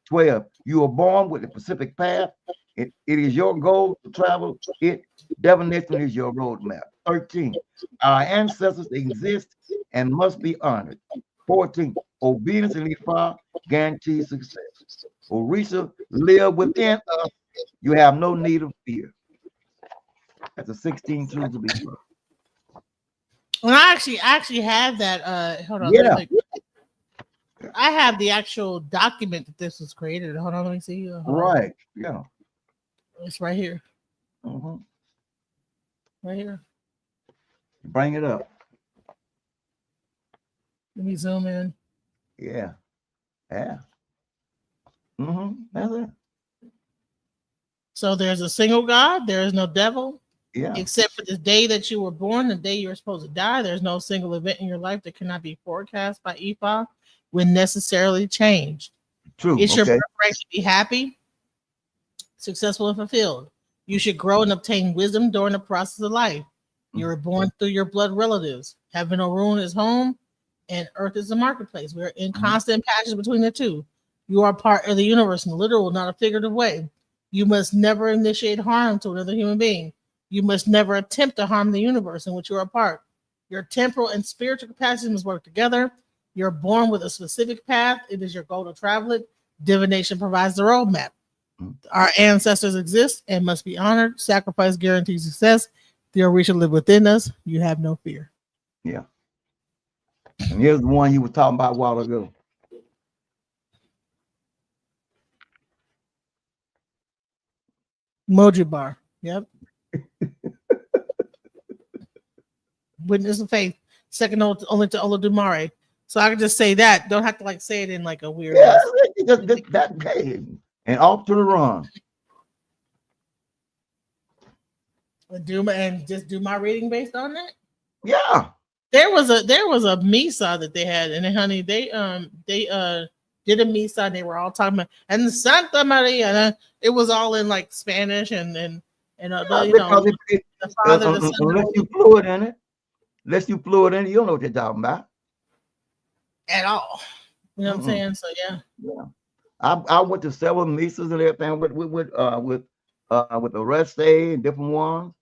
12, you are born with the Pacific path. It is your goal to travel it. Definition is your roadmap. 13, our ancestors exist and must be honored. 14, obedience in Ifa guarantees success. Orisha live within us. You have no need of fear. That's the 16 truths of Ifa.
Well, I actually have that. Hold on.
Yeah.
I have the actual document that this was created. Hold on, let me see.
Right. Yeah.
It's right here.
Mm-hmm.
Right here.
Bring it up.
Let me zoom in.
Yeah. Yeah. Mm-hmm. That's it.
So there's a single God. There is no devil.
Yeah.
Except for the day that you were born, the day you were supposed to die. There's no single event in your life that cannot be forecast by Ifa when necessarily changed.
True.
It's your
Okay.
birthright to be happy, successful, and fulfilled. You should grow and obtain wisdom during the process of life. You were born through your blood relatives. Heaven or ruin is home, and earth is the marketplace. We're in constant passion between the two. You are part of the universe in a literal, not a figurative way. You must never initiate harm to another human being. You must never attempt to harm the universe in which you are a part. Your temporal and spiritual capacities must work together. You're born with a specific path. It is your goal to travel it. Divination provides the roadmap. Our ancestors exist and must be honored. Sacrifice guarantees success. The Orisha live within us. You have no fear.
Yeah. And here's the one you were talking about a while ago.
Moji bar. Yep. Witness of faith. Second only to Olodumare. So I can just say that. Don't have to like say it in like a weird.
Yeah, just that game and off to the run.
And just do my reading based on that.
Yeah.
There was a misa that they had, and honey, they did a misa, and they were all talking about and Santa Maria. It was all in like Spanish and you know the Father, the Son,
unless you fluid in it, you don't know what you're talking about
at all. You know what I'm saying? So yeah.
I went to several misas and everything with the rest day and different ones,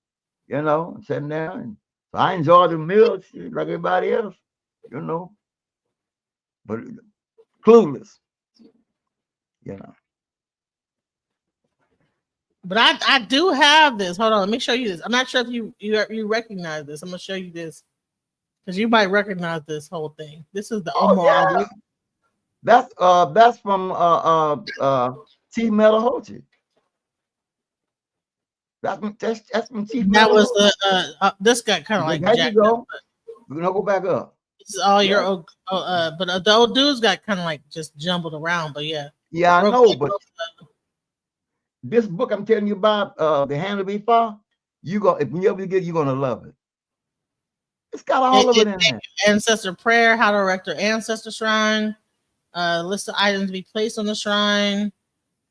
you know, sitting there, and so I enjoyed the meals like everybody else, you know, but clueless, you know.
But I do have this. Hold on, let me show you this. I'm not sure if you recognize this. I'm gonna show you this because you might recognize this whole thing. This is the Omar.
Yeah. That's from T. Melahochi. That's from T.
That was the this got kind of like
there
jacked
you go.
up,
We're gonna go back up.
This is all your but the old dudes got kind of like just jumbled around. But yeah.
Yeah, I know, but this book I'm telling you about, the Hand of Ifa, if you ever get, you're gonna love it. It's got all of it in there.
Ancestor prayer, how to erect your ancestor shrine, list of items to be placed on the shrine,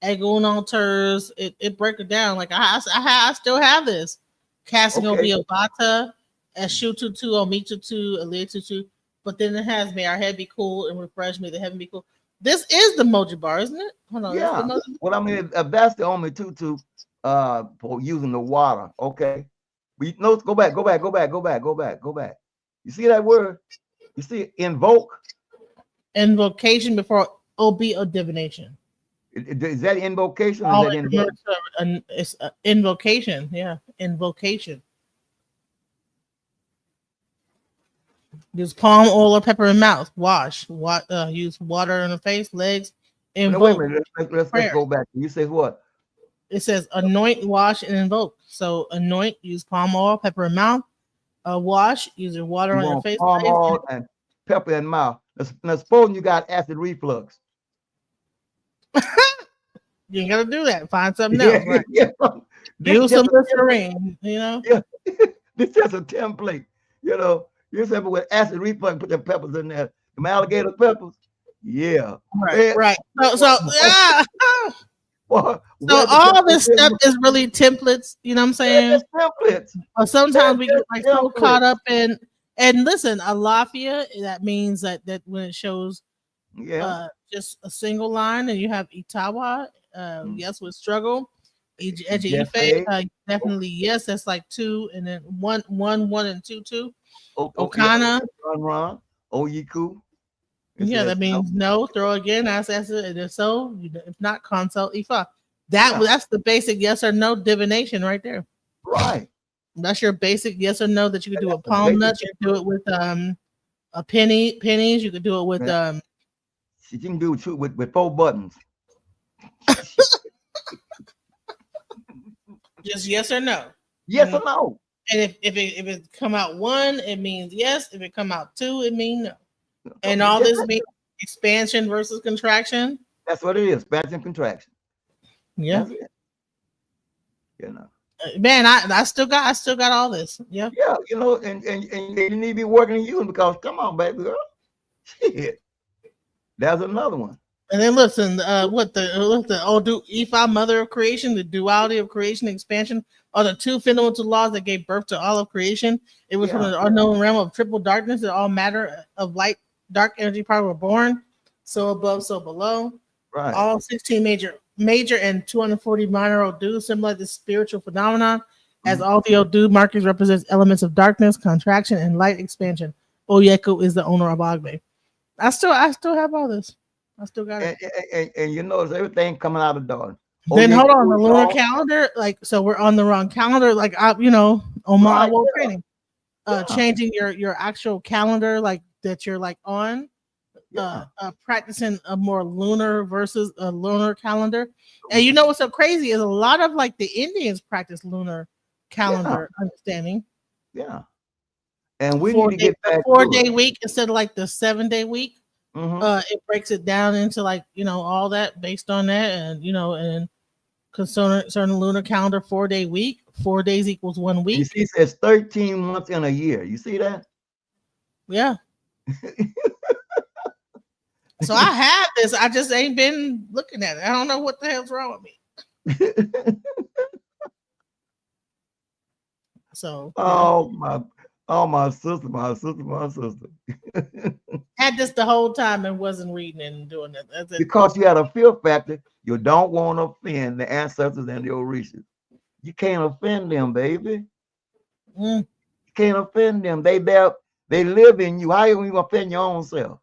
Egun altars. It break it down. Like I still have this. Casting Obi Obata, Eshututu, Omitutu, Alitutu. But then it has may our head be cool and refresh, may the heaven be cool. This is the Moji bar, isn't it? Hold on.
Yeah. Well, I mean, if that's the only tutu for using the water, okay. We no go back. You see that word? You see invoke?
Invocation before OB or divination.
Is that invocation? Or is that invoke?
It's invocation. Yeah, invocation. Use palm oil or pepper in mouth. Wash. Use water in the face, legs. Invoke.
Wait a minute. Let's go back. You say what?
It says anoint, wash, and invoke. So anoint, use palm oil, pepper in mouth. Wash, using water on your face.
Palm oil and pepper in mouth. Now suppose you got acid reflux.
You ain't gotta do that. Find something else. Right? Use some Listerine, you know.
Yeah. This is just a template, you know. You said with acid reflux, put the peppers in there. Some alligator peppers. Yeah.
Right. So yeah.
Well,
So all this stuff is really templates, you know what I'm saying?
Templates.
Or sometimes we get like so
templates.
caught up in, and listen, alafia, that means that when it shows just a single line, and you have itawa, yes, with struggle. Ife, definitely yes, that's like 2, and then 1, 1, and 2, 2. Okana.
Run. Oyiku.
Yeah, that means no. Throw again. Ask it. And if so, if not, consult Ifa. That's the basic yes or no divination right there.
Right.
That's your basic yes or no that you can do with palm nuts. You can do it with a pennies. You could do it with
You can do it with 4 buttons.
Just yes or no.
Yes or no.
And if it come out 1, it means yes. If it come out 2, it means no. And all this means expansion versus contraction.
That's what it is. Expansion, contraction.
Yeah.
That's it. You know.
Man, I still got all this. Yeah.
Yeah, you know, and you need to be working on you because come on, baby girl. Shit. There's another one.
And then listen, what the Odu Ifa, mother of creation, the duality of creation and expansion are the 2 fundamental laws that gave birth to all of creation. It was from the unknown realm of triple darkness that all matter of light, dark energy power were born. So above, so below.
Right.
All 16 major and 240 minor Odu symbolize the spiritual phenomenon, as all the Odu markings represents elements of darkness, contraction, and light expansion. Oyeku is the owner of Agbe. I still have all this. I still got it.
And you notice everything coming out of dawn.
Then hold on, the lunar calendar, so we're on the wrong calendar, like Omar training. Changing your actual calendar, like that you're like on. Practicing a more lunar versus a lunar calendar. And you know what's so crazy is a lot of like the Indians practice lunar calendar understanding.
Yeah. And we need to get back
4-day week instead of like the 7-day week. It breaks it down into like, all that based on that, and and certain lunar calendar 4-day week, 4 days equals 1 week.
You see, it says 13 months in a year. You see that?
Yeah. So I have this. I just ain't been looking at it. I don't know what the hell's wrong with me. So
my sister.
Had this the whole time and wasn't reading and doing it.
Because you had a fear factor. You don't want to offend the ancestors and the Orishas. You can't offend them, baby. You can't offend them. They live in you. How are you going to offend your own self?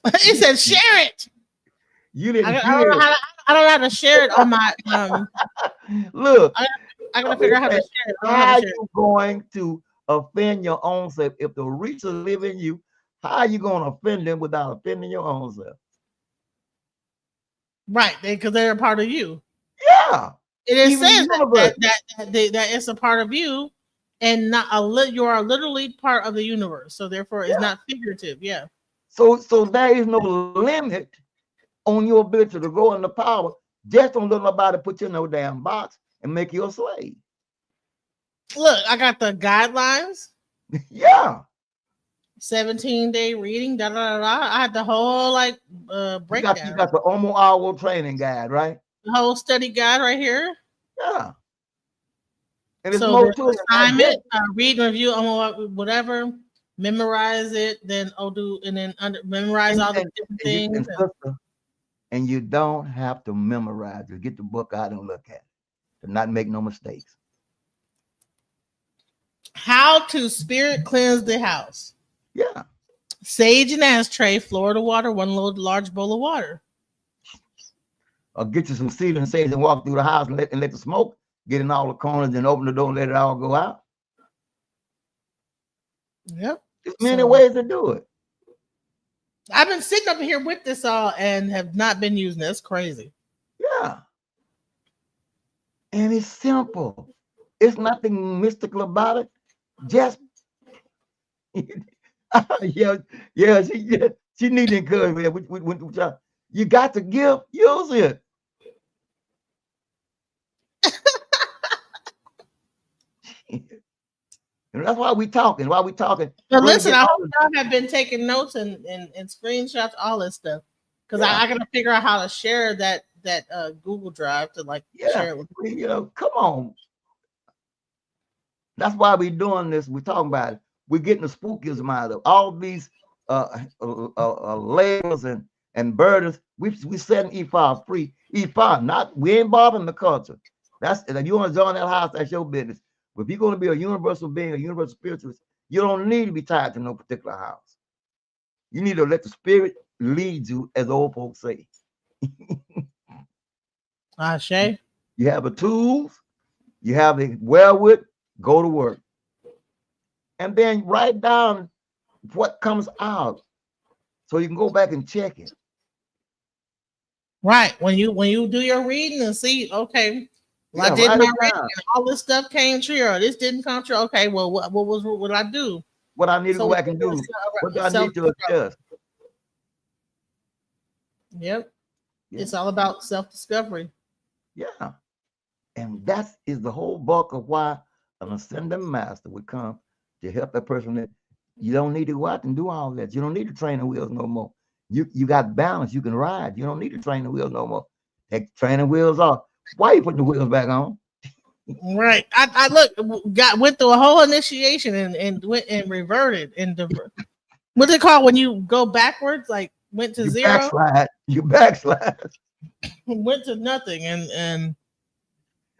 It said share it.
You didn't.
I don't know how to share it on my
Look.
I gotta figure out how to share it.
How are you going to offend your own self if the Orishas live in you? How are you going to offend them without offending your own self?
Right, because they're a part of you.
Yeah.
It says that it's a part of you, and not you are literally part of the universe. So therefore, it's not figurative. Yeah.
So there is no limit on your ability to grow in the power. Just don't let nobody put you in no damn box and make you a slave.
Look, I got the guidelines.
Yeah.
17-day reading. Da, da, da, da. I had the whole breakdown.
You got the Omo Hour training guide, right?
The whole study guide right here.
Yeah. And it's
so
more to it.
Assignment, read, review, whatever. Memorize it, then memorize all the different things.
And you don't have to memorize it. Get the book out and look at it to not make no mistakes.
How to spirit cleanse the house.
Yeah.
Sage and ashtray, Florida water, 1 large bowl of water.
Or get you some cedar and sage and walk through the house and let the smoke get in all the corners and open the door and let it all go out.
Yep.
There's many ways to do it.
I've been sitting up here with this all and have not been using it. That's crazy.
Yeah. And it's simple. It's nothing mystical about it. Just she needs encouragement. You got to give, use it. And that's why we talking.
But listen, I hope y'all have been taking notes and screenshots, all this stuff. because I gotta figure out how to share that Google Drive to like share it with
people. You know, come on. That's why we're doing this. We're talking about it. We're getting the spookism out of all these labels and burdens. We setting IFA free. IFA, not we ain't bothering the culture. That's if you want to join that house, that's your business. But if you're going to be a universal being, a universal spiritualist, you don't need to be tied to no particular house. You need to let the spirit lead you, as the old folks say.
Shay.
You have the tools, you have the wherewith, go to work. And then write down what comes out so you can go back and check it.
Right. When you do your reading and see, okay, well, I did my reading and all this stuff came true, or this didn't come true. Okay, well, what I do?
What I need to go back and do? What do I need to adjust?
Yep. Yeah. It's all about self-discovery.
Yeah. And that is the whole bulk of why an ascending master would come to help that person. That you don't need to go out and do all that. You don't need to train the wheels no more. You got balance. You can ride. You don't need to train the wheels no more. Take training wheels off. Why are you putting the wheels back on?
Right. I went through a whole initiation and went and reverted into what's it called when you go backwards, like went to zero.
You backslide.
Went to nothing and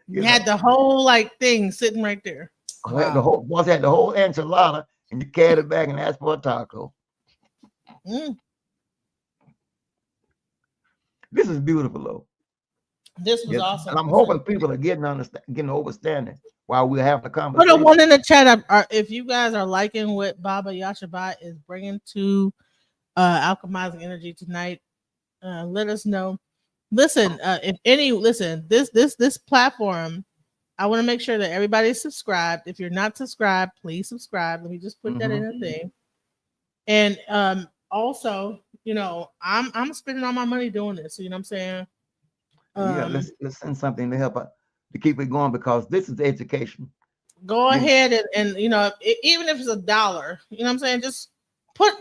you had the whole like thing sitting right there.
Wow. Once had the whole enchilada and you carried it back and asked for a taco. This is beautiful though.
This was awesome.
And I'm hoping people are getting understanding while we're having a conversation.
Put a one in the chat if you guys are liking what Baba Yashabiyah is bringing to Alchemizing Energy tonight. Let us know. Listen, this platform, I want to make sure that everybody's subscribed. If you're not subscribed, please subscribe. Let me just put that in a thing. And also, you know, I'm spending all my money doing this. So, you know what I'm saying?
Let's send something to help to keep it going, because this is education.
Go ahead and you know, even if it's $1, you know what I'm saying? Just put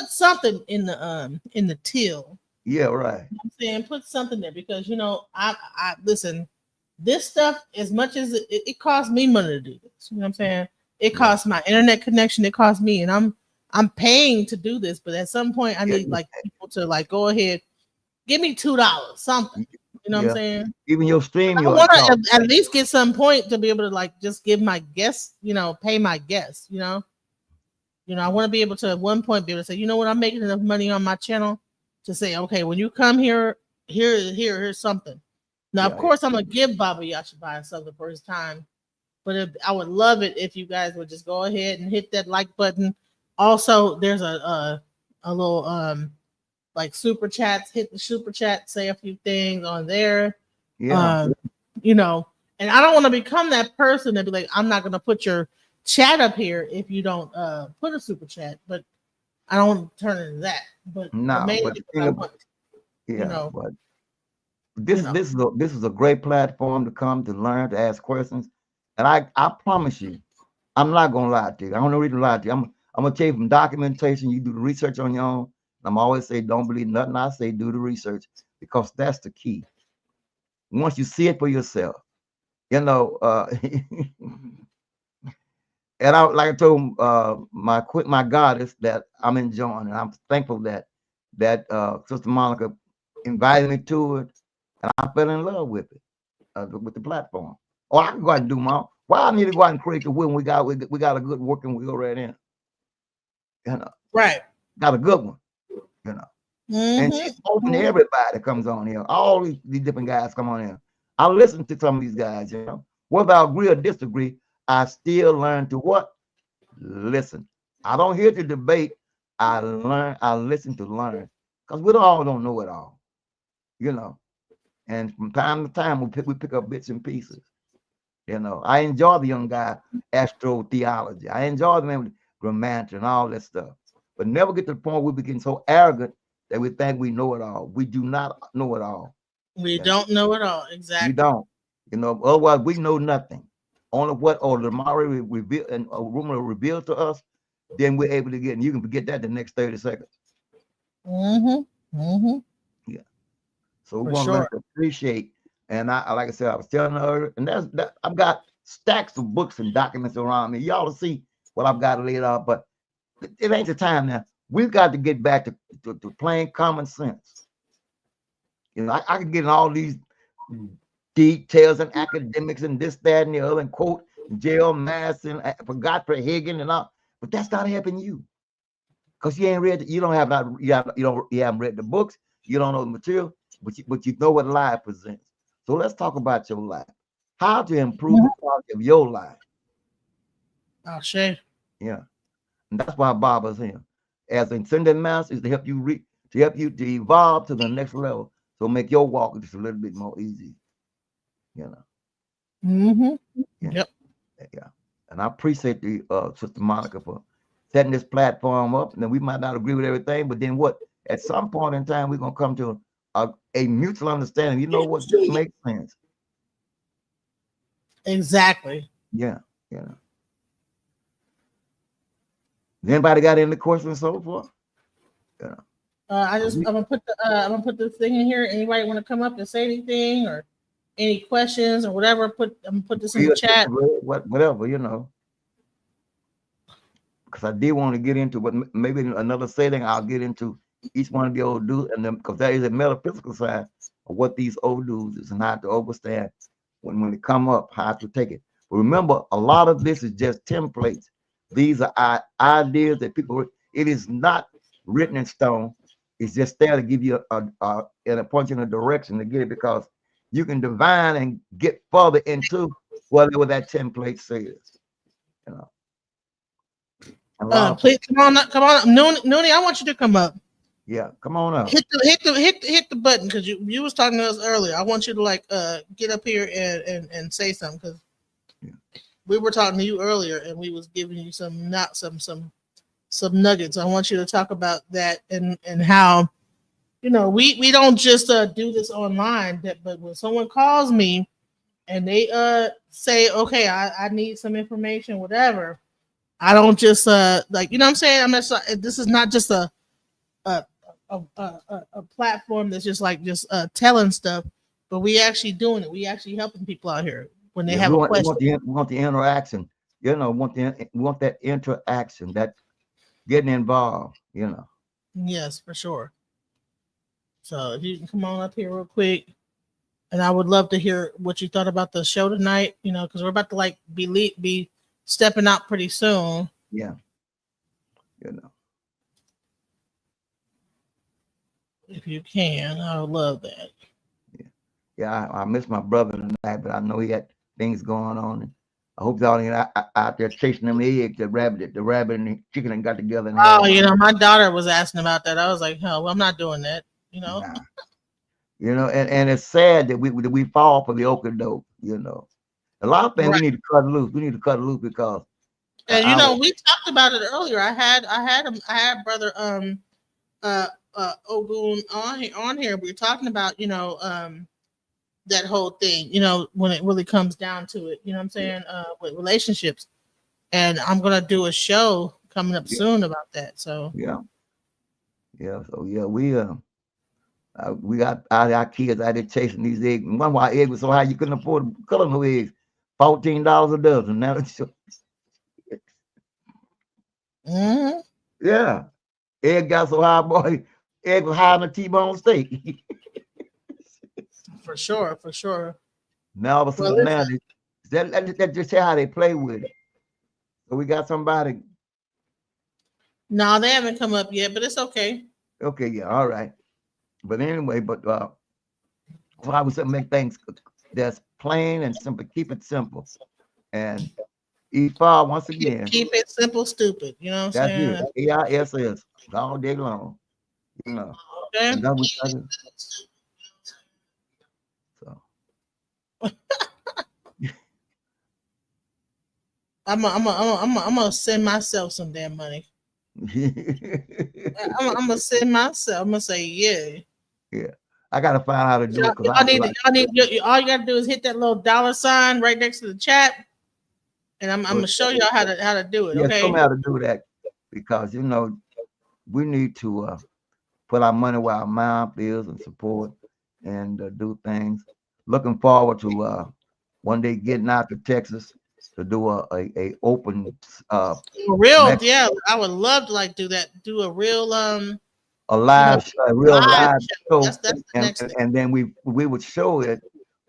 something in the till.
Yeah, right.
You know I'm saying, put something there, because you know, I listen, this stuff, as much as it costs me money to do this, you know what I'm saying? It costs my internet connection, it costs me, and I'm paying to do this, but at some point I need like people to like go ahead, give me $2, something. You know what I'm saying?
Even your stream,
I want to at least get some point to be able to like just give my guests, you know, pay my guests, you know. I want to be able to at one point be able to say, you know what, I'm making enough money on my channel to say, okay, when you come here's something. Now, of course, I'm gonna give Baba Yashabiyah something for his time, but I would love it if you guys would just go ahead and hit that like button. Also, there's a little like super chats. Hit the super chat, say a few things on there.
Yeah.
You know, and I don't want to become that person that be like, I'm not gonna put your chat up here if you don't put a super chat, but I don't want to turn into that. But
no, but this is a great platform to come to learn, to ask questions. And I promise you, I'm not gonna lie to you. I don't know reason to lie to you. I'm gonna tell you from documentation, you do the research on your own. I'm always say, don't believe nothing I say, do the research, because that's the key. Once you see it for yourself, you know, and I told my goddess that I'm enjoying, and I'm thankful that Sister Monica invited me to it, and I fell in love with it, with the platform. Oh, I can go out and do my own. Why I need to go out and create the wheel? We got a good working wheel right in. You know,
right?
Got a good one. You know, and she's open to everybody that comes on here. All these different guys come on here. I listen to some of these guys. You know, whether I agree or disagree, I still learn to what? Listen. I don't hear to debate. I learn. I listen to learn, because we all don't know it all. You know, and from time to time we pick up bits and pieces. You know, I enjoy the young guy astrotheology. I enjoy them grammar and all that stuff. But never get to the point where we become so arrogant that we think we know it all. We do not know it all.
We don't know it all. Exactly.
We don't. You know, otherwise we know nothing. Only what the Mari reveal and a rumor revealed to us, then we're able to get, and you can forget that the next 30 seconds. So we
For
want to learn
sure.
to appreciate. And I like I said, I was telling her, and that I've got stacks of books and documents around me. Y'all will see what I've got laid out, but it ain't the time now. We've got to get back to plain common sense. You know, I can get in all these details and academics and this, that, and the other, and quote J.L. Mass and forgot for Hagen and all, but that's not helping you because you ain't read. You don't have not. You haven't read the books. You don't know the material, but you know what life presents. So let's talk about your life. How to improve the quality of your life.
Oh, shit.
Yeah, and that's why Baba's here. As an ascended master is to help you to evolve to the next level. So make your walk just a little bit more easy. You know.
Mm-hmm.
Yeah.
Yep.
Yeah. And I appreciate the Sister Monica for setting this platform up. And then we might not agree with everything, but then what? At some point in time, we're gonna come to a mutual understanding. You know what? This makes sense.
Exactly.
Yeah. Yeah. Anybody got any questions so far? Yeah.
I'm gonna put the thing in here. Anybody want to come up and say anything or any questions or whatever? I'm gonna put this in the chat.
Whatever, you know. Because I did want to get into, but maybe another setting I'll get into each one of the old dudes, and then because there is a metaphysical side of what these old dudes is and how to understand when they come up, how to take it. But remember, a lot of this is just templates. These are ideas that people. It is not written in stone. It's just there to give you a point in a direction to get it, because you can divine and get further into whatever that template says. You know.
Please come on up, Nooney, I want you to come up.
Yeah, come on up.
Hit the button because you was talking to us earlier. I want you to get up here and say something because we were talking to you earlier and we was giving you some nuggets. I want you to talk about that and how we don't just do this online. But when someone calls me and they say, okay, I need some information, whatever. I don't just what I'm saying. I'm just this is not just a platform that's just telling stuff, but we actually doing it. We actually helping people out here when they have a question.
We want the interaction. We want that interaction, that getting involved.
Yes, for sure. So if you can come on up here real quick, and I would love to hear what you thought about the show tonight. Because we're about to be stepping out pretty soon.
Yeah.
If you can, I would love that.
Yeah, I miss my brother tonight, but I know he had things going on. And I hope y'all ain't out there chasing them eggs. The rabbit and the chicken and got together. And
my daughter was asking about that. I was like, hell, I'm not doing that.
Nah. And it's sad that we fall for the okey doke. A lot of things we need to cut loose. We need to cut loose because.
And we talked about it earlier. I had brother Ogun on here. We were talking about that whole thing. When it really comes down to it. You know what I'm saying? With relationships, and I'm gonna do a show coming up soon about that. So
we got our kids out there chasing these eggs. And one why eggs was so high you couldn't afford to color no eggs. $14 a dozen. Now it's yeah. Egg got so high, boy. Egg was higher than a T-bone steak.
For sure.
Now all of a sudden, that just how they play with it. So we got somebody.
No, they haven't come up yet, but it's okay.
Okay, yeah, all right. But anyway, so I would make things that's plain and simple. Keep it simple. And IFA, once again.
Keep it simple, stupid. You know what I'm saying?
That's it. AISS all day long.
Okay.
And that was so.
I'm gonna send myself some damn money. I'm gonna send myself. I'm gonna say
yeah. I gotta find out how to do it.
All you gotta do is hit that little $sign right next to the chat, and I'm gonna show y'all how to do it. Okay.
Show me how to do that because we need to put our money where our mouth is and support. and do things. Looking forward to one day getting out to Texas to do a open
real, yeah. I would love to like do that. Do a real
a live a real live show,
that's the next thing.
and then we would show it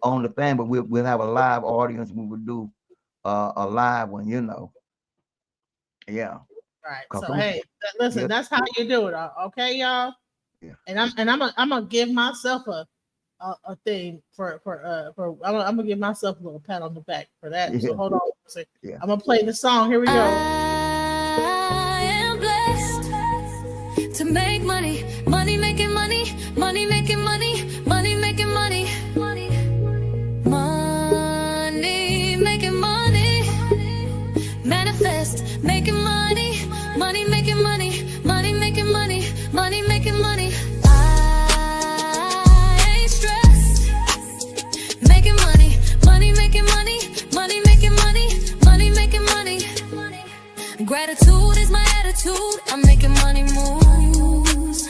on the thing, but we'll have a live audience. We would do a live one, Yeah.
Right. So hey, listen, that's how you do it. Okay, y'all.
Yeah.
And I'm gonna give myself a thing for I'm gonna give myself a little pat on the back for that. So hold on a second.
Yeah.
I'm gonna play the song. Here we go.
I am blessed to make money, money making money, money making money, money making money, money making money, manifest making money, money making money, money making money, money making money. I ain't stressed, making money, money making money, money making money, money making money. Gratitude is my attitude. I'm making money moves.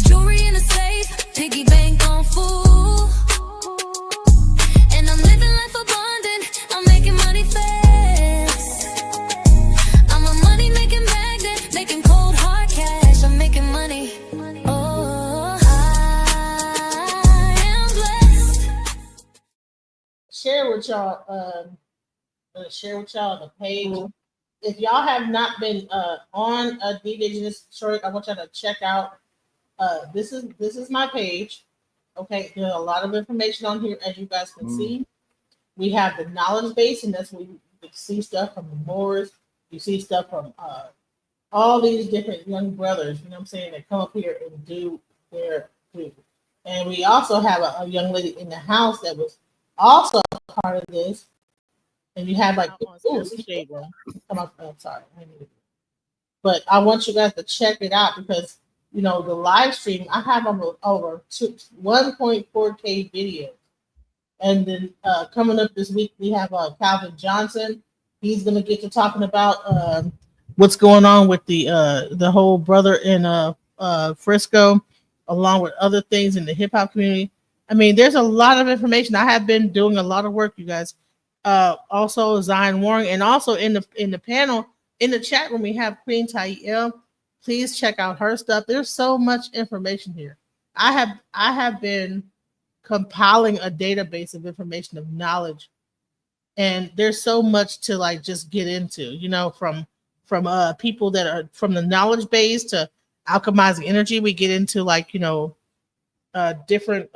Jewelry in a safe, piggy bank on full. And I'm living life abundant. I'm making money fast. I'm a money making magnet, making cold hard cash. I'm making money. Oh, I am blessed.
Share with y'all the page. If y'all have not been on a DJ Genius Short, I want y'all to check out. This is my page. Okay, there's a lot of information on here, as you guys can see. We have the knowledge base, and that's where you see stuff from the Moors. You see stuff from all these different young brothers. You know what I'm saying? That come up here and do their do. And we also have a young lady in the house that was also part of this. And you have like, shade room. Come up, sorry. But I want you guys to check it out because, the live stream, I have over 1.4K videos. And then coming up this week, we have Calvin Johnson. He's going to get to talking about what's going on with the whole brother in Frisco, along with other things in the hip hop community. I mean, there's a lot of information. I have been doing a lot of work, you guys. Also Zion Warren, and also in the panel in the chat room we have Queen Tael. Please check out her stuff. There's so much information here. I have been compiling a database of information of knowledge, and there's so much to like just get into. From people that are from the knowledge base to alchemizing energy. We get into like different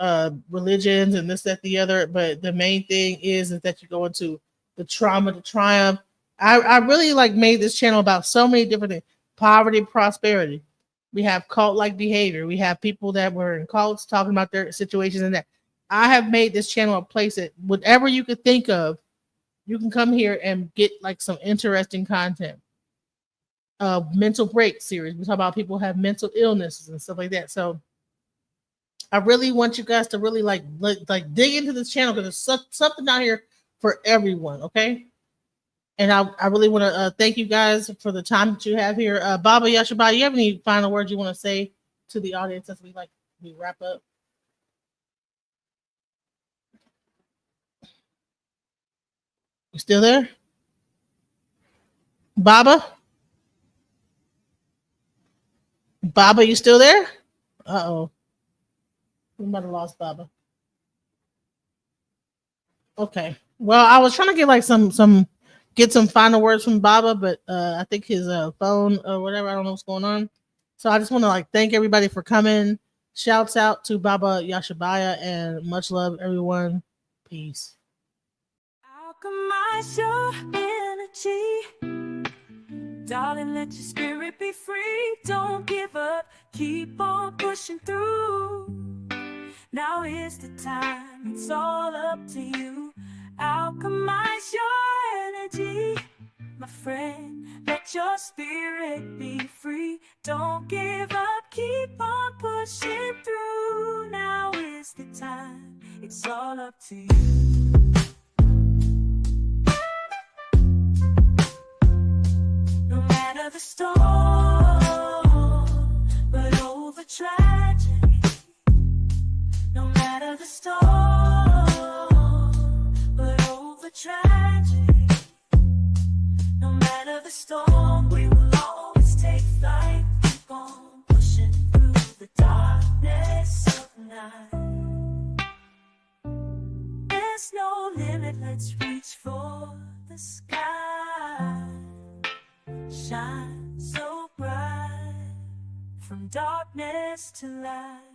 religions and this, that, the other. But the main thing is that you go into the trauma to triumph. I really like made this channel about so many different things. Poverty, prosperity. We have cult-like behavior. We have people that were in cults talking about their situations and that. I have made this channel a place that whatever you could think of, you can come here and get like some interesting content. Mental break series. We talk about people who have mental illnesses and stuff like that. So I really want you guys to really like dig into this channel because there's something out here for everyone, okay? And I really want to thank you guys for the time that you have here. Baba Yashabiyah, you have any final words you want to say to the audience as we wrap up? You still there? Baba? Baba, you still there? Uh-oh. We might have lost Baba. Okay. Well, I was trying to get like get some final words from Baba, but I think his phone or whatever, I don't know what's going on. So I just want to thank everybody for coming. Shouts out to Baba Yashabiyah and much love, everyone. Peace.
Alchemize your energy. Darling, let your spirit be free. Don't give up. Keep on pushing through. Now is the time. It's all up to you. Alchemize your energy, my friend. Let your spirit be free. Don't give up. Keep on pushing through. Now is the time. It's all up to you. No matter the storm, but over tragedy, the storm, but over tragedy. No matter the storm, we will always take flight. Keep on pushing through the darkness of night. There's no limit, let's reach for the sky. Shine so bright, from darkness to light.